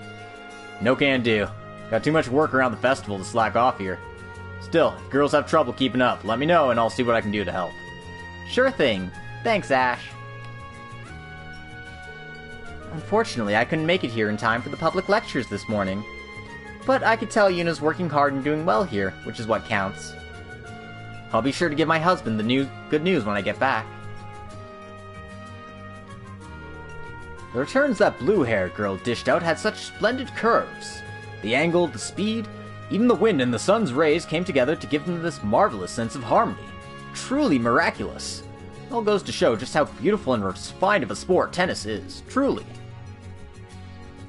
No can do. Got too much work around the festival to slack off here. Still, if girls have trouble keeping up, let me know and I'll see what I can do to help. Sure thing. Thanks, Ash. Unfortunately, I couldn't make it here in time for the public lectures this morning. But I could tell Yuna's working hard and doing well here, which is what counts. I'll be sure to give my husband the good news when I get back. The returns that blue-haired girl dished out had such splendid curves. The angle, the speed, even the wind and the sun's rays came together to give them this marvelous sense of harmony. Truly miraculous. It all goes to show just how beautiful and refined of a sport tennis is. Truly.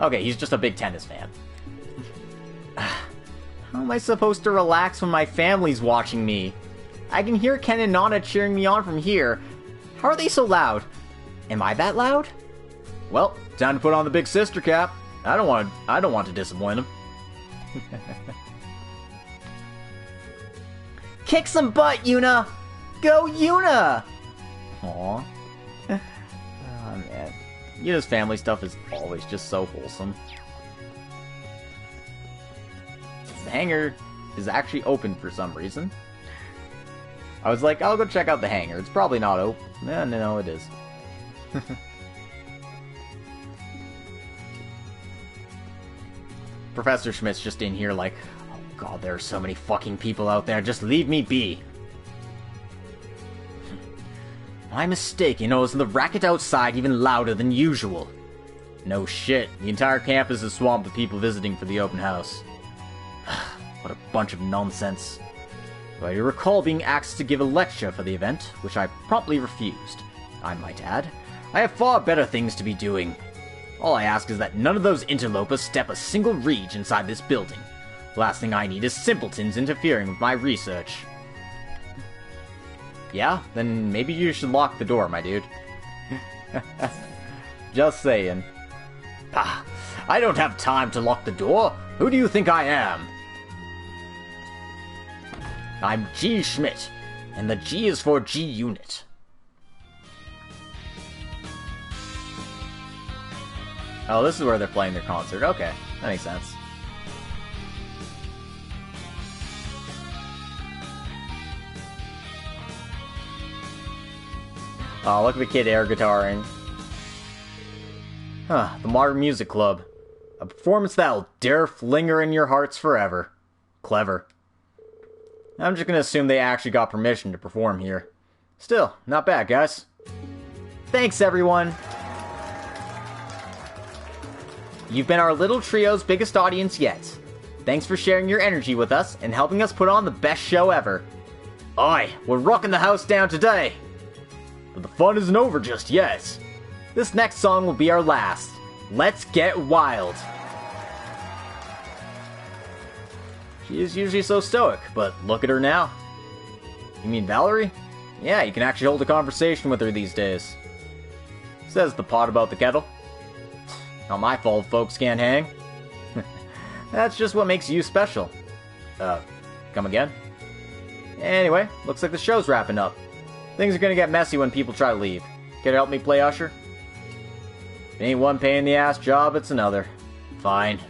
Okay, he's just a big tennis fan. How am I supposed to relax when my family's watching me? I can hear Ken and Nana cheering me on from here. How are they so loud? Am I that loud? Well, time to put on the big sister cap. I don't want to disappoint him. Kick some butt, Yuna! Go, Yuna! Aww. Oh, man. Yuna's family stuff is always just so wholesome. The hangar is actually open for some reason. I was like, I'll go check out the hangar. It's probably not open. No, it is. Professor Schmidt's just in here like, oh god, there are so many fucking people out there. Just leave me be. My mistake, you know, isn't the racket outside even louder than usual? No shit, the entire campus is swamped with people visiting for the open house. What a bunch of nonsense. Though I recall being asked to give a lecture for the event, which I promptly refused. I might add, I have far better things to be doing. All I ask is that none of those interlopers step a single reach inside this building. The last thing I need is simpletons interfering with my research. Yeah? Then maybe you should lock the door, my dude. Just saying. Ah, I don't have time to lock the door. Who do you think I am? I'm G. Schmidt, and the G is for G-Unit. Oh, this is where they're playing their concert. Okay, that makes sense. Oh, look at the kid air guitaring. Huh, the Modern Music Club. A performance that'll dare linger in your hearts forever. Clever. I'm just gonna assume they actually got permission to perform here. Still, not bad, guys. Thanks, everyone! You've been our little trio's biggest audience yet. Thanks for sharing your energy with us and helping us put on the best show ever. Aye, we're rocking the house down today! But the fun isn't over just yet. This next song will be our last. Let's get wild! She is usually so stoic, but look at her now. You mean Valerie? Yeah, you can actually hold a conversation with her these days. Says the pot about the kettle. Not my fault folks can't hang. That's just what makes you special. Come again? Anyway, looks like the show's wrapping up. Things are gonna get messy when people try to leave. Care to help me play usher? If it ain't one pain in the ass job, it's another. Fine.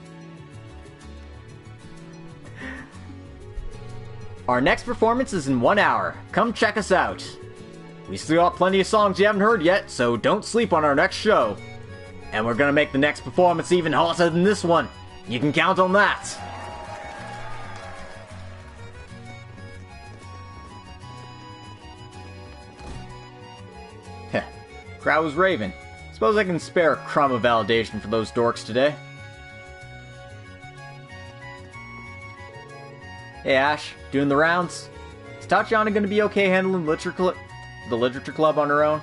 Our next performance is in 1 hour. Come check us out. We still got plenty of songs you haven't heard yet, so don't sleep on our next show. And we're gonna make the next performance even hotter than this one. You can count on that. Heh. Crowd was raving. Suppose I can spare a crumb of validation for those dorks today. Hey Ash, doing the rounds? Is Tatiana gonna be okay handling the literature club on her own?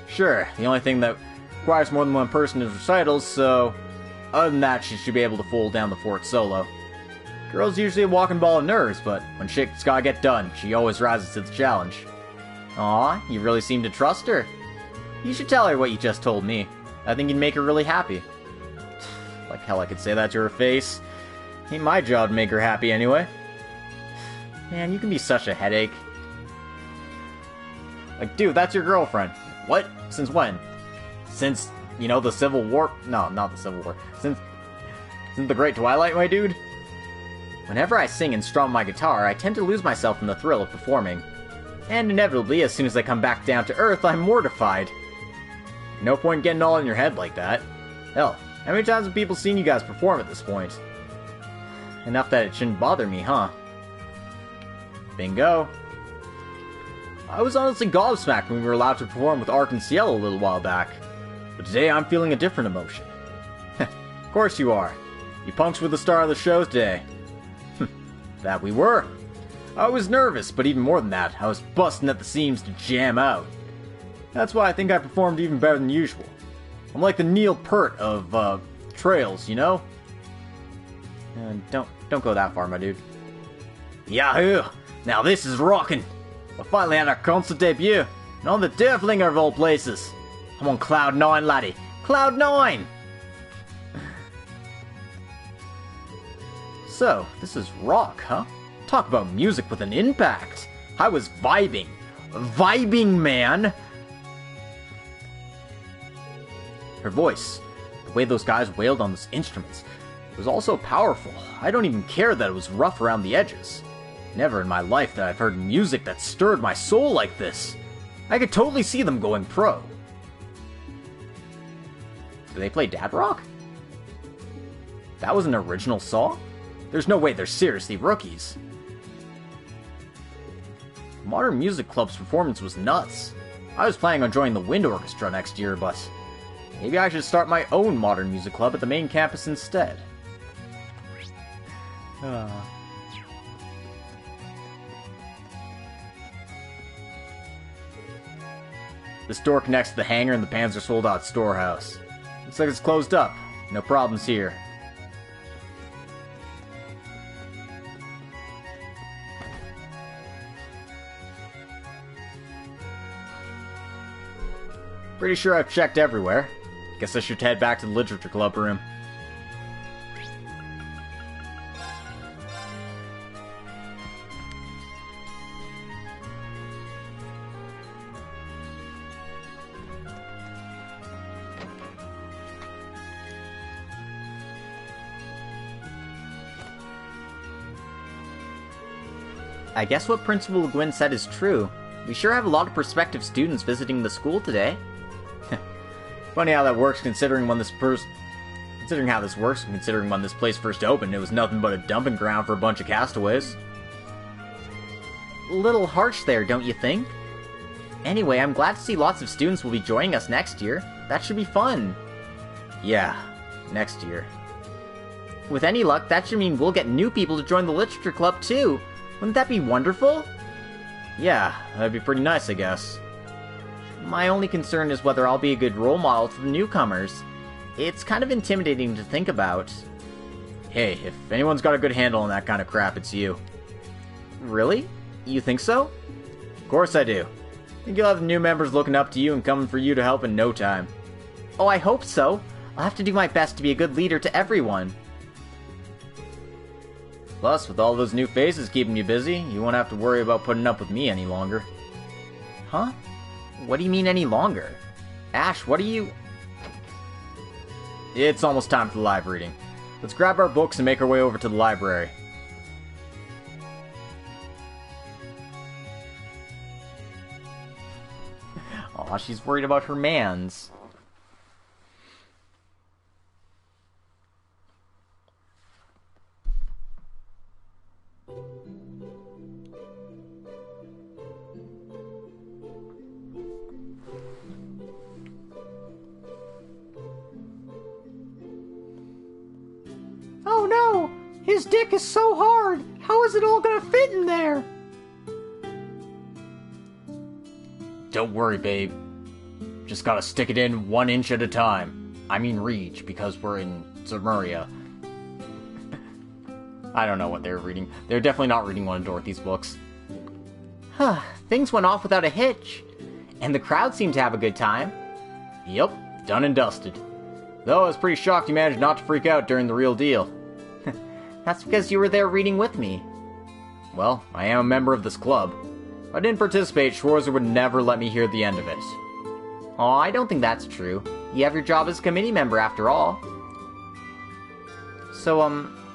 Sure, the only thing that requires more than one person is recitals, so other than that, she should be able to fold down the fort solo. Girl's usually a walking ball of nerves, but when shit's gotta get done, she always rises to the challenge. Aw, you really seem to trust her. You should tell her what you just told me. I think you'd make her really happy. Like hell I could say that to her face. Ain't my job to make her happy anyway. Man, you can be such a headache. Like, dude, that's your girlfriend. What? Since when? Since, you know, the Civil War? No, not the Civil War. Since the Great Twilight, my dude? Whenever I sing and strum my guitar, I tend to lose myself in the thrill of performing. And inevitably, as soon as I come back down to earth, I'm mortified. No point getting all in your head like that. Hell, how many times have people seen you guys perform at this point? Enough that it shouldn't bother me, huh? Bingo. I was honestly gobsmacked when we were allowed to perform with Ark and Cielo a little while back. But today I'm feeling a different emotion. Of course you are. You punks were the star of the show today. That we were. I was nervous, but even more than that, I was busting at the seams to jam out. That's why I think I performed even better than usual. I'm like the Neil Peart of, Trails, you know? Don't go that far, my dude. Yahoo! Now this is rockin'! We finally had our concert debut, and on the Derflinger of all places. I'm on Cloud 9, laddie. Cloud 9! So, this is rock, huh? Talk about music with an impact. I was vibing. Vibing, man! Her voice, the way those guys wailed on those instruments, was also powerful. I don't even care that it was rough around the edges. Never in my life that I've heard music that stirred my soul like this. I could totally see them going pro. Do they play dad rock? That was an original song? There's no way they're seriously rookies. Modern Music Club's performance was nuts. I was planning on joining the Wind Orchestra next year, but maybe I should start my own Modern Music Club at the main campus instead. The store connects to the hangar and the Panzer Soldat storehouse. Looks like it's closed up. No problems here. Pretty sure I've checked everywhere. Guess I should head back to the Literature Club room. I guess what Principal Le Guin said is true. We sure have a lot of prospective students visiting the school today. Funny how that works, considering how this place first opened, it was nothing but a dumping ground for a bunch of castaways. Little harsh there, don't you think? Anyway, I'm glad to see lots of students will be joining us next year. That should be fun. Yeah, next year. With any luck, that should mean we'll get new people to join the Literature Club too. Wouldn't that be wonderful? Yeah, that'd be pretty nice, I guess. My only concern is whether I'll be a good role model to the newcomers. It's kind of intimidating to think about. Hey, if anyone's got a good handle on that kind of crap, it's you. Really? You think so? Of course I do. I think you'll have the new members looking up to you and coming for you to help in no time. Oh, I hope so. I'll have to do my best to be a good leader to everyone. Plus, with all those new faces keeping you busy, you won't have to worry about putting up with me any longer. Huh? What do you mean any longer? Ash, what are you... It's almost time for the live reading. Let's grab our books and make our way over to the library. Aw, she's worried about her mans. Oh no! His dick is so hard! How is it all gonna fit in there? Don't worry, babe. Just gotta stick it in 1 inch at a time. I mean reach, because we're in Zemuria. I don't know what they're reading. They're definitely not reading one of Dorothy's books. Huh, things went off without a hitch. And the crowd seemed to have a good time. Yep, done and dusted. Though I was pretty shocked you managed not to freak out during the real deal. That's because you were there reading with me. Well, I am a member of this club. If I didn't participate, Schwarzer would never let me hear the end of it. Aw, I don't think that's true. You have your job as a committee member after all. So,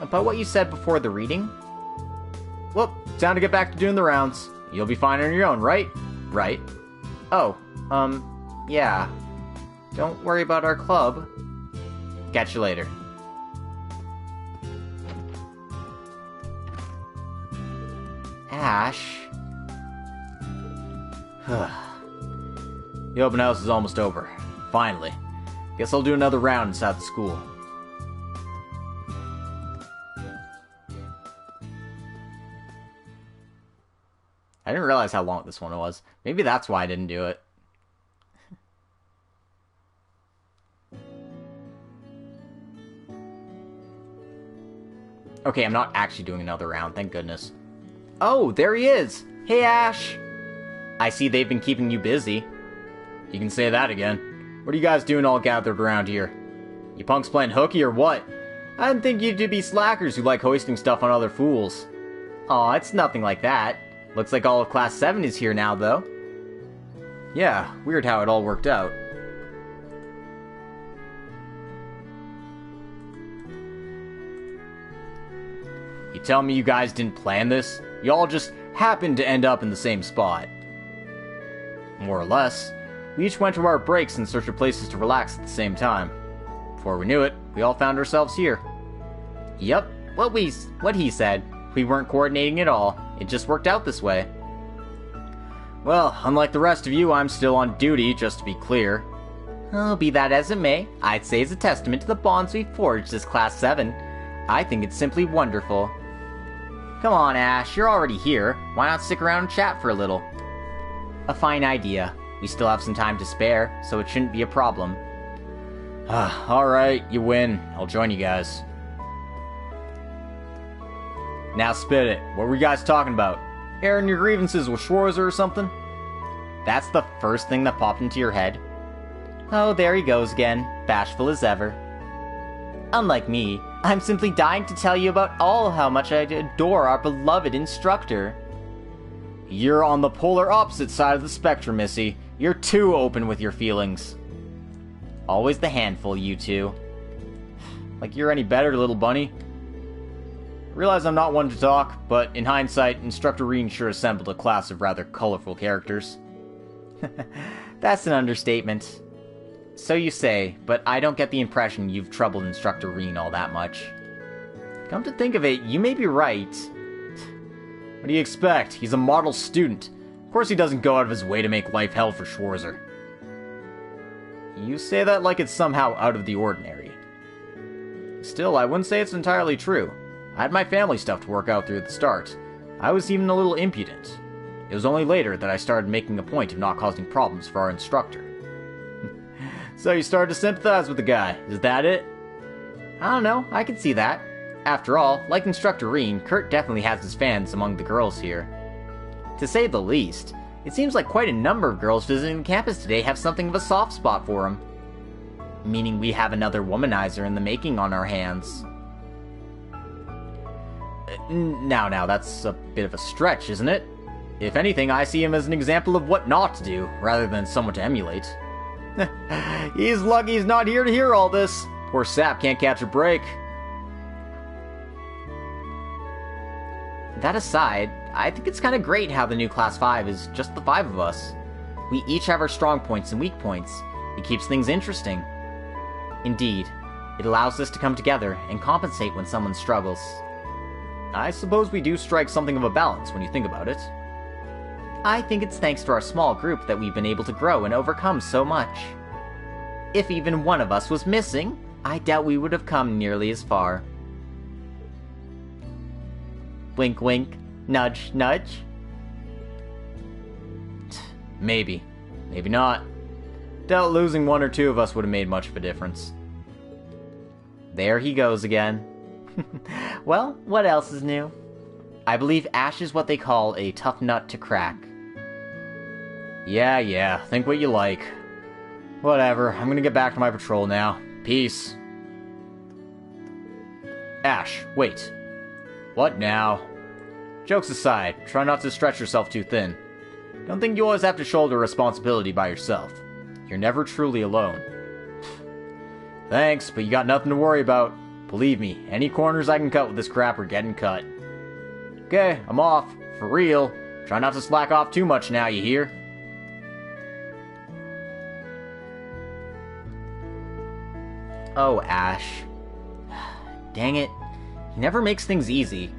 about what you said before the reading? Well, time to get back to doing the rounds. You'll be fine on your own, right? Right. Oh, yeah. Don't worry about our club. Catch you later. Ash. The open house is almost over. Finally. Guess I'll do another round inside the school. I didn't realize how long this one was. Maybe that's why I didn't do it. Okay, I'm not actually doing another round, thank goodness. Oh, there he is! Hey, Ash! I see they've been keeping you busy. You can say that again. What are you guys doing all gathered around here? You punks playing hooky or what? I didn't think you'd be slackers who like hoisting stuff on other fools. Aw, it's nothing like that. Looks like all of Class 7 is here now, though. Yeah, weird how it all worked out. You tell me you guys didn't plan this? You all just happened to end up in the same spot. More or less. We each went to our breaks in search of places to relax at the same time. Before we knew it, we all found ourselves here. Yep, what he said. We weren't coordinating at all. It just worked out this way. Well, unlike the rest of you, I'm still on duty, just to be clear. Oh, be that as it may, I'd say it's a testament to the bonds we forged as Class 7. I think it's simply wonderful. Come on, Ash, you're already here. Why not stick around and chat for a little? A fine idea. We still have some time to spare, so it shouldn't be a problem. Alright, you win. I'll join you guys. Now spit it. What were you guys talking about? Airing your grievances with Schwarzer or something? That's the first thing that popped into your head? Oh, there he goes again, bashful as ever. Unlike me, I'm simply dying to tell you about how much I adore our beloved instructor. You're on the polar opposite side of the spectrum, Missy. You're too open with your feelings. Always the handful, you two. Like you're any better, little bunny. I realize I'm not one to talk, but in hindsight, Instructor Reen sure assembled a class of rather colorful characters. That's an understatement. So you say, but I don't get the impression you've troubled Instructor Reen all that much. Come to think of it, you may be right. What do you expect? He's a model student. Of course he doesn't go out of his way to make life hell for Schwarzer. You say that like it's somehow out of the ordinary. Still, I wouldn't say it's entirely true. I had my family stuff to work out through at the start. I was even a little impudent. It was only later that I started making a point of not causing problems for our instructor. So you started to sympathize with the guy, is that it? I don't know, I can see that. After all, like Instructor Reen, Kurt definitely has his fans among the girls here. To say the least, it seems like quite a number of girls visiting the campus today have something of a soft spot for him. Meaning we have another womanizer in the making on our hands. Now, that's a bit of a stretch, isn't it? If anything, I see him as an example of what not to do, rather than someone to emulate. He's lucky he's not here to hear all this. Poor sap can't catch a break. That aside, I think it's kind of great how the new Class 5 is just the 5 of us. We each have our strong points and weak points. It keeps things interesting. Indeed, it allows us to come together and compensate when someone struggles. I suppose we do strike something of a balance when you think about it. I think it's thanks to our small group that we've been able to grow and overcome so much. If even one of us was missing, I doubt we would have come nearly as far. Wink wink, nudge nudge. Maybe. Maybe not. Doubt losing one or two of us would have made much of a difference. There he goes again. Well, what else is new? I believe Ash is what they call a tough nut to crack. Yeah, think what you like. Whatever, I'm gonna get back to my patrol now. Peace. Ash, wait. What now? Jokes aside, try not to stretch yourself too thin. Don't think you always have to shoulder responsibility by yourself. You're never truly alone. Thanks, but you got nothing to worry about. Believe me, any corners I can cut with this crap are getting cut. Okay, I'm off. For real. Try not to slack off too much now, you hear? Oh, Ash. Dang it. He never makes things easy.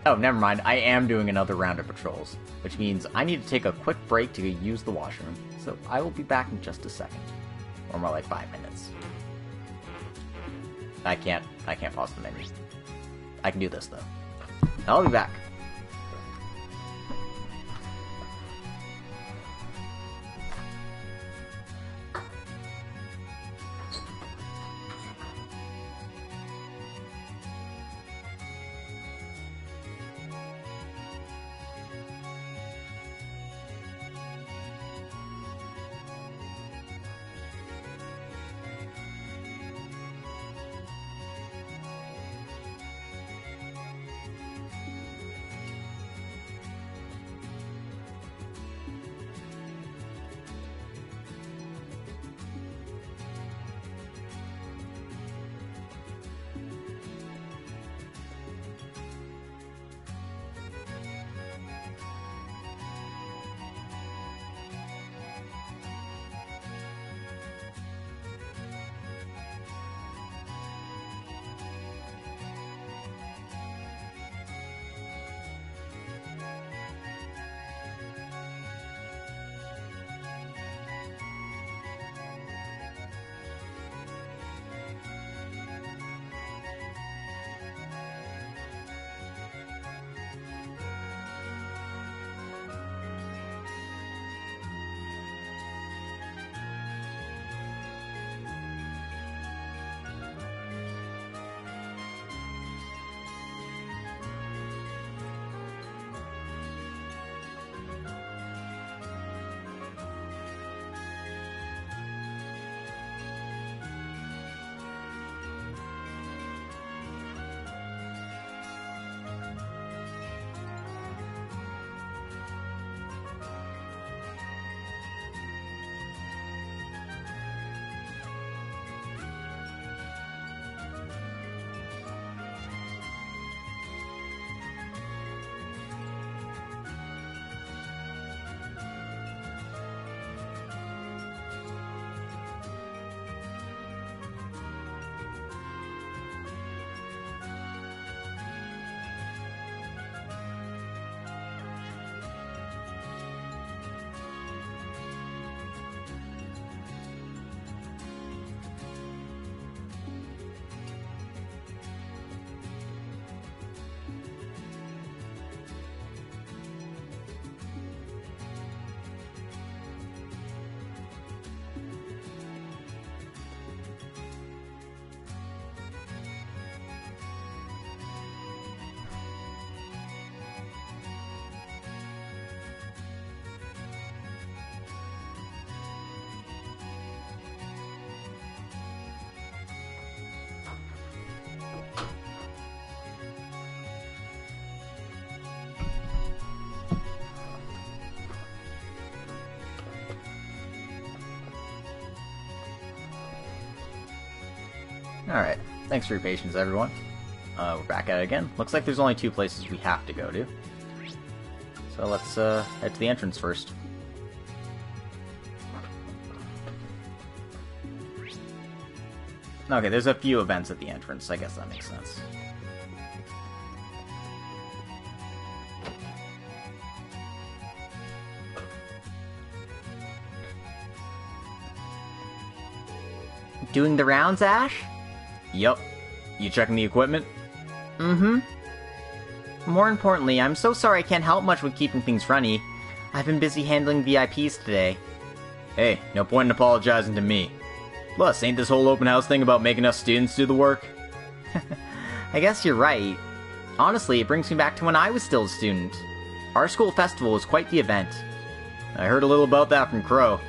Oh, never mind. I am doing another round of patrols, which means I need to take a quick break to use the washroom. So I will be back in just a second. Or more like 5 minutes. I can't pause the menu. I can do this, though. I'll be back. Alright, thanks for your patience, everyone. We're back at it again. Looks like there's only 2 places we have to go to. So let's head to the entrance first. Okay, there's a few events at the entrance. I guess that makes sense. Doing the rounds, Ash? Yup. You checking the equipment? Mm-hmm. More importantly, I'm so sorry I can't help much with keeping things runny. I've been busy handling VIPs today. Hey, no point in apologizing to me. Plus, ain't this whole open house thing about making us students do the work? I guess you're right. Honestly, it brings me back to when I was still a student. Our school festival was quite the event. I heard a little about that from Crow.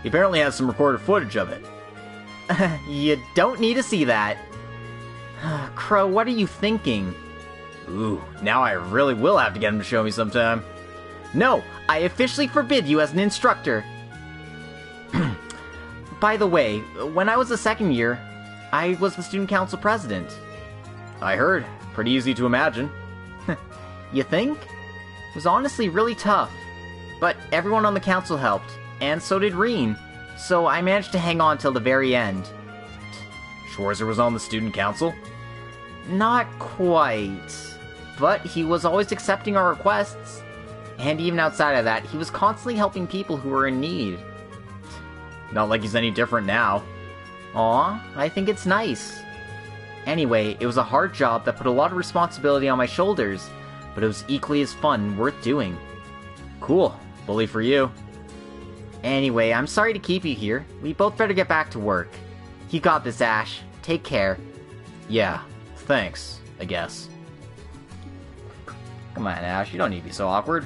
He apparently has some recorded footage of it. You don't need to see that. Crow, what are you thinking? Ooh, now I really will have to get him to show me sometime. No, I officially forbid you as an instructor. By the way, when I was a second year, I was the student council president. I heard. Pretty easy to imagine. You think? It was honestly really tough. But everyone on the council helped, and so did Reen. So I managed to hang on till the very end. Schwarzer was on the student council? Not quite. But he was always accepting our requests. And even outside of that, he was constantly helping people who were in need. Not like he's any different now. Aw, I think it's nice. Anyway, it was a hard job that put a lot of responsibility on my shoulders, but it was equally as fun and worth doing. Cool. Bully for you. Anyway, I'm sorry to keep you here. We both better get back to work. You got this, Ash. Take care. Yeah, thanks, I guess. Come on, Ash, you don't need to be so awkward.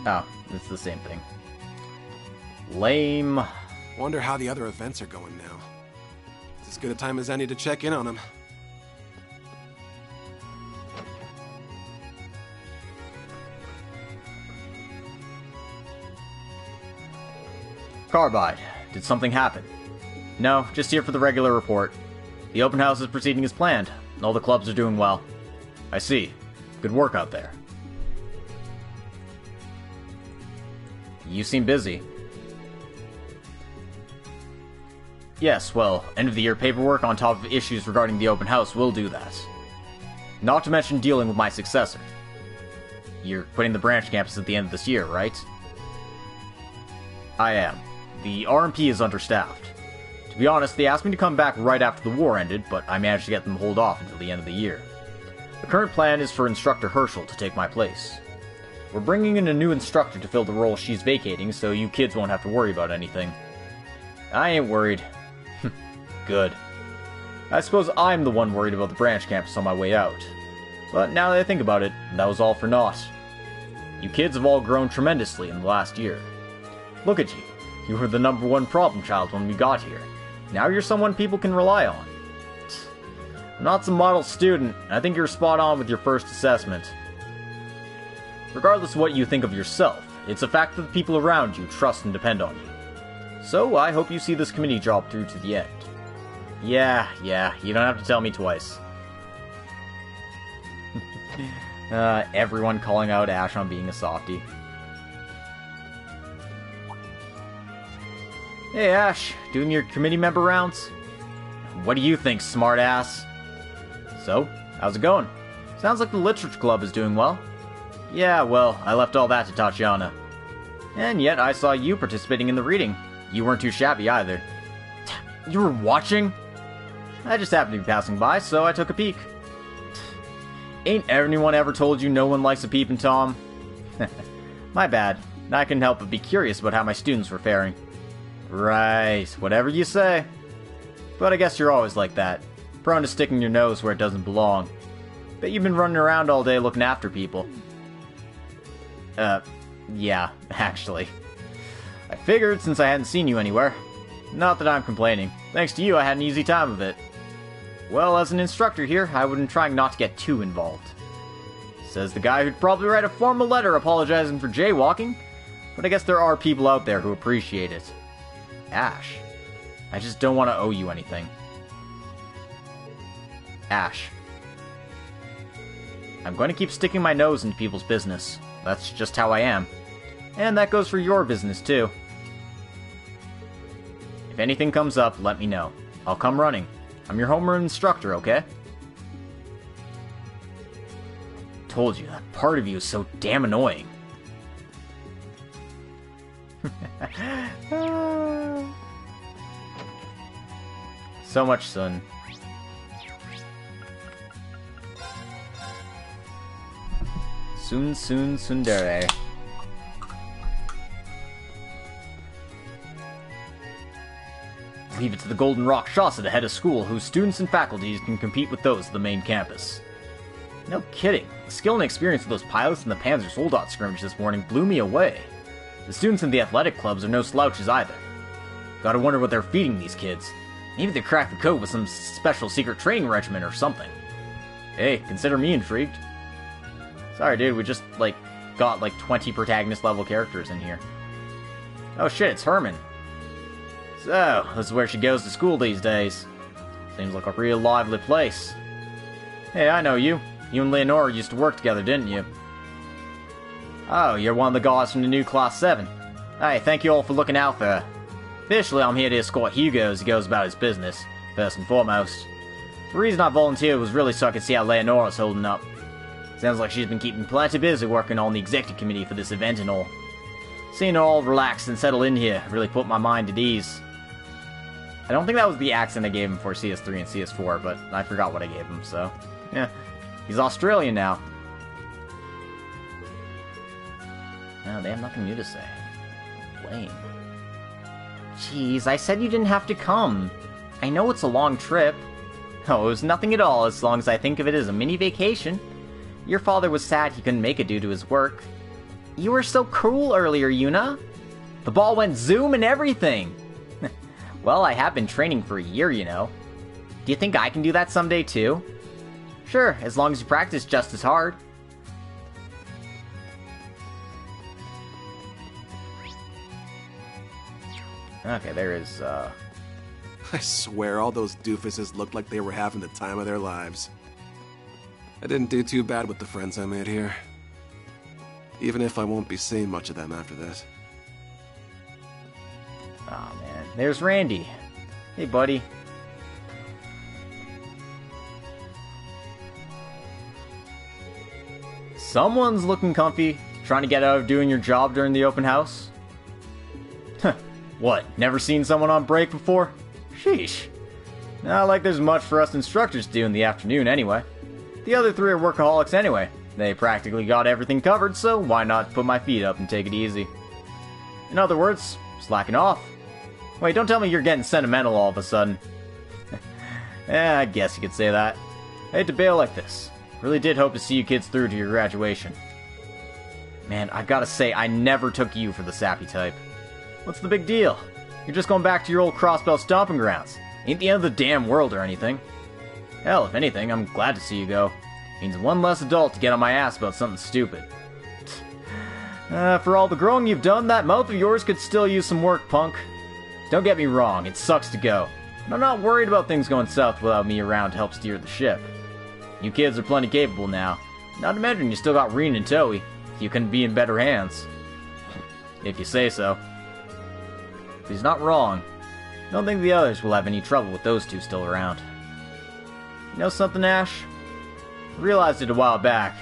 Oh, it's the same thing. Lame. Wonder how the other events are going now. It's as good a time as any to check in on them. Carbide, did something happen? No, just here for the regular report. The open house is proceeding as planned. All the clubs are doing well. I see. Good work out there. You seem busy. Yes, well, end of the year paperwork on top of issues regarding the open house will do that. Not to mention dealing with my successor. You're quitting the branch campus at the end of this year, right? I am. The RMP is understaffed. To be honest, they asked me to come back right after the war ended, but I managed to get them to hold off until the end of the year. The current plan is for Instructor Herschel to take my place. We're bringing in a new instructor to fill the role she's vacating, so you kids won't have to worry about anything. I ain't worried. Good. I suppose I'm the one worried about the branch campus on my way out. But now that I think about it, that was all for naught. You kids have all grown tremendously in the last year. Look at you. You were the #1 problem child when we got here. Now you're someone people can rely on. I'm not some model student. I think you're spot on with your first assessment. Regardless of what you think of yourself, it's a fact that the people around you trust and depend on you. So I hope you see this committee job through to the end. Yeah, you don't have to tell me twice. Everyone calling out Ash on being a softie. Hey Ash, doing your committee member rounds? What do you think, smartass? So, how's it going? Sounds like the literature club is doing well. Yeah, well, I left all that to Tatiana. And yet I saw you participating in the reading. You weren't too shabby either. You were watching? I just happened to be passing by, so I took a peek. Ain't anyone ever told you no one likes a peeping Tom? My bad. I couldn't help but be curious about how my students were faring. Right, whatever you say. But I guess you're always like that. Prone to sticking your nose where it doesn't belong. Bet you've been running around all day looking after people. Yeah, actually. I figured since I hadn't seen you anywhere. Not that I'm complaining. Thanks to you, I had an easy time of it. Well, as an instructor here, I would be trying not to get too involved. Says the guy who'd probably write a formal letter apologizing for jaywalking, but I guess there are people out there who appreciate it. Ash, I just don't want to owe you anything. Ash, I'm going to keep sticking my nose into people's business. That's just how I am. And that goes for your business, too. If anything comes up, let me know. I'll come running. I'm your homeroom instructor, okay? Told you, that part of you is so damn annoying. So much sun. Soon tsundere. Leave it to the Golden Rock Shots at the head of school, whose students and faculties can compete with those of the main campus. No kidding. The skill and experience of those pilots in the Panzer Soldat skirmish this morning blew me away. The students in the athletic clubs are no slouches either. Gotta wonder what they're feeding these kids. Maybe they cracked the code with some special secret training regimen or something. Hey, consider me intrigued. Sorry dude, we just, got 20 protagonist level characters in here. Oh shit, it's Herman. So, this is where she goes to school these days. Seems like a real lively place. Hey, I know you. You and Leonora used to work together, didn't you? Oh, you're one of the guys from the new Class 7. Hey, thank you all for looking out for her. Officially, I'm here to escort Hugo as he goes about his business, first and foremost. The reason I volunteered was really so I could see how Leonora's holding up. Sounds like she's been keeping plenty busy working on the executive committee for this event and all. Seeing her all relaxed and settle in here really put my mind at ease. I don't think that was the accent I gave him for CS3 and CS4, but I forgot what I gave him, so... yeah. He's Australian now. No, they have nothing new to say. Lame. Jeez, I said you didn't have to come. I know it's a long trip. Oh, it was nothing at all, as long as I think of it as a mini vacation. Your father was sad he couldn't make it due to his work. You were so cool earlier, Yuna. The ball went zoom and everything. Well, I have been training for a year, you know. Do you think I can do that someday, too? Sure, as long as you practice just as hard. Okay, there is, I swear all those doofuses looked like they were having the time of their lives. I didn't do too bad with the friends I made here. Even if I won't be seeing much of them after this. Oh man, there's Randy. Hey buddy. Someone's looking comfy, trying to get out of doing your job during the open house. What, never seen someone on break before? Sheesh. Not like there's much for us instructors to do in the afternoon anyway. The other three are workaholics anyway. They practically got everything covered, so why not put my feet up and take it easy? In other words, slacking off. Wait, don't tell me you're getting sentimental all of a sudden. I guess you could say that. I hate to bail like this. Really did hope to see you kids through to your graduation. Man, I gotta say, I never took you for the sappy type. What's the big deal? You're just going back to your old crossbelt stomping grounds. Ain't the end of the damn world or anything. Hell, if anything, I'm glad to see you go. Means one less adult to get on my ass about something stupid. For all the growing you've done, that mouth of yours could still use some work, punk. Don't get me wrong, it sucks to go. But I'm not worried about things going south without me around to help steer the ship. You kids are plenty capable now. Not to mention you still got Reen and Toei. You couldn't be in better hands. If you say so. But he's not wrong. I don't think the others will have any trouble with those two still around. You know something, Ash? I realized it a while back.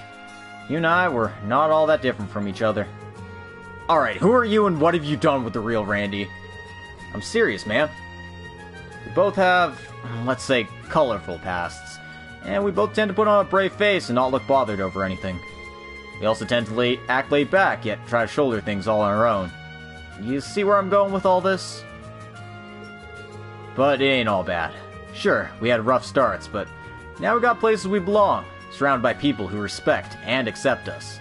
You and I were not all that different from each other. Alright, who are you and what have you done with the real Randy? I'm serious, man. We both have, let's say, colorful pasts. And we both tend to put on a brave face and not look bothered over anything. We also tend to act laid back, yet try to shoulder things all on our own. You see where I'm going with all this? But it ain't all bad. Sure, we had rough starts, but now we got places we belong, surrounded by people who respect and accept us.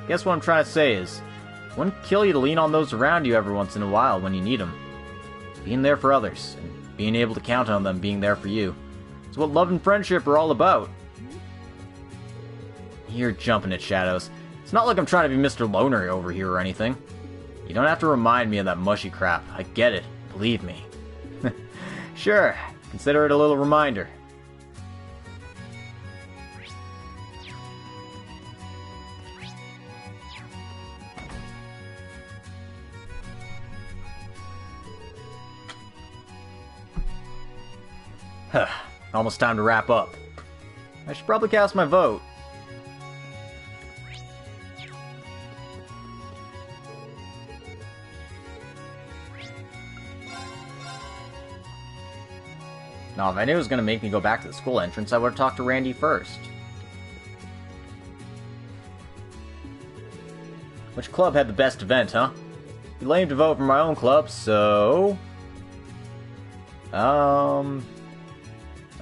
Guess what I'm trying to say is, it wouldn't kill you to lean on those around you every once in a while when you need them. Being there for others, and being able to count on them being there for you. It's what love and friendship are all about. You're jumping at shadows. It's not like I'm trying to be Mr. Loner over here or anything. You don't have to remind me of that mushy crap. I get it. Believe me. Sure. Consider it a little reminder. Almost time to wrap up. I should probably cast my vote. Now, if I knew it was going to make me go back to the school entrance, I would have talked to Randy first. Which club had the best event, huh? It'd be lame to vote for my own club, so...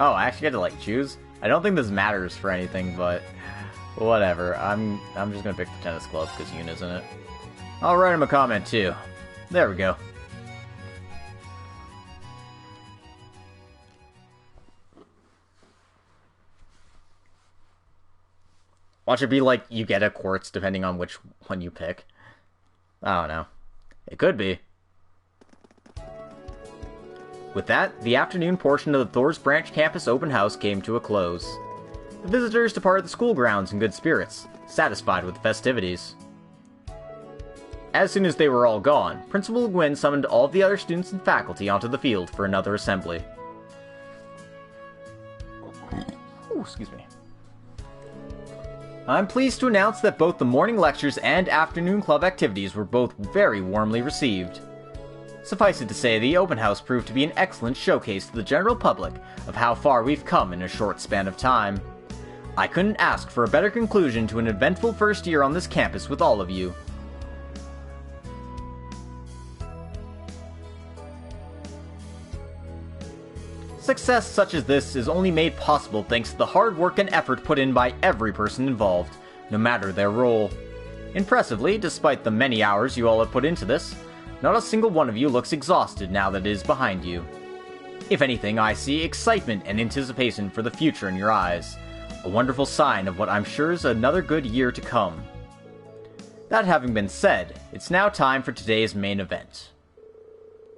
Oh, I actually get to, like, choose? I don't think this matters for anything, but... whatever. I'm just gonna pick the tennis club, because Yuna's in it. I'll write him a comment, too. There we go. Watch it be like you get a quartz depending on which one you pick. I don't know. It could be. With that, the afternoon portion of the Thor's Branch campus open house came to a close. The visitors departed the school grounds in good spirits, satisfied with the festivities. As soon as they were all gone, Principal Le Guin summoned all of the other students and faculty onto the field for another assembly. Excuse me. I'm pleased to announce that both the morning lectures and afternoon club activities were both very warmly received. Suffice it to say, the open house proved to be an excellent showcase to the general public of how far we've come in a short span of time. I couldn't ask for a better conclusion to an eventful first year on this campus with all of you. Success such as this is only made possible thanks to the hard work and effort put in by every person involved, no matter their role. Impressively, despite the many hours you all have put into this, not a single one of you looks exhausted now that it is behind you. If anything, I see excitement and anticipation for the future in your eyes, a wonderful sign of what I'm sure is another good year to come. That having been said, it's now time for today's main event.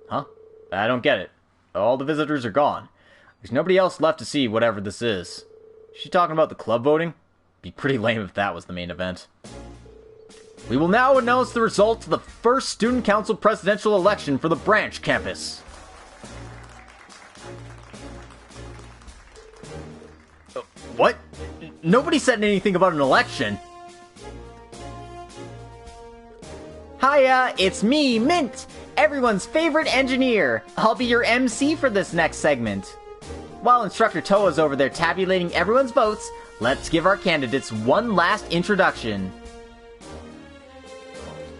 Huh? I don't get it. All the visitors are gone. There's nobody else left to see whatever this is. Is she talking about the club voting? Be pretty lame if that was the main event. We will now announce the results of the first Student Council presidential election for the branch campus. What? Nobody said anything about an election. Hiya, it's me, Mint, everyone's favorite engineer. I'll be your MC for this next segment. While Instructor Toa's over there tabulating everyone's votes, let's give our candidates one last introduction.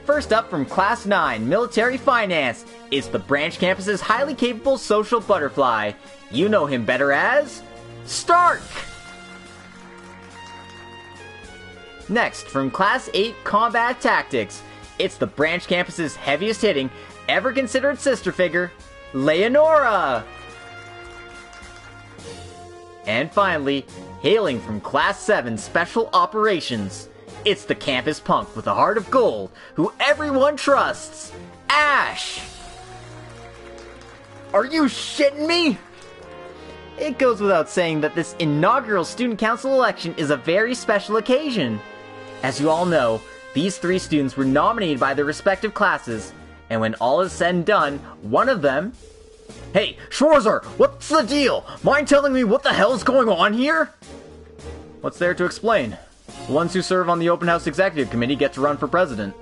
First up from Class 9, Military Finance, it's the branch campus's highly capable social butterfly. You know him better as... Stark! Next, from Class 8, Combat Tactics, it's the branch campus's heaviest hitting, ever considered sister figure, Leonora! And finally, hailing from Class 7 Special Operations, it's the campus punk with a heart of gold, who everyone trusts, Ash! Are you shitting me? It goes without saying that this inaugural Student Council election is a very special occasion. As you all know, these three students were nominated by their respective classes, and when all is said and done, one of them... Hey, Schwarzer, what's the deal? Mind telling me what the hell's going on here? What's there to explain? The ones who serve on the Open House Executive Committee get to run for president.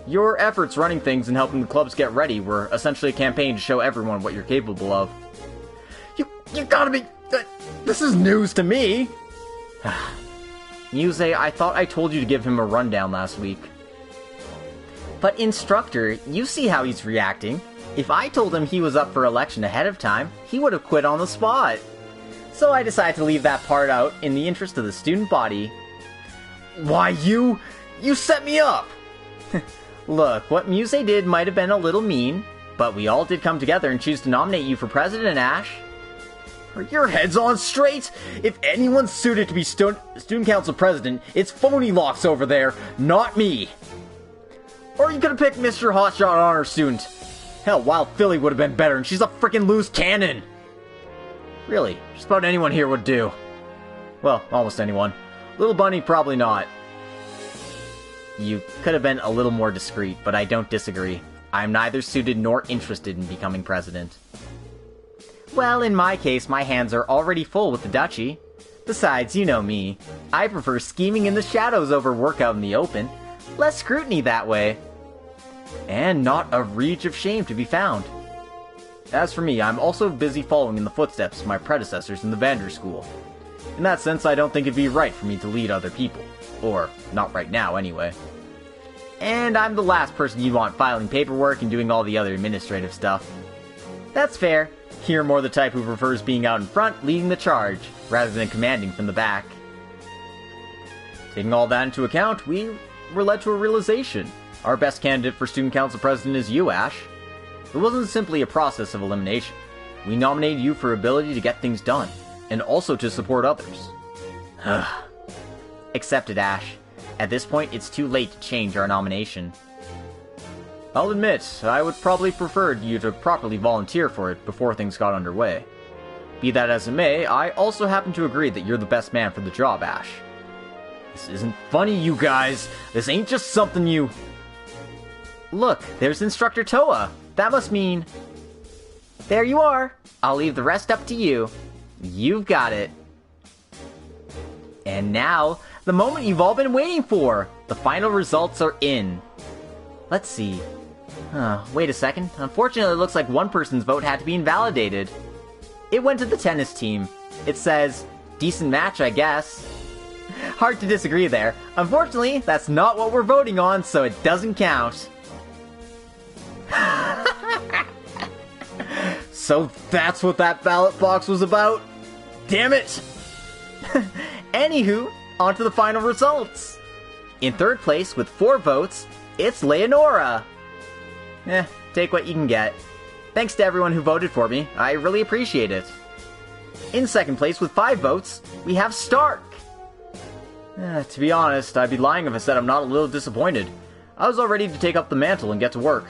Your efforts running things and helping the clubs get ready were essentially a campaign to show everyone what you're capable of. You gotta be... this is news to me! Muse, I thought I told you to give him a rundown last week. But Instructor, you see how he's reacting. If I told him he was up for election ahead of time, he would have quit on the spot. So I decided to leave that part out in the interest of the student body. Why, you set me up! Look, what Muse did might have been a little mean, but we all did come together and choose to nominate you for president, Ash. Are your heads on straight? If anyone's suited to be student council president, it's Phony Locks over there, not me. Or you could have picked Mr. Hotshot Honor Student. Hell, Wild Philly would have been better, and she's a frickin' loose cannon! Really, just about anyone here would do. Well, almost anyone. Little Bunny, probably not. You could have been a little more discreet, but I don't disagree. I'm neither suited nor interested in becoming president. Well, in my case, my hands are already full with the duchy. Besides, you know me. I prefer scheming in the shadows over work out in the open. Less scrutiny that way. And not a reach of shame to be found. As for me, I'm also busy following in the footsteps of my predecessors in the Vander School. In that sense, I don't think it'd be right for me to lead other people. Or, not right now, anyway. And I'm the last person you want filing paperwork and doing all the other administrative stuff. That's fair. You're more the type who prefers being out in front, leading the charge, rather than commanding from the back. Taking all that into account, we were led to a realization. Our best candidate for Student Council President is you, Ash. It wasn't simply a process of elimination. We nominated you for ability to get things done, and also to support others. Accepted, Ash. At this point, it's too late to change our nomination. I'll admit, I would probably prefer you to properly volunteer for it before things got underway. Be that as it may, I also happen to agree that you're the best man for the job, Ash. This isn't funny, you guys. This ain't just something you... Look, there's Instructor Toa. That must mean... There you are. I'll leave the rest up to you. You've got it. And now, the moment you've all been waiting for! The final results are in. Let's see. Wait a second. Unfortunately, it looks like one person's vote had to be invalidated. It went to the tennis team. It says, decent match, I guess. Hard to disagree there. Unfortunately, that's not what we're voting on, so it doesn't count. So that's what that ballot box was about? Damn it! Anywho, on to the final results. In third place with 4 votes, it's Leonora. Take what you can get. Thanks to everyone who voted for me, I really appreciate it. In second place with 5 votes, we have Stark. To be honest, I'd be lying if I said I'm not a little disappointed. I was all ready to take up the mantle and get to work.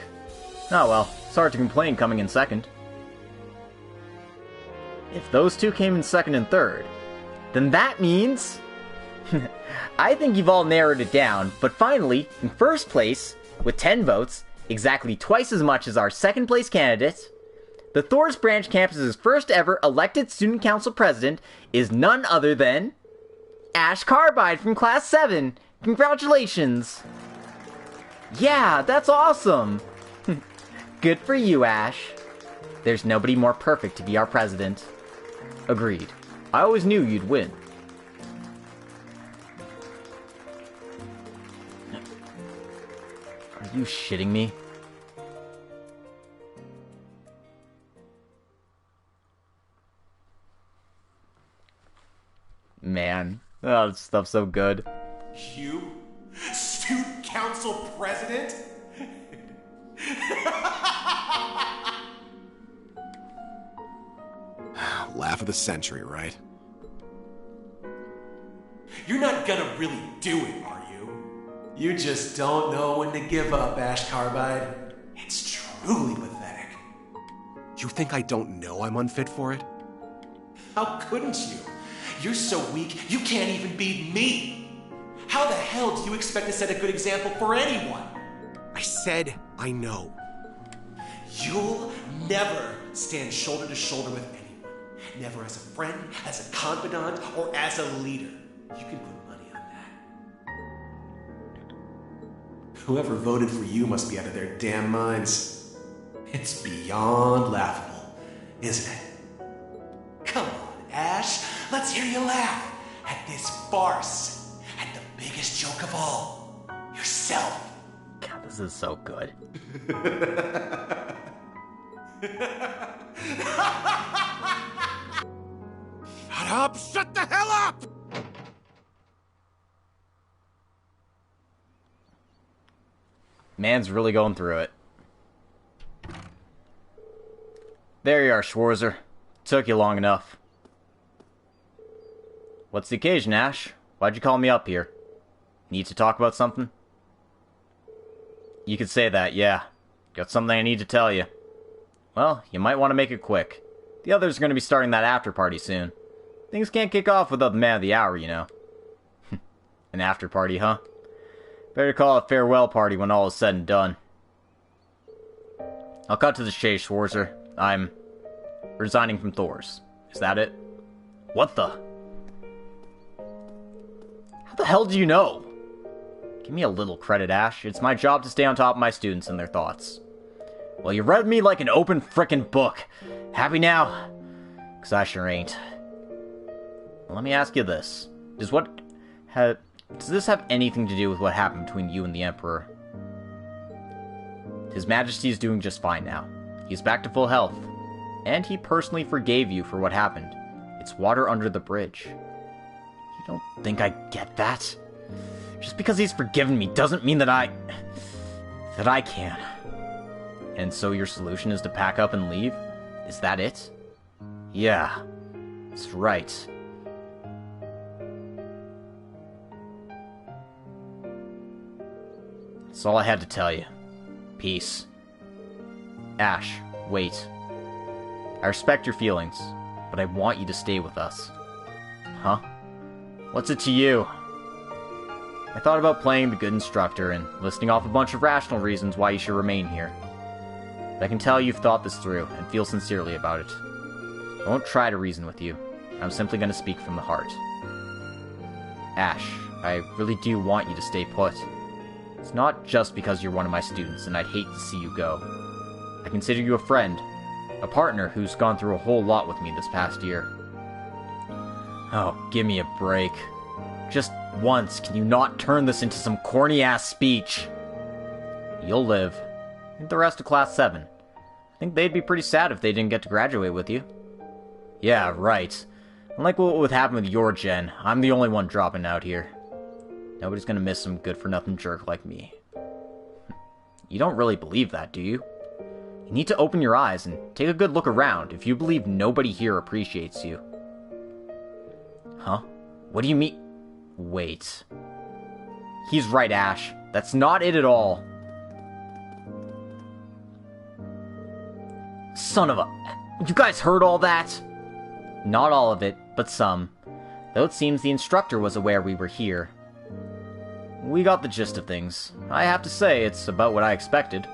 Oh well, it's hard to complain coming in second. If those two came in second and third, then that means... I think you've all narrowed it down, but finally, in first place, with 10 votes, exactly twice as much as our second place candidate, the Thor's Branch campus's first ever elected student council president is none other than... Ash Carbide from Class 7! Congratulations! Yeah, that's awesome! Good for you, Ash. There's nobody more perfect to be our president. Agreed. I always knew you'd win. Are you shitting me? Man, oh, this stuff's so good. You? Student council president? Laugh of the century, right? You're not gonna really do it, are you? You just don't know when to give up, Ash Carbide. It's truly pathetic. You think I don't know I'm unfit for it? How couldn't you? You're so weak, you can't even beat me. How the hell do you expect to set a good example for anyone? I said I know. You'll never stand shoulder to shoulder with anyone. Never as a friend, as a confidant, or as a leader. You can put money on that. Whoever voted for you must be out of their damn minds. It's beyond laughable, isn't it? Come on, Ash. Let's hear you laugh at this farce. At the biggest joke of all. Yourself. God, this is so good. Shut up! Shut the hell up! Man's really going through it. There you are, Schwarzer. Took you long enough. What's the occasion, Ash? Why'd you call me up here? Need to talk about something? You could say that, yeah. Got something I need to tell you. Well, you might want to make it quick. The others are going to be starting that after party soon. Things can't kick off without the man of the hour, you know. An after party, huh? Better call it a farewell party when all is said and done. I'll cut to the chase, Schwarzer. I'm resigning from Thor's. Is that it? What the? How the hell do you know? Give me a little credit, Ash. It's my job to stay on top of my students and their thoughts. Well, you read me like an open frickin' book. Happy now? 'Cause I sure ain't. Well, let me ask you this. Does this have anything to do with what happened between you and the Emperor? His Majesty is doing just fine now. He's back to full health. And he personally forgave you for what happened. It's water under the bridge. You don't think I get that? Just because he's forgiven me doesn't mean that I can. And so your solution is to pack up and leave? Is that it? Yeah, that's right. That's all I had to tell you. Peace. Ash, wait. I respect your feelings, but I want you to stay with us. Huh? What's it to you? I thought about playing the good instructor and listing off a bunch of rational reasons why you should remain here. But I can tell you've thought this through and feel sincerely about it. I won't try to reason with you. I'm simply going to speak from the heart. Ash, I really do want you to stay put. It's not just because you're one of my students, and I'd hate to see you go. I consider you a friend, a partner who's gone through a whole lot with me this past year. Oh, give me a break. Just once, can you not turn this into some corny-ass speech? You'll live. And the rest of Class 7. I think they'd be pretty sad if they didn't get to graduate with you. Yeah, right. Unlike what would happen with your gen, I'm the only one dropping out here. Nobody's gonna miss some good-for-nothing jerk like me. You don't really believe that, do you? You need to open your eyes and take a good look around if you believe nobody here appreciates you. Huh? What do you mean? Wait. He's right, Ash. That's not it at all. Son of a... You guys heard all that? Not all of it, but some. Though it seems the instructor was aware we were here. We got the gist of things. I have to say, it's about what I expected.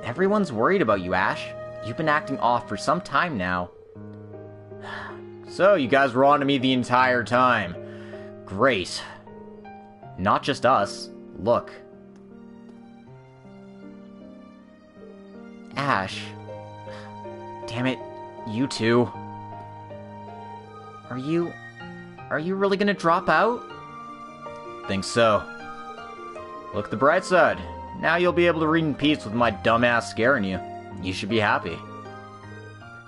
Everyone's worried about you, Ash. You've been acting off for some time now. So, you guys were on to me the entire time. Great. Not just us. Look. Ash. Damn it, you two. Are you really gonna drop out? Think so. Look at the bright side. Now you'll be able to read in peace with my dumbass scaring you. You should be happy.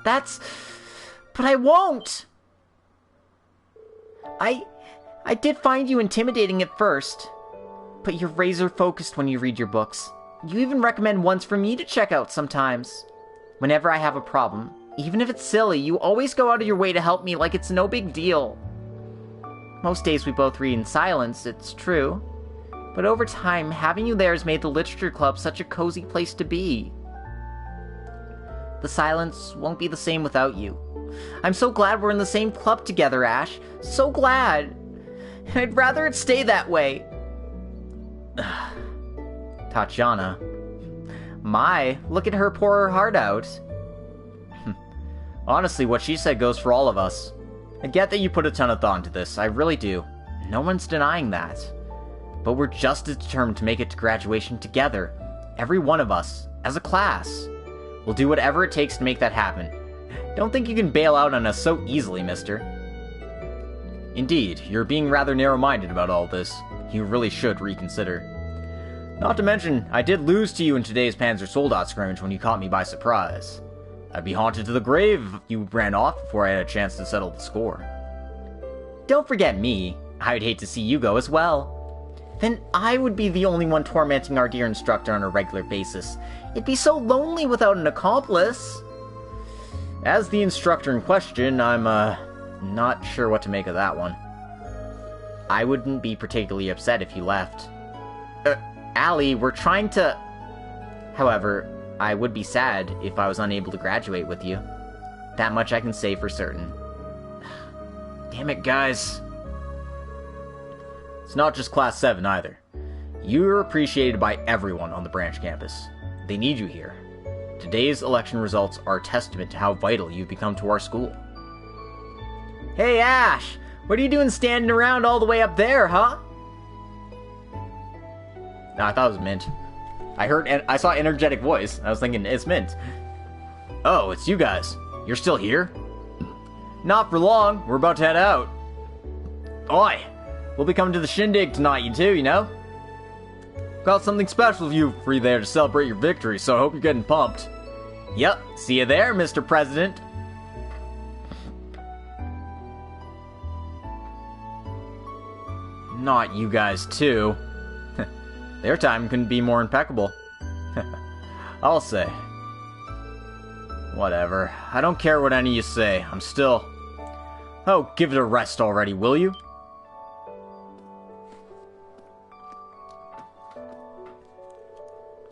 But I won't! I did find you intimidating at first, but you're razor-focused when you read your books. You even recommend ones for me to check out sometimes. Whenever I have a problem, even if it's silly, you always go out of your way to help me like it's no big deal. Most days we both read in silence, it's true. But over time, having you there has made the literature club such a cozy place to be. The silence won't be the same without you. I'm so glad we're in the same club together, Ash. So glad. And I'd rather it stay that way. Tatiana. My, look at her pour her heart out. Honestly, what she said goes for all of us. I get that you put a ton of thought into this, I really do. No one's denying that. But we're just as determined to make it to graduation together. Every one of us, as a class. We'll do whatever it takes to make that happen. Don't think you can bail out on us so easily, mister. Indeed, you're being rather narrow-minded about all this. You really should reconsider. Not to mention, I did lose to you in today's Panzer Soldat scrimmage when you caught me by surprise. I'd be haunted to the grave if you ran off before I had a chance to settle the score. Don't forget me. I'd hate to see you go as well. Then I would be the only one tormenting our dear instructor on a regular basis. It'd be so lonely without an accomplice. As the instructor in question, I'm, not sure what to make of that one. I wouldn't be particularly upset if you left. Allie, we're trying to... However, I would be sad if I was unable to graduate with you. That much I can say for certain. Damn it, guys. It's not just Class 7 either. You're appreciated by everyone on the branch campus. They need you here. Today's election results are a testament to how vital you've become to our school. Hey, Ash! What are you doing standing around all the way up there, huh? No, I thought it was Mint. I saw energetic voice. I was thinking, it's Mint. Oh, it's you guys. You're still here? Not for long. We're about to head out. Oi! We'll be coming to the shindig tonight, you two, you know? Got something special for you there to celebrate your victory, so I hope you're getting pumped. Yep, see you there, Mr. President. Not you guys, too. Their time couldn't be more impeccable. I'll say. Whatever. I don't care what any of you say. I'm still... Oh, give it a rest already, will you?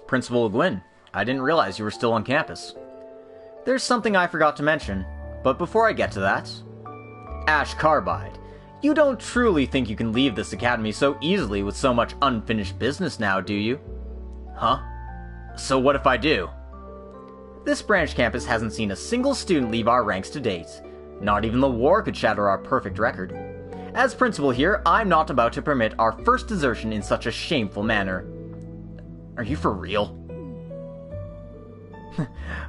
Principal Gwyn, I didn't realize you were still on campus. There's something I forgot to mention, but before I get to that... Ash Carbide, you don't truly think you can leave this academy so easily with so much unfinished business now, do you? Huh? So what if I do? This branch campus hasn't seen a single student leave our ranks to date. Not even the war could shatter our perfect record. As principal here, I'm not about to permit our first desertion in such a shameful manner. Are you for real?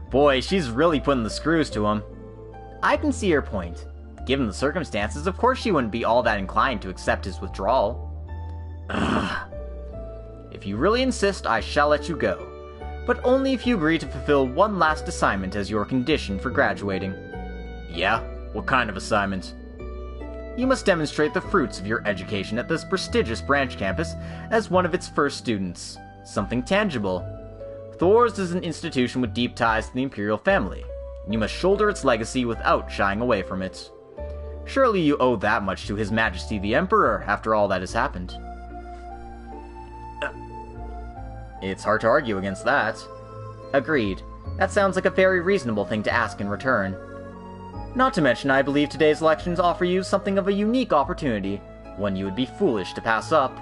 Boy, she's really putting the screws to him. I can see your point. Given the circumstances, of course she wouldn't be all that inclined to accept his withdrawal. Ugh. If you really insist, I shall let you go. But only if you agree to fulfill one last assignment as your condition for graduating. Yeah? What kind of assignment? You must demonstrate the fruits of your education at this prestigious branch campus as one of its first students. Something tangible. Thor's is an institution with deep ties to the Imperial family. You must shoulder its legacy without shying away from it. Surely you owe that much to His Majesty the Emperor after all that has happened. It's hard to argue against that. Agreed. That sounds like a very reasonable thing to ask in return. Not to mention, I believe today's elections offer you something of a unique opportunity, one you would be foolish to pass up.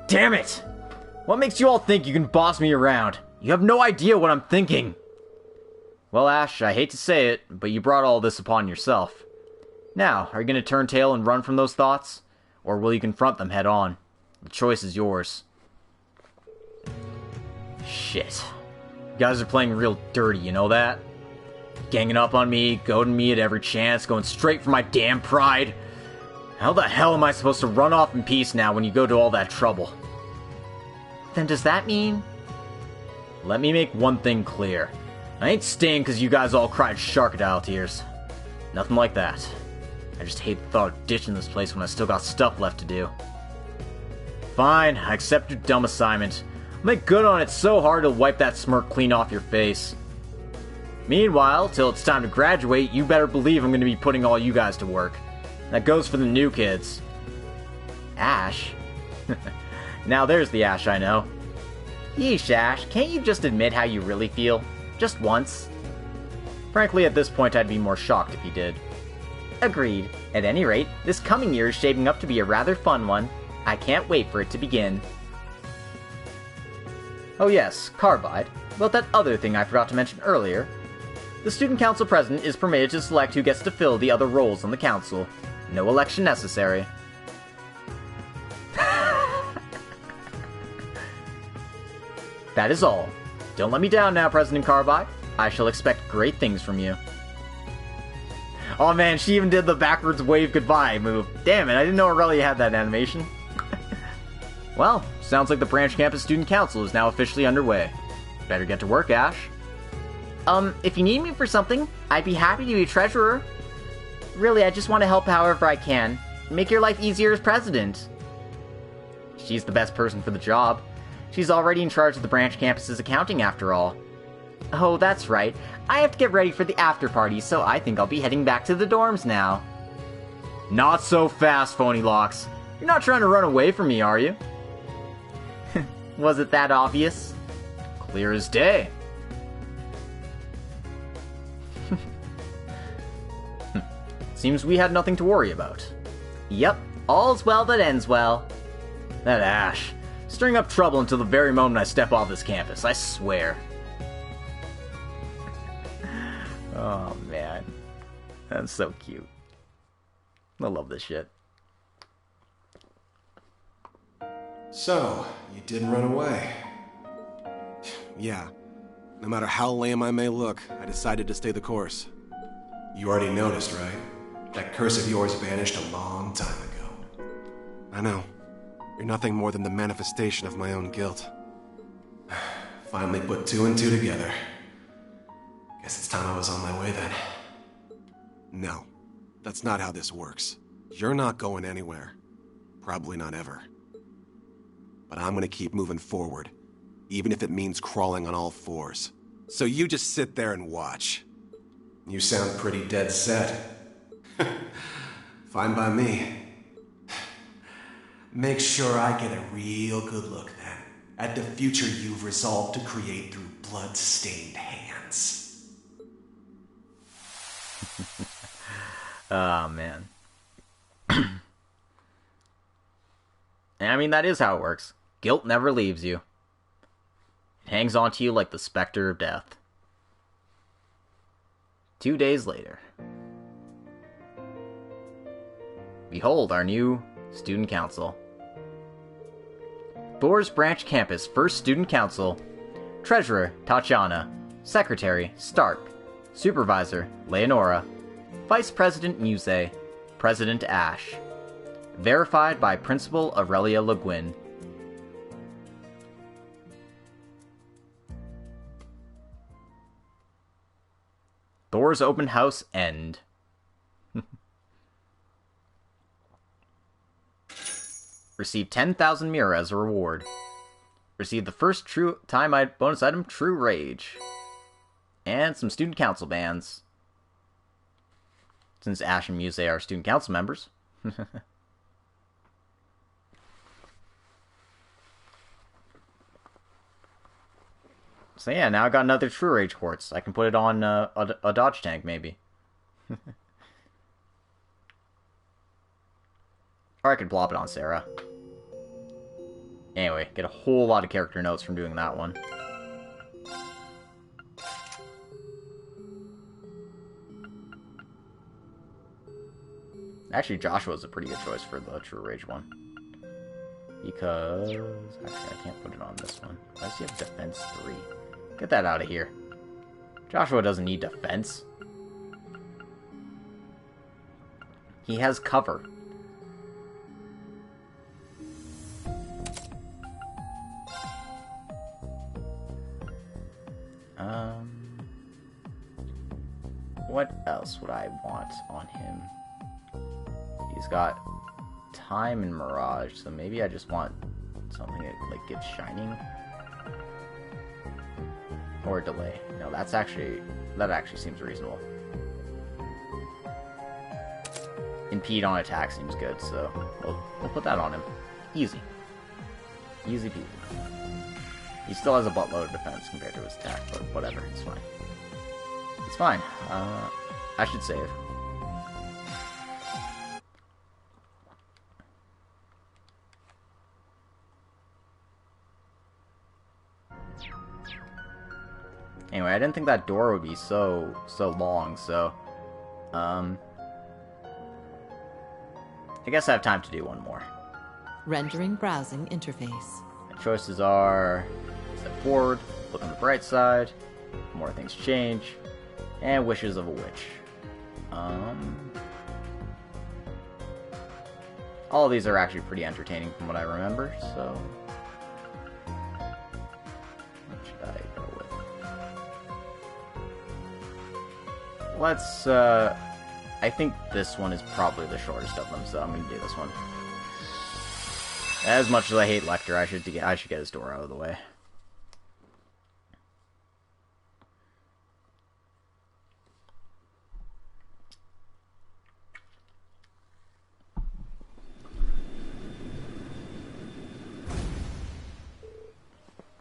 Damn it! What makes you all think you can boss me around? You have no idea what I'm thinking! Well, Ash, I hate to say it, but you brought all this upon yourself. Now, are you going to turn tail and run from those thoughts? Or will you confront them head on? The choice is yours. Shit. You guys are playing real dirty, you know that? Ganging up on me, goading me at every chance, going straight for my damn pride. How the hell am I supposed to run off in peace now when you go to all that trouble? Then does that mean... Let me make one thing clear. I ain't staying because you guys all cried sharkadile tears. Nothing like that. I just hate the thought of ditching this place when I still got stuff left to do. Fine, I accept your dumb assignment. I'll make good on it so hard it'll wipe that smirk clean off your face. Meanwhile, till it's time to graduate, you better believe I'm going to be putting all you guys to work. That goes for the new kids. Ash? Now there's the Ash I know. Yeesh, Ash, can't you just admit how you really feel? Just once? Frankly, at this point I'd be more shocked if you did. Agreed. At any rate, this coming year is shaping up to be a rather fun one. I can't wait for it to begin. Oh yes, Carbide. About that other thing I forgot to mention earlier. The Student Council President is permitted to select who gets to fill the other roles on the Council. No election necessary. That is all. Don't let me down now, President Carbide. I shall expect great things from you. Oh man, she even did the backwards wave goodbye move. Damn it, I didn't know Aurelia had that animation. Well, sounds like the Branch Campus Student Council is now officially underway. Better get to work, Ash. If you need me for something, I'd be happy to be treasurer. Really, I just want to help however I can. Make your life easier as president. She's the best person for the job. She's already in charge of the Branch Campus's accounting after all. Oh, that's right. I have to get ready for the after party, so I think I'll be heading back to the dorms now. Not so fast, Phony Locks. You're not trying to run away from me, are you? Was it that obvious? Clear as day. Seems we had nothing to worry about. Yep, all's well that ends well. That Ash. Stirring up trouble until the very moment I step off this campus, I swear. Oh, man. That's so cute. I love this shit. So, you didn't run away. Yeah. No matter how lame I may look, I decided to stay the course. You already noticed, right? That curse of yours vanished a long time ago. I know. You're nothing more than the manifestation of my own guilt. Finally put two and two together. Guess it's time I was on my way then. No, that's not how this works. You're not going anywhere. Probably not ever. But I'm gonna keep moving forward, even if it means crawling on all fours. So you just sit there and watch. You sound pretty dead set. Fine by me. Make sure I get a real good look then at the future you've resolved to create through blood-stained hands. Oh, man. I mean, that is how it works. Guilt never leaves you. It hangs on to you like the specter of death. 2 days later. Behold our new student council. Boars Branch Campus First Student Council. Treasurer, Tatiana. Secretary, Stark. Supervisor, Leonora. Vice President, Muse. President, Ash. Verified by Principal Aurelia Le Guin. Thor's open house end. Receive 10,000 Mira as a reward. Receive the first true time bonus item, True Rage. And some student council bands. Since Ash and Muse are student council members. So yeah, now I got another True Rage Quartz. I can put it on a dodge tank, maybe. Or I could plop it on Sarah. Anyway, get a whole lot of character notes from doing that one. Actually, Joshua's a pretty good choice for the True Rage one. Because... actually, I can't put it on this one. Why does he have Defense 3? Get that out of here. Joshua doesn't need defense. He has cover. What else would I want on him? He's got time and mirage, so maybe I just want something that like gives shining or delay. No, that actually seems reasonable. Impede on attack seems good, so we'll put that on him. Easy peasy. He still has a buttload of defense compared to his attack, but whatever, it's fine. It's fine. I should save. Anyway, I didn't think that door would be so long, so I guess I have time to do one more. Rendering browsing interface. My choices are step forward, look on the bright side, more things change, and wishes of a witch. All of these are actually pretty entertaining from what I remember, so what should I go with? Let's, I think this one is probably the shortest of them, so I'm gonna do this one. As much as I hate Lecter, I should get his door out of the way.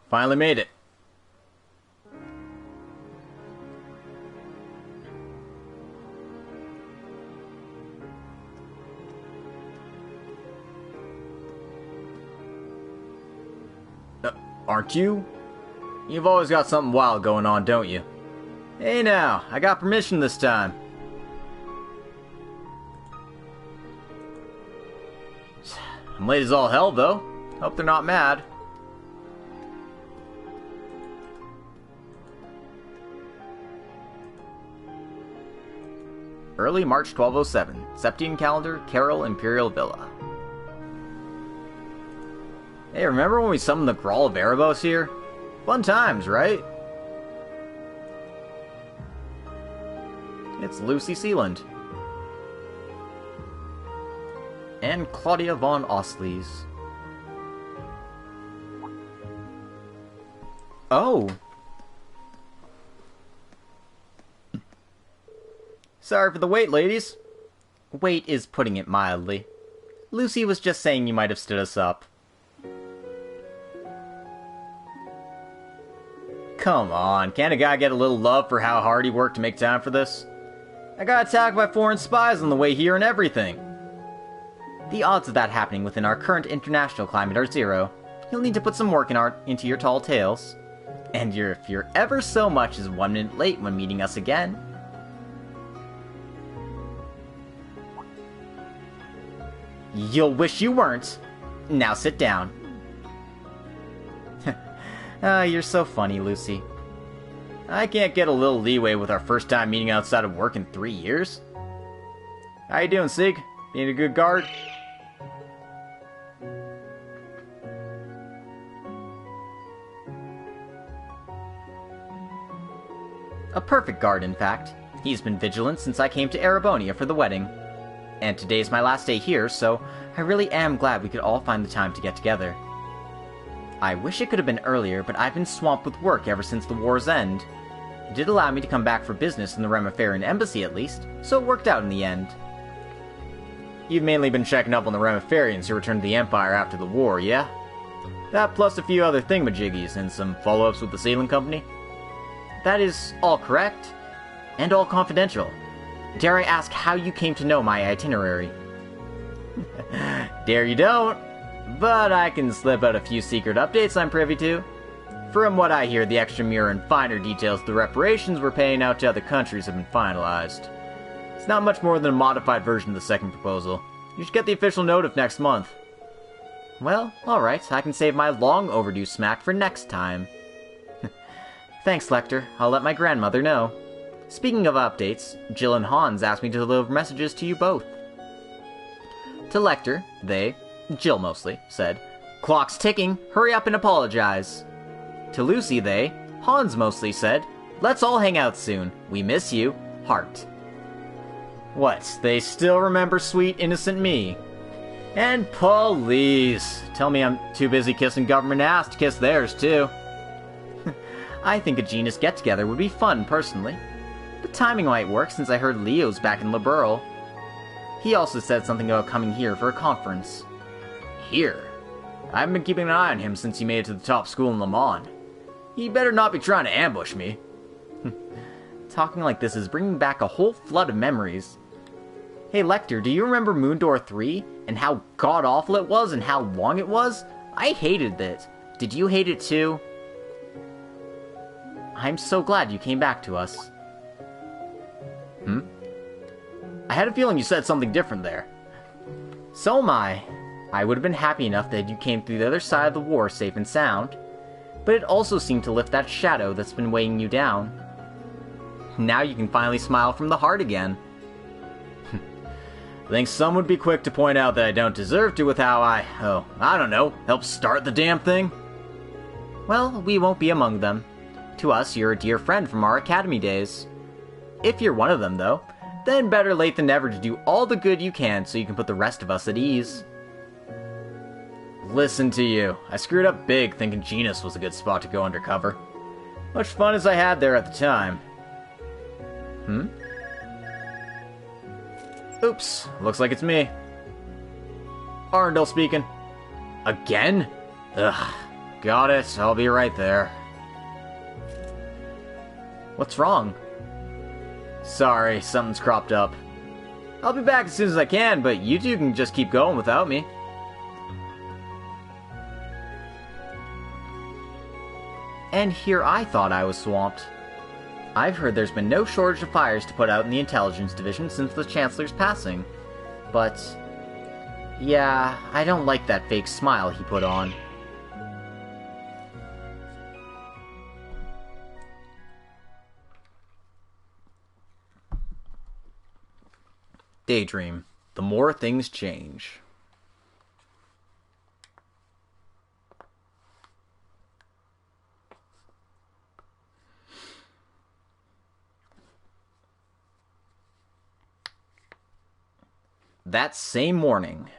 Finally made it. Aren't you? You've always got something wild going on, don't you? Hey now, I got permission this time. I'm late as all hell, though. Hope they're not mad. Early March 1207, Septian calendar, Carroll Imperial Villa. Hey, remember when we summoned the Grawl of Erebos here? Fun times, right? It's Lucy Sealand. And Claudia von Osleys. Oh! Sorry for the wait, ladies. Wait is putting it mildly. Lucy was just saying you might have stood us up. Come on, can't a guy get a little love for how hard he worked to make time for this? I got attacked by foreign spies on the way here and everything. The odds of that happening within our current international climate are zero. You'll need to put some work into your tall tales. And if you're ever so much as 1 minute late when meeting us again, You'll wish you weren't. Now sit down. You're so funny, Lucy. I can't get a little leeway with our first time meeting outside of work in 3 years. How you doing, Sig? Being a good guard? A perfect guard, in fact. He's been vigilant since I came to Erebonia for the wedding. And today's my last day here, so I really am glad we could all find the time to get together. I wish it could have been earlier, but I've been swamped with work ever since the war's end. It did allow me to come back for business in the Remiferian embassy at least, so it worked out in the end. You've mainly been checking up on the Remiferians who returned to the Empire after the war, yeah? That plus a few other thingamajiggies and some follow-ups with the sailing company? That is all correct, and all confidential. Dare I ask how you came to know my itinerary? Dare you don't, but I can slip out a few secret updates I'm privy to. From what I hear, the extramural and finer details of the reparations we're paying out to other countries have been finalized. It's not much more than a modified version of the second proposal. You should get the official notice next month. Well, alright, I can save my long overdue smack for next time. Thanks, Lecter. I'll let my grandmother know. Speaking of updates, Jill and Hans asked me to deliver messages to you both. To Lecter, they, Jill mostly, said, "Clock's ticking, hurry up and apologize." To Lucy, they, Hans mostly said, "Let's all hang out soon. We miss you. Heart." What, they still remember sweet, innocent me? And please, tell me I'm too busy kissing government ass to kiss theirs, too. I think a Genus get-together would be fun, personally. The timing might work since I heard Leo's back in Liberl. He also said something about coming here for a conference. Here? I haven't been keeping an eye on him since he made it to the top school in Le Mans. He better not be trying to ambush me. Talking like this is bringing back a whole flood of memories. Hey Lecter, do you remember Moondor 3? And how god-awful it was and how long it was? I hated it. Did you hate it too? I'm so glad you came back to us. I had a feeling you said something different there. So am I. I would have been happy enough that you came through the other side of the war safe and sound. But it also seemed to lift that shadow that's been weighing you down. Now you can finally smile from the heart again. Think some would be quick to point out that I don't deserve to with how I don't know, help start the damn thing? Well, we won't be among them. To us, you're a dear friend from our academy days. If you're one of them, though, then better late than never to do all the good you can so you can put the rest of us at ease. Listen to you. I screwed up big thinking Genus was a good spot to go undercover. Much fun as I had there at the time. Oops, looks like it's me. Arundel speaking. Again? Ugh, got it, I'll be right there. What's wrong? Sorry, something's cropped up. I'll be back as soon as I can, but you two can just keep going without me. And here I thought I was swamped. I've heard there's been no shortage of fires to put out in the Intelligence Division since the Chancellor's passing. But yeah, I don't like that fake smile he put on. Daydream. The more things change. That same morning.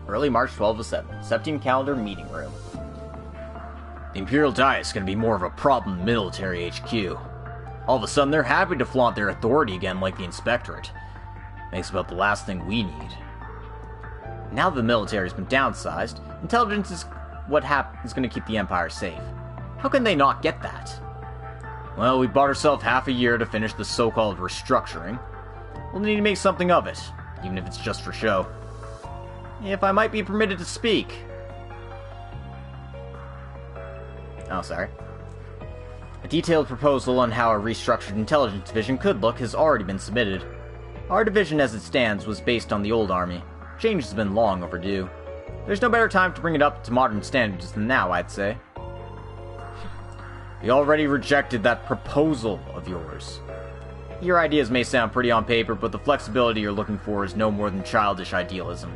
Early March 1207, Septium Calendar Meeting Room. The Imperial Diet's gonna be more of a problem than military HQ. All of a sudden, they're happy to flaunt their authority again like the Inspectorate. Makes about the last thing we need. Now that the military's been downsized, intelligence is what is going to keep the Empire safe. How can they not get that? Well, we bought ourselves half a year to finish the so-called restructuring. We'll need to make something of it, even if it's just for show. If I might be permitted to speak. Oh, sorry. A detailed proposal on how a restructured intelligence division could look has already been submitted. Our division as it stands was based on the old army. Change has been long overdue. There's no better time to bring it up to modern standards than now, I'd say. We already rejected that proposal of yours. Your ideas may sound pretty on paper, but the flexibility you're looking for is no more than childish idealism.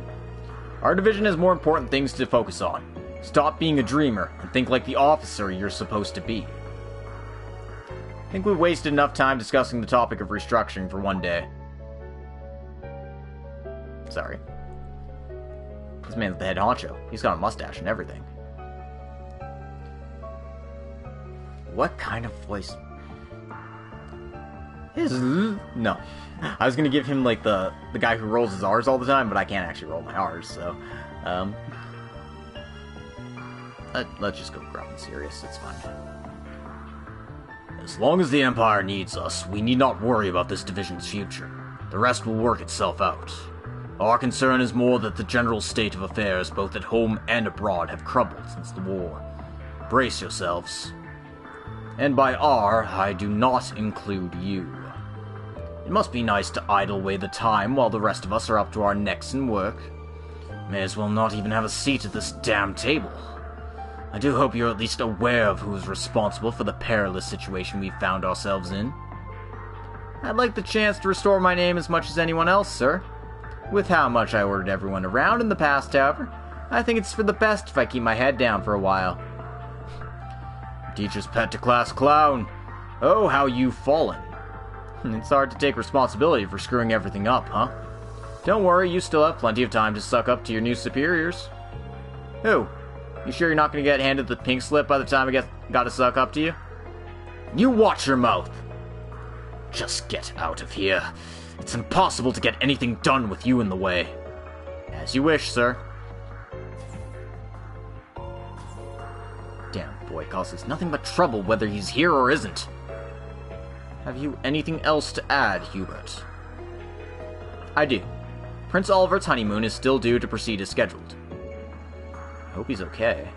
Our division has more important things to focus on. Stop being a dreamer and think like the officer you're supposed to be. I think we've wasted enough time discussing the topic of restructuring for one day. Sorry. This man's the head honcho. He's got a mustache and everything. What kind of voice? No. I was gonna give him like the guy who rolls his R's all the time, but I can't actually roll my R's, so let's just go gruff and serious, it's fine. As long as the Empire needs us, we need not worry about this division's future. The rest will work itself out. Our concern is more that the general state of affairs, both at home and abroad, have crumbled since the war. Brace yourselves. And by our, I do not include you. It must be nice to idle away the time while the rest of us are up to our necks in work. May as well not even have a seat at this damn table. I do hope you're at least aware of who is responsible for the perilous situation we found ourselves in. I'd like the chance to restore my name as much as anyone else, sir. With how much I ordered everyone around in the past, however, I think it's for the best if I keep my head down for a while. Teacher's pet to class clown. Oh, how you've fallen. It's hard to take responsibility for screwing everything up, huh? Don't worry, you still have plenty of time to suck up to your new superiors. Who? You sure you're not going to get handed the pink slip by the time I got to suck up to you? You watch your mouth! Just get out of here. It's impossible to get anything done with you in the way. As you wish, sir. Damn boy causes nothing but trouble whether he's here or isn't. Have you anything else to add, Hubert? I do. Prince Oliver's honeymoon is still due to proceed as scheduled. I hope he's okay.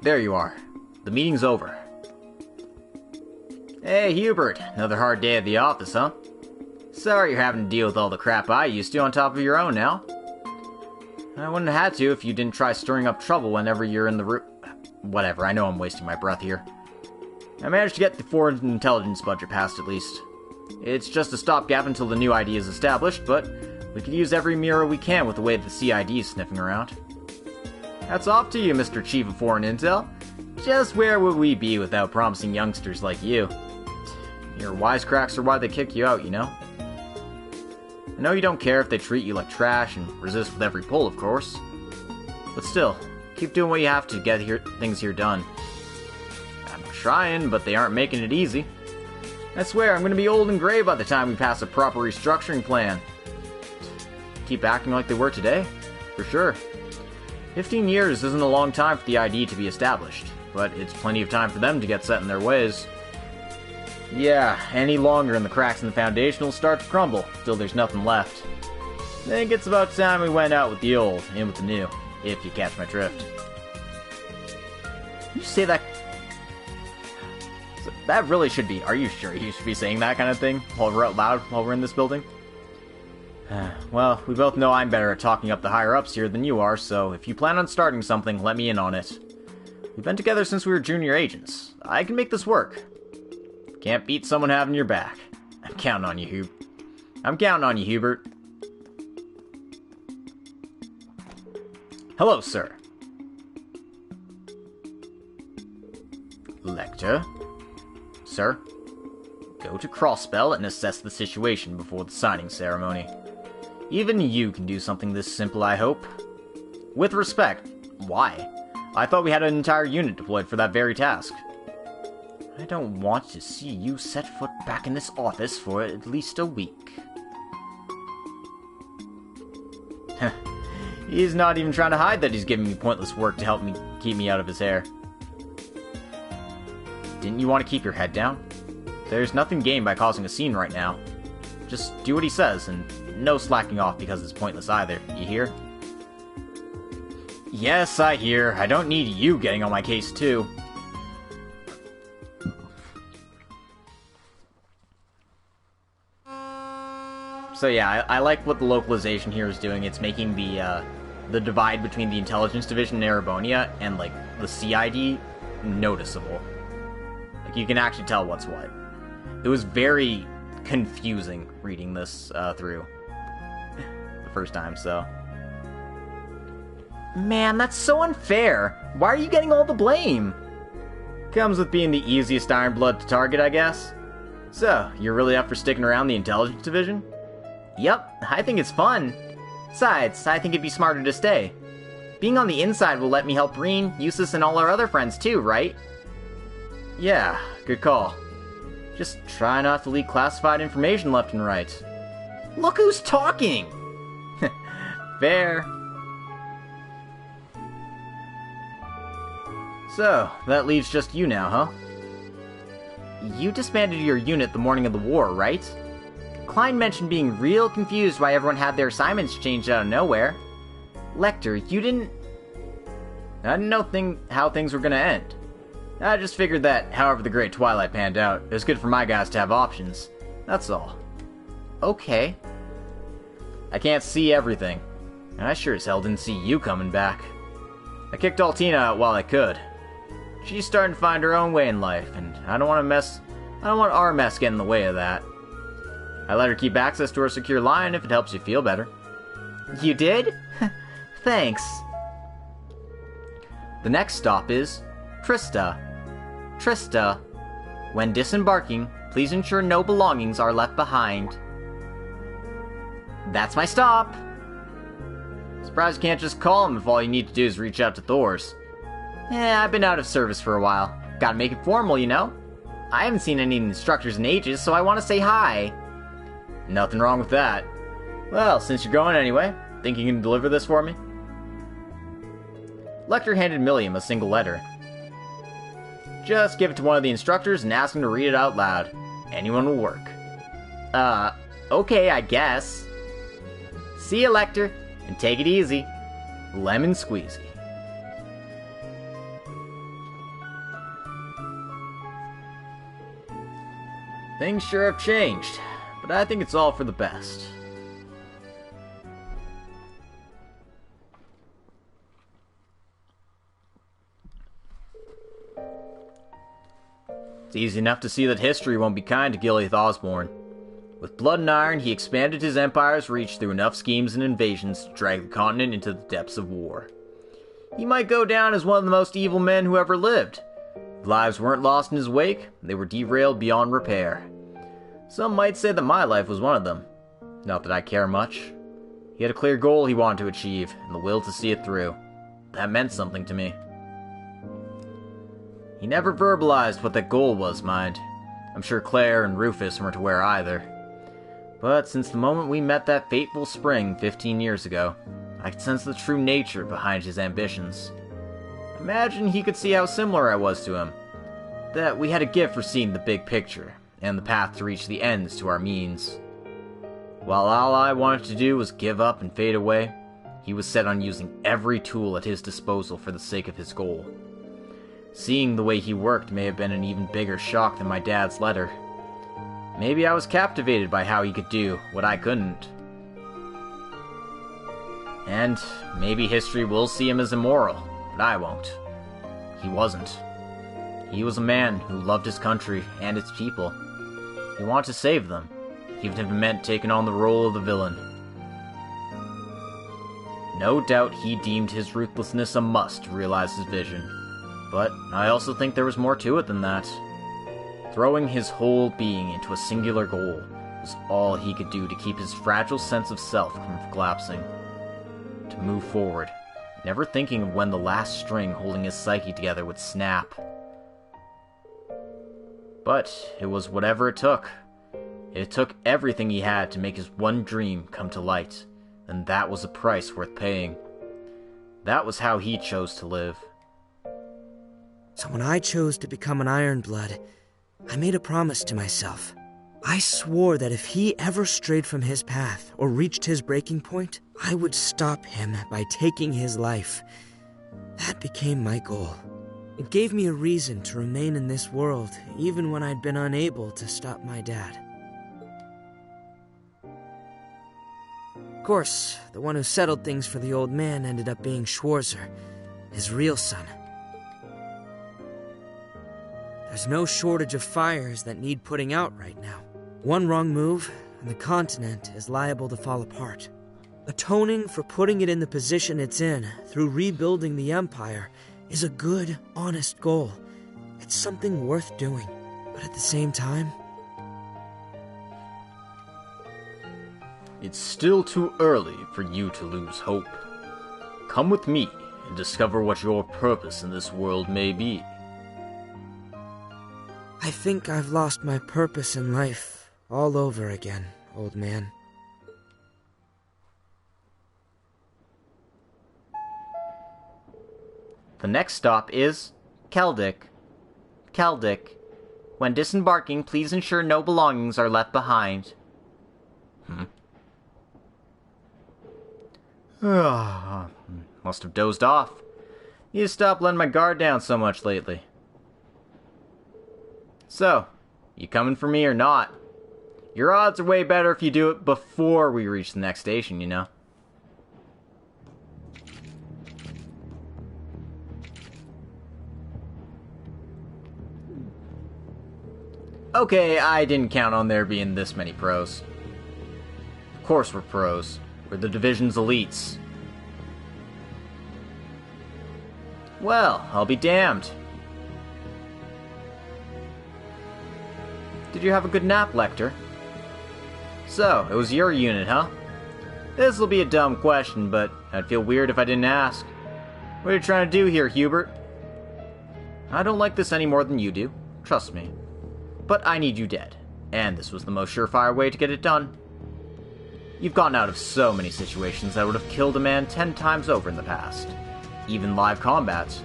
There you are. The meeting's over. Hey, Hubert. Another hard day at the office, huh? Sorry you're having to deal with all the crap I used to on top of your own now. I wouldn't have had to if you didn't try stirring up trouble whenever you're in the room. Whatever, I know I'm wasting my breath here. I managed to get the foreign intelligence budget passed at least. It's just a stopgap until the new ID is established, but we could use every mirror we can with the way the CID is sniffing around. Hats off to you, Mr. Chief of Foreign Intel. Just where would we be without promising youngsters like you? Your wisecracks are why they kick you out, you know? I know you don't care if they treat you like trash and resist with every pull, of course. But still, keep doing what you have to get things here done. I'm trying, but they aren't making it easy. I swear, I'm going to be old and gray by the time we pass a proper restructuring plan. Keep acting like they were today? For sure. 15 years isn't a long time for the ID to be established, but it's plenty of time for them to get set in their ways. Yeah, any longer and the cracks in the foundation will start to crumble, till there's nothing left. I think it's about time we went out with the old, in with the new, if you catch my drift. Did you say that? That really should be, are you sure you should be saying that kind of thing while we're out loud, while we're in this building? Well, we both know I'm better at talking up the higher-ups here than you are, so if you plan on starting something, let me in on it. We've been together since we were junior agents. I can make this work. Can't beat someone having your back. I'm counting on you, Hubert. Hello, sir. Lecter. Sir, go to Crossbell and assess the situation before the signing ceremony. Even you can do something this simple, I hope. With respect. Why? I thought we had an entire unit deployed for that very task. I don't want to see you set foot back in this office for at least a week. He's not even trying to hide that he's giving me pointless work to help me keep me out of his hair. Didn't you want to keep your head down? There's nothing gained by causing a scene right now. Just do what he says, and no slacking off because it's pointless either, you hear? Yes, I hear. I don't need you getting on my case, too. So yeah, I like what the localization here is doing. It's making the divide between the Intelligence Division in Erebonia and, like, the CID noticeable. Like, you can actually tell what's what. It was very confusing reading this through the first time, so... Man, that's so unfair! Why are you getting all the blame? Comes with being the easiest Iron Blood to target, I guess. So, you're really up for sticking around the Intelligence Division? Yep, I think it's fun. Besides, I think it'd be smarter to stay. Being on the inside will let me help Breen, Eustace, and all our other friends too, right? Yeah, good call. Just try not to leak classified information left and right. Look who's talking! Fair. So, that leaves just you now, huh? You disbanded your unit the morning of the war, right? Klein mentioned being real confused why everyone had their assignments changed out of nowhere. Lecter, you didn't... I didn't know how things were gonna end. I just figured that, however the Great Twilight panned out, it was good for my guys to have options. That's all. Okay. I can't see everything. And I sure as hell didn't see you coming back. I kicked Altina out while I could. She's starting to find her own way in life, and I don't want our mess getting in the way of that. I let her keep access to her secure line if it helps you feel better. You did? Thanks. The next stop is Trista. Trista, when disembarking, please ensure no belongings are left behind. That's my stop. Surprised you can't just call him if all you need to do is reach out to Thor's. I've been out of service for a while. Gotta make it formal, you know? I haven't seen any instructors in ages, so I want to say hi. Nothing wrong with that. Well, since you're going anyway, think you can deliver this for me? Lecter handed Milliam a single letter. Just give it to one of the instructors and ask them to read it out loud. Anyone will work. Okay, I guess. See ya, Lecter, and take it easy. Lemon Squeezy. Things sure have changed, but I think it's all for the best. It's easy enough to see that history won't be kind to Gileath Osborne. With blood and iron, he expanded his empire's reach through enough schemes and invasions to drag the continent into the depths of war. He might go down as one of the most evil men who ever lived. If lives weren't lost in his wake, they were derailed beyond repair. Some might say that my life was one of them. Not that I care much. He had a clear goal he wanted to achieve, and the will to see it through. That meant something to me. He never verbalized what that goal was, mind. I'm sure Claire and Rufus weren't aware either. But since the moment we met that fateful spring 15 years ago, I could sense the true nature behind his ambitions. Imagine he could see how similar I was to him. That we had a gift for seeing the big picture, and the path to reach the ends to our means. While all I wanted to do was give up and fade away, he was set on using every tool at his disposal for the sake of his goal. Seeing the way he worked may have been an even bigger shock than my dad's letter. Maybe I was captivated by how he could do what I couldn't. And maybe history will see him as immoral, but I won't. He wasn't. He was a man who loved his country and its people. He wanted to save them, even if it meant taking on the role of the villain. No doubt he deemed his ruthlessness a must to realize his vision, but I also think there was more to it than that. Throwing his whole being into a singular goal was all he could do to keep his fragile sense of self from collapsing. To move forward never thinking of when the last string holding his psyche together would snap. But it was whatever it took. It took everything he had to make his one dream come to light, and that was a price worth paying. That was how he chose to live. So when I chose to become an Ironblood, I made a promise to myself. I swore that if he ever strayed from his path or reached his breaking point, I would stop him by taking his life. That became my goal. It gave me a reason to remain in this world, even when I'd been unable to stop my dad. Of course, the one who settled things for the old man ended up being Schwarzer, his real son. There's no shortage of fires that need putting out right now. One wrong move, and the continent is liable to fall apart. Atoning for putting it in the position it's in through rebuilding the Empire is a good, honest goal. It's something worth doing, but at the same time... It's still too early for you to lose hope. Come with me and discover what your purpose in this world may be. I think I've lost my purpose in life all over again, old man. The next stop is Keldic. Keldic. When disembarking, please ensure no belongings are left behind. Must have dozed off. Need to stop letting my guard down so much lately. So, you coming for me or not? Your odds are way better if you do it before we reach the next station, you know? Okay, I didn't count on there being this many pros. Of course we're pros. We're the division's elites. Well, I'll be damned. Did you have a good nap, Lecter? So, it was your unit, huh? This'll be a dumb question, but I'd feel weird if I didn't ask. What are you trying to do here, Hubert? I don't like this any more than you do. Trust me. But I need you dead, and this was the most surefire way to get it done. You've gotten out of so many situations that would have killed a man 10 times over in the past. Even live combat.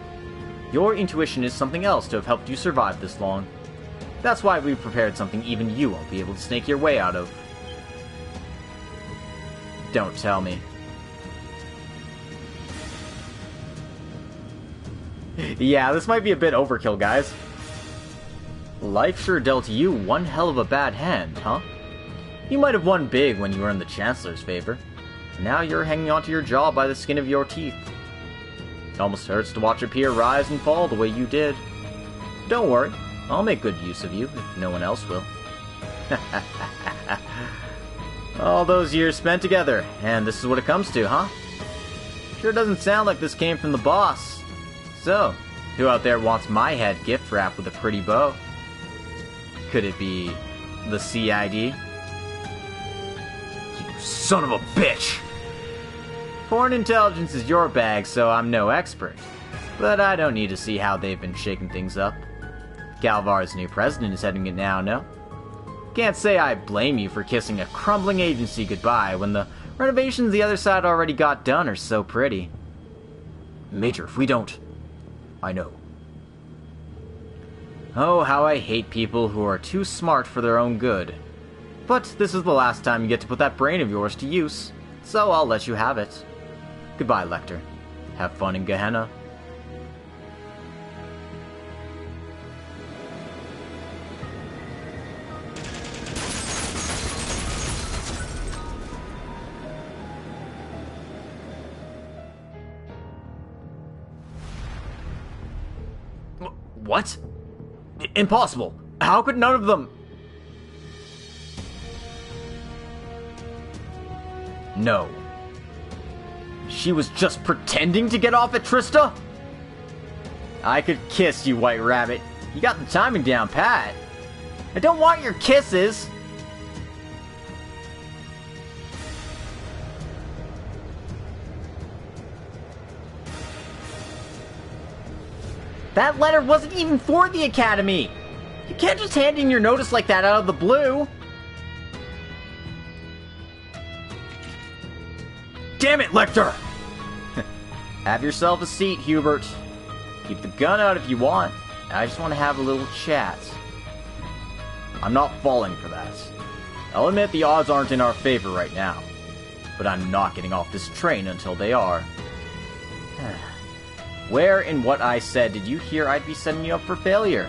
Your intuition is something else to have helped you survive this long. That's why we prepared something even you won't be able to snake your way out of. Don't tell me. Yeah, this might be a bit overkill, guys. Life sure dealt you one hell of a bad hand, huh? You might have won big when you were in the Chancellor's favor. Now you're hanging onto your jaw by the skin of your teeth. It almost hurts to watch a peer rise and fall the way you did. Don't worry, I'll make good use of you if no one else will. All those years spent together, and this is what it comes to, huh? Sure doesn't sound like this came from the boss. So, who out there wants my head gift wrapped with a pretty bow? Could it be the CID? You son of a bitch! Foreign intelligence is your bag, so I'm no expert. But I don't need to see how they've been shaking things up. Galvar's new president is heading it now, no? Can't say I blame you for kissing a crumbling agency goodbye when the renovations the other side already got done are so pretty. Major, if we don't... I know. Oh, how I hate people who are too smart for their own good. But this is the last time you get to put that brain of yours to use, so I'll let you have it. Goodbye, Lecter. Have fun in Gehenna. What? Impossible! How could none of them... No. She was just pretending to get off at Trista? I could kiss you, White Rabbit. You got the timing down pat. I don't want your kisses! That letter wasn't even for the Academy! You can't just hand in your notice like that out of the blue! Damn it, Lecter! Have yourself a seat, Hubert. Keep the gun out if you want. I just want to have a little chat. I'm not falling for that. I'll admit the odds aren't in our favor right now. But I'm not getting off this train until they are. Where in what I said did you hear I'd be setting you up for failure?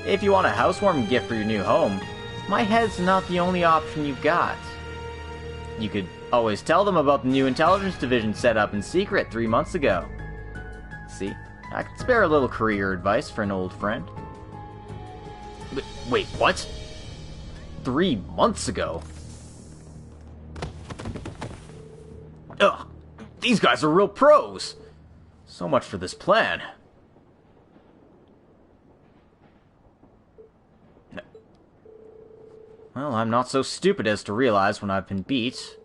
If you want a housewarming gift for your new home, my head's not the only option you've got. You could always tell them about the new intelligence division set up in secret 3 months ago. See, I could spare a little career advice for an old friend. Wait, what? 3 months ago? Ugh, these guys are real pros! So much for this plan. Well, I'm not so stupid as to realize when I've been beat.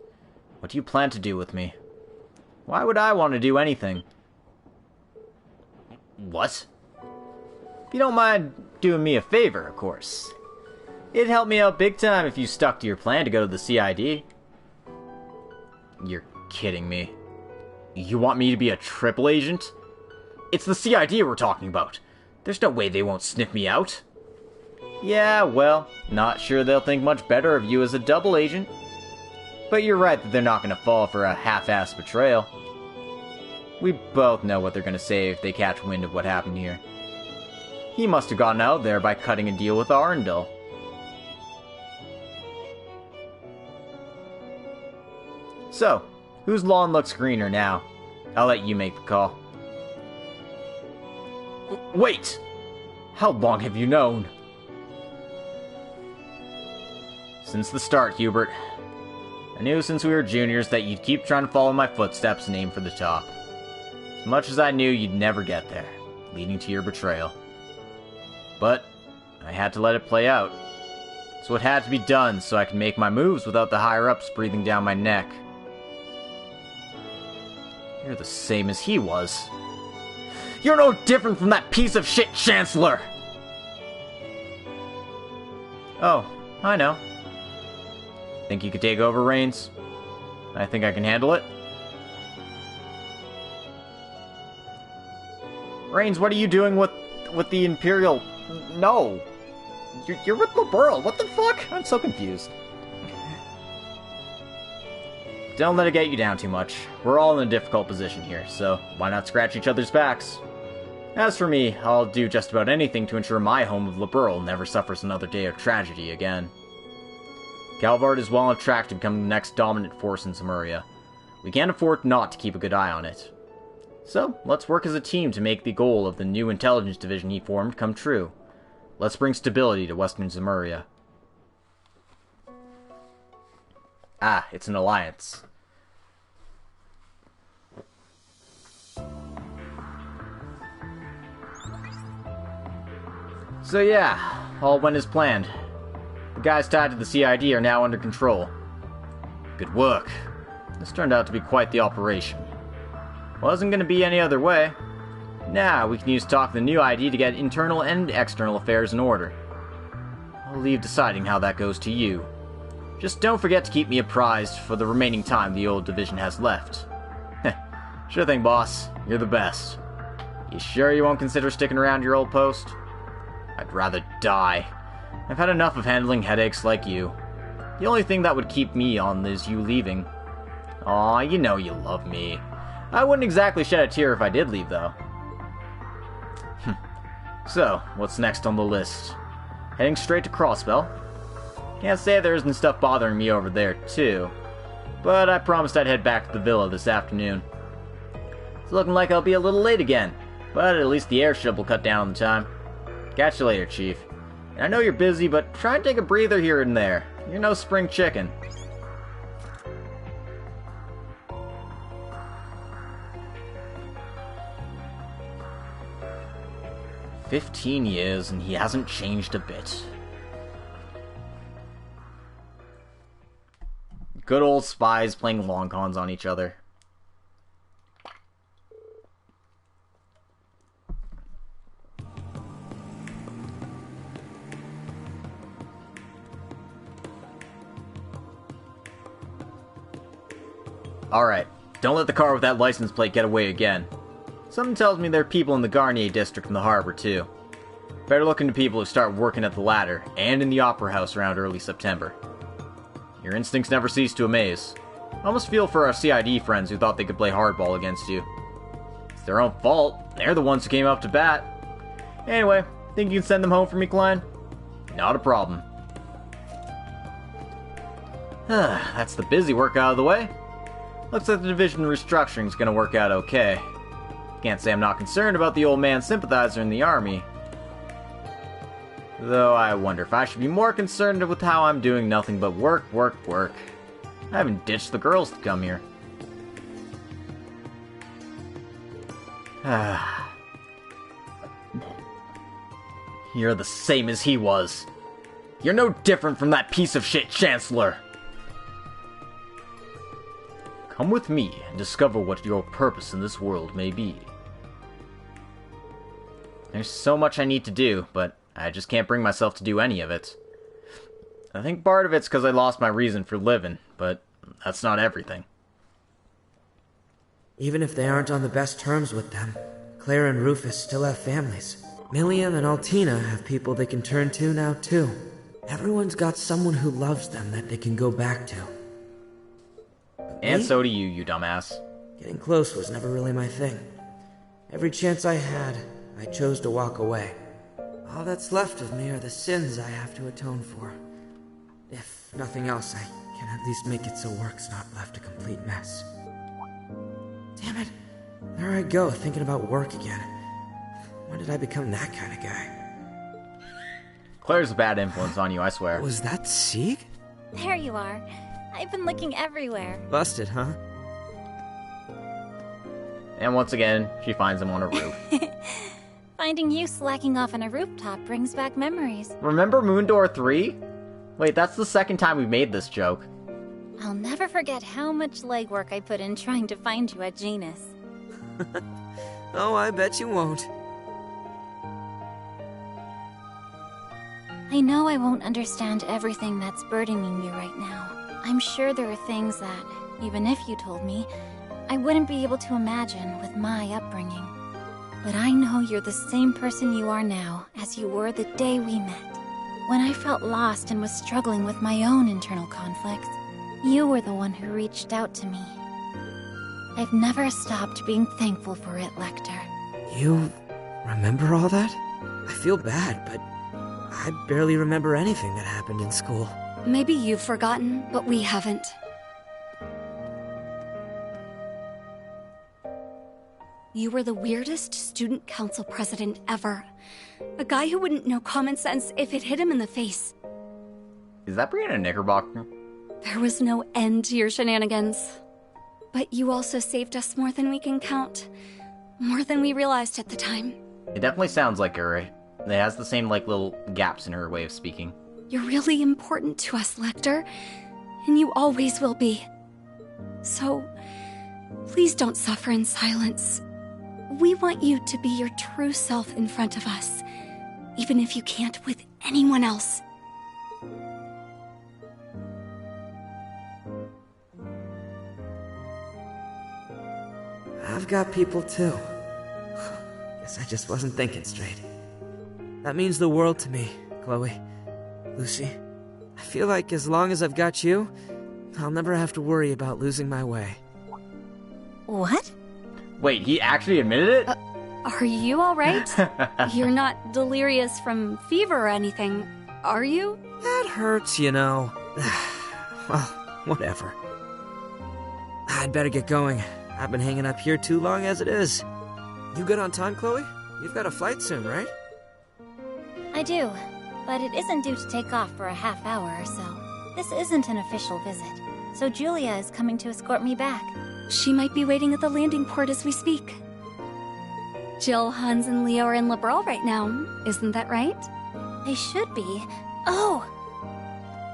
What do you plan to do with me? Why would I want to do anything? What? If you don't mind doing me a favor, of course. It'd help me out big time if you stuck to your plan to go to the CID. You're kidding me. You want me to be a triple agent? It's the CID we're talking about. There's no way they won't sniff me out. Yeah, well, not sure they'll think much better of you as a double agent. But you're right that they're not going to fall for a half-assed betrayal. We both know what they're going to say if they catch wind of what happened here. He must have gotten out there by cutting a deal with Arundel. So, whose lawn looks greener now? I'll let you make the call. Wait! How long have you known? Since the start, Hubert. I knew since we were juniors that you'd keep trying to follow my footsteps and aim for the top. As much as I knew you'd never get there, leading to your betrayal. But I had to let it play out. So it had to be done so I could make my moves without the higher-ups breathing down my neck. You're the same as he was. You're no different from that piece of shit Chancellor! Oh, I know. Think you could take over, Reigns? I think I can handle it. Reigns, what are you doing with the Imperial... No! You're with Liberl, what the fuck? I'm so confused. Don't let it get you down too much. We're all in a difficult position here, so why not scratch each other's backs? As for me, I'll do just about anything to ensure my home of Liberl never suffers another day of tragedy again. Calvard is well on track to become the next dominant force in Zemuria. We can't afford not to keep a good eye on it. So, let's work as a team to make the goal of the new intelligence division he formed come true. Let's bring stability to Western Zemuria. Ah, it's an alliance. So yeah, all went as planned. The guys tied to the CID are now under control. Good work. This turned out to be quite the operation. Wasn't gonna be any other way. Now we can use talk the new ID to get internal and external affairs in order. I'll leave deciding how that goes to you. Just don't forget to keep me apprised for the remaining time the old division has left. Sure thing, boss. You're the best. You sure you won't consider sticking around your old post? I'd rather die. I've had enough of handling headaches like you. The only thing that would keep me on is you leaving. Aw, you know you love me. I wouldn't exactly shed a tear if I did leave, though. So, what's next on the list? Heading straight to Crossbell. Can't say there isn't stuff bothering me over there, too. But I promised I'd head back to the villa this afternoon. It's looking like I'll be a little late again, but at least the airship will cut down on the time. Catch you later, Chief. And I know you're busy, but try and take a breather here and there. You're no spring chicken. "15 years, and he hasn't changed a bit." Good old spies playing long cons on each other. Alright, don't let the car with that license plate get away again. Something tells me there are people in the Garnier district in the harbor, too. Better look into people who start working at the ladder, and in the Opera House around early September. Your instincts never cease to amaze. I almost feel for our CID friends who thought they could play hardball against you. It's their own fault. They're the ones who came up to bat. Anyway, think you can send them home for me, Klein? Not a problem. That's the busy work out of the way. Looks like the division restructuring is going to work out okay. Can't say I'm not concerned about the old man sympathizer in the army. Though I wonder if I should be more concerned with how I'm doing nothing but work, work, work. I haven't ditched the girls to come here. You're the same as he was. You're no different from that piece of shit Chancellor. Come with me and discover what your purpose in this world may be. There's so much I need to do, but I just can't bring myself to do any of it. I think part of it's because I lost my reason for living, but that's not everything. Even if they aren't on the best terms with them, Claire and Rufus still have families. Milliam and Altina have people they can turn to now, too. Everyone's got someone who loves them that they can go back to. And so do you, you dumbass. Getting close was never really my thing. Every chance I had, I chose to walk away. All that's left of me are the sins I have to atone for. If nothing else, I can at least make it so work's not left a complete mess. Damn it. There I go, thinking about work again. When did I become that kind of guy? Claire's a bad influence on you, I swear. Was that Sieg? There you are. I've been looking everywhere. Busted, huh? And once again, she finds him on a roof. Finding you slacking off on a rooftop brings back memories. Remember Moondor 3? Wait, that's the second time we made this joke. I'll never forget how much legwork I put in trying to find you at Genus. Oh, I bet you won't. I know I won't understand everything that's burdening you right now. I'm sure there are things that, even if you told me, I wouldn't be able to imagine with my upbringing. But I know you're the same person you are now as you were the day we met. When I felt lost and was struggling with my own internal conflicts, you were the one who reached out to me. I've never stopped being thankful for it, Lecter. You remember all that? I feel bad, but I barely remember anything that happened in school. Maybe you've forgotten, but we haven't. You were the weirdest student council president ever. A guy who wouldn't know common sense if it hit him in the face. Is that Brianna Knickerbocker? There was no end to your shenanigans. But you also saved us more than we can count. More than we realized at the time. It definitely sounds like her. It has the same, little gaps in her way of speaking. You're really important to us, Lecter. And you always will be. So, please don't suffer in silence. We want you to be your true self in front of us. Even if you can't with anyone else. I've got people too. Guess I just wasn't thinking straight. That means the world to me, Chloe. Lucy, I feel like as long as I've got you, I'll never have to worry about losing my way. What? Wait, he actually admitted it? Are you alright? You're not delirious from fever or anything, are you? That hurts, you know. Well, whatever. I'd better get going. I've been hanging up here too long as it is. You good on time, Chloe? You've got a flight soon, right? I do, but it isn't due to take off for a half hour or so. This isn't an official visit, so Julia is coming to escort me back. She might be waiting at the landing port as we speak. Jill, Hans, and Leo are in Liberal right now, isn't that right? They should be. Oh!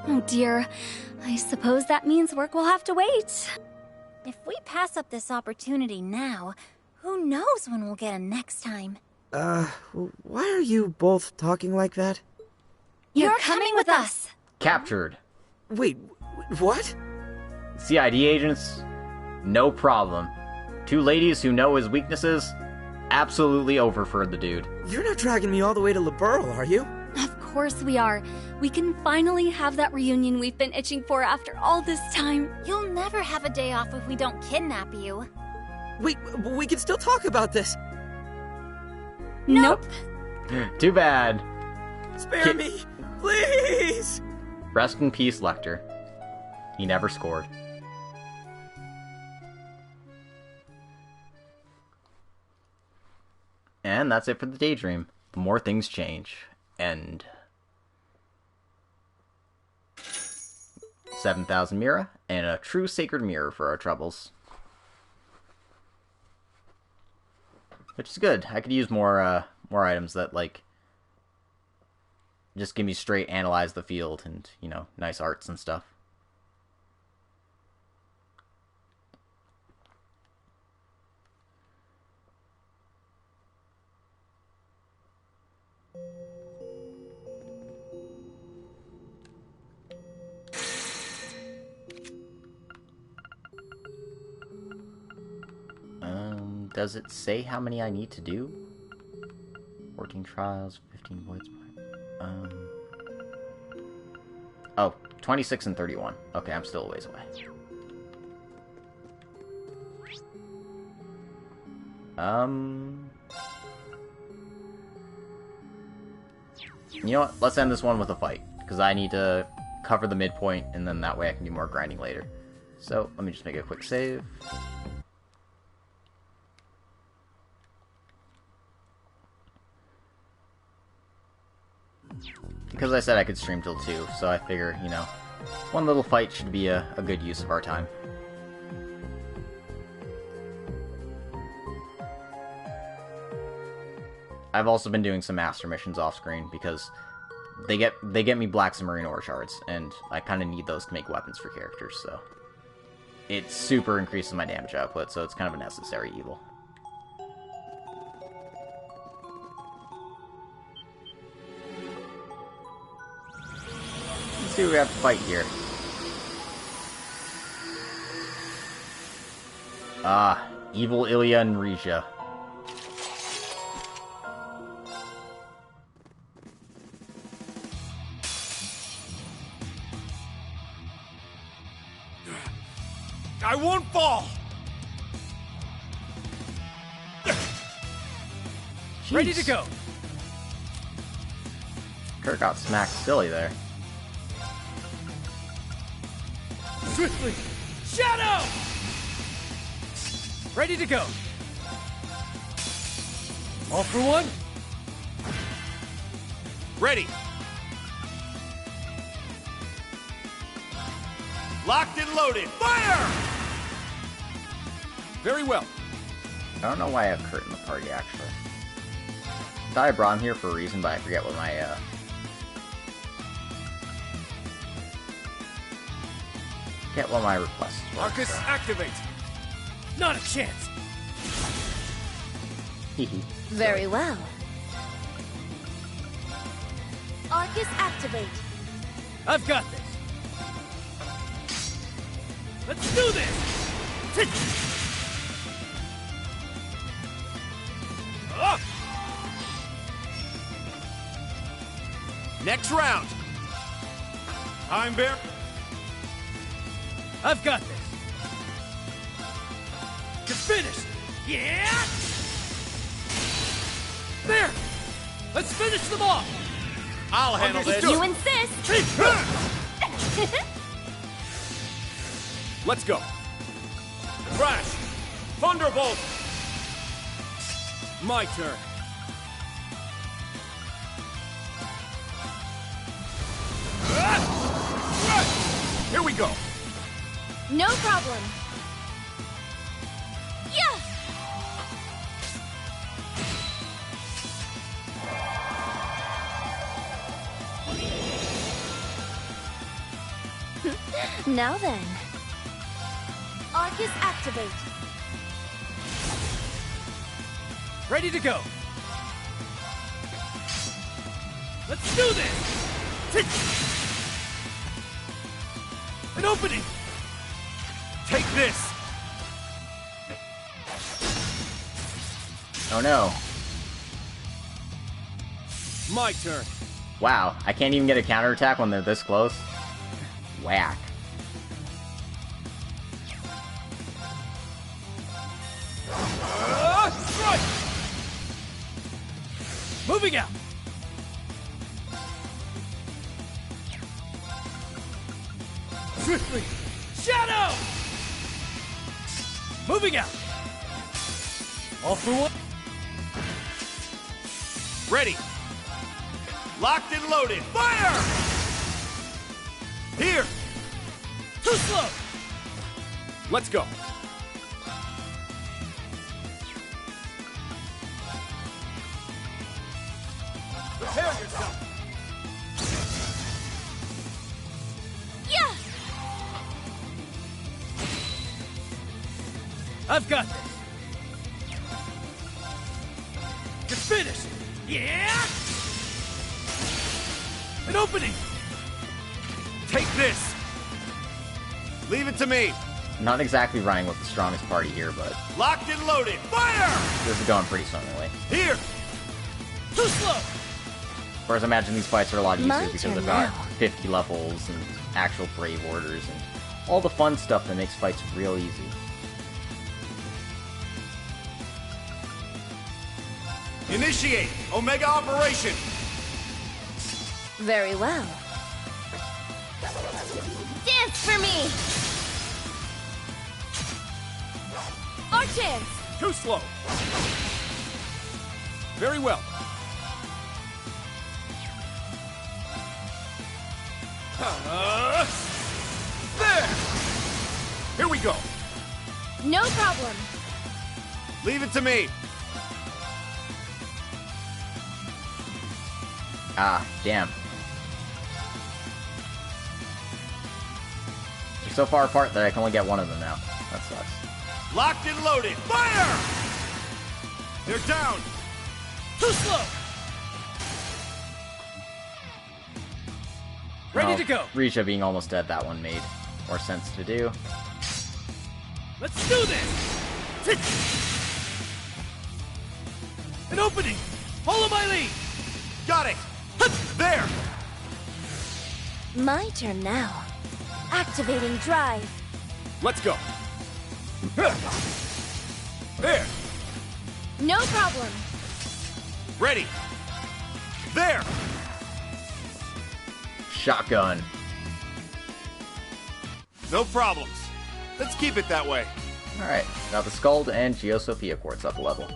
Oh dear, I suppose that means work will have to wait. If we pass up this opportunity now, who knows when we'll get a next time? Why are you both talking like that? You're coming with us! Captured. Wait, what? CID agents, No problem. Two ladies who know his weaknesses? Absolutely over for the dude. You're not dragging me all the way to Liberl, are you? Of course we are. We can finally have that reunion we've been itching for after all this time. You'll never have a day off if we don't kidnap you. We can still talk about this. Nope. Too bad. Spare me, please! Rest in peace, Lecter. He never scored. And that's it for the Daydream. The more things change. End. 7,000 Mira, and a true sacred mirror for our troubles. Which is good. I could use more items that, like, just give me straight analyze the field and, you know, nice arts and stuff. Does it say how many I need to do? 14 trials, 15 voids. Oh, 26 and 31. Okay, I'm still a ways away. You know what? Let's end this one with a fight, because I need to cover the midpoint, and then that way I can do more grinding later. So, let me just make a quick save. Because I said I could stream till 2, so I figure, you know, one little fight should be a good use of our time. I've also been doing some master missions off screen because they get me black submarine ore shards, and I kind of need those to make weapons for characters, so it super increases my damage output, so it's kind of a necessary evil. Let's see what we have to fight here. Ah, evil Ilya and Rija. I won't fall! Jeez. Ready to go! Kurt got smacked silly there. Swiftly! Shadow! Ready to go! All for one? Ready! Locked and loaded! Fire! Very well. I don't know why I have Kurt in the party, actually. I thought I brought him here for a reason, but I forget what my, Get what my requests were. Marcus, so. activate! Not a chance! Very well. Arcus, activate. I've got this! Let's do this! Up! Next round! Time bear! I've got this! You're finished! Yeah! There! Let's finish them off! I'll handle this! You insist! Let's go! Crash! Thunderbolt! My turn! Here we go! No problem. Yeah! Now then. Arcus, activate. Ready to go! Let's do this! An opening! Take this! Oh no. My turn. Wow, I can't even get a counterattack when they're this close. Whack. Strike! Moving out. Swiftly. Shadow! Moving out. All for one. Ready. Locked and loaded. Fire! Here. Too slow. Let's go. Prepare yourself. Yeah! I've got this. You're finished. Yeah! An opening. Take this. Leave it to me. Not exactly running with the strongest party here, but Locked and loaded. Fire! this is going pretty swimmingly. Here. Too slow. Of course, I imagine these fights are a lot easier My because turn they've got now. 50 levels and actual brave orders and all the fun stuff that makes fights real easy. Initiate Omega Operation. Very well. Dance for me! Our chance! Too slow. Very well. There! Here we go. No problem. Leave it to me. Ah, damn. They're so far apart that I can only get one of them now. That sucks. Locked and loaded. Fire! They're down. Too slow. Ready Well, to go. Risha being almost dead, that one made more sense to do. Let's do this. Sit. An opening. Follow my lead. Got it. There. My turn now. Activating drive. Let's go. There. No problem. Ready. There. Shotgun. No problems. Let's keep it that way. Alright, now the Skuld and Geosophia Quartz up a level.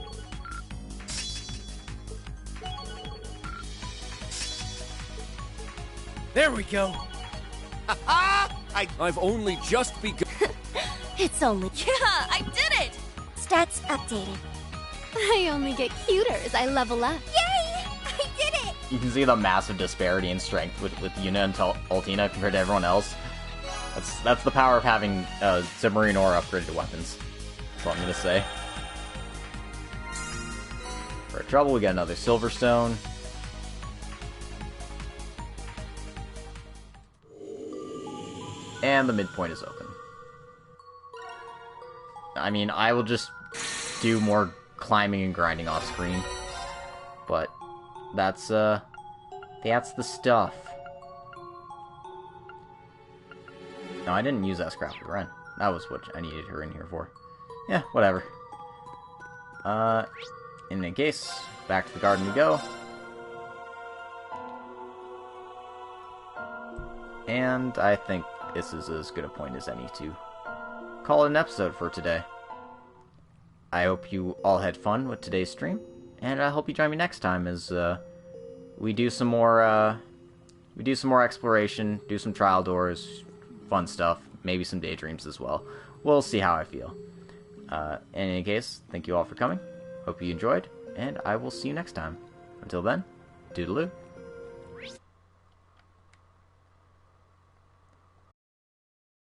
There we go. I've only just begun. It's only... Yeah, I did it! Stats updated. I only get cuter as I level up. Yay! I did it! You can see the massive disparity in strength with Yuna and Altina compared to everyone else. That's the power of having submarine ore upgraded weapons. That's what I'm gonna say. For trouble, we got another Silverstone. And the midpoint is open. I mean, I will just do more climbing and grinding off screen. But that's the stuff. No, I didn't use that scrap of Ren. That was what I needed her in here for. Yeah, whatever. In any case, back to the garden we go. And I think this is as good a point as any to call it an episode for today. I hope you all had fun with today's stream, and I hope you join me next time as we do some more exploration, do some trial doors, fun stuff, maybe some daydreams as well. We'll see how I feel. In any case, thank you all for coming. Hope you enjoyed, and I will see you next time. Until then, toodaloo.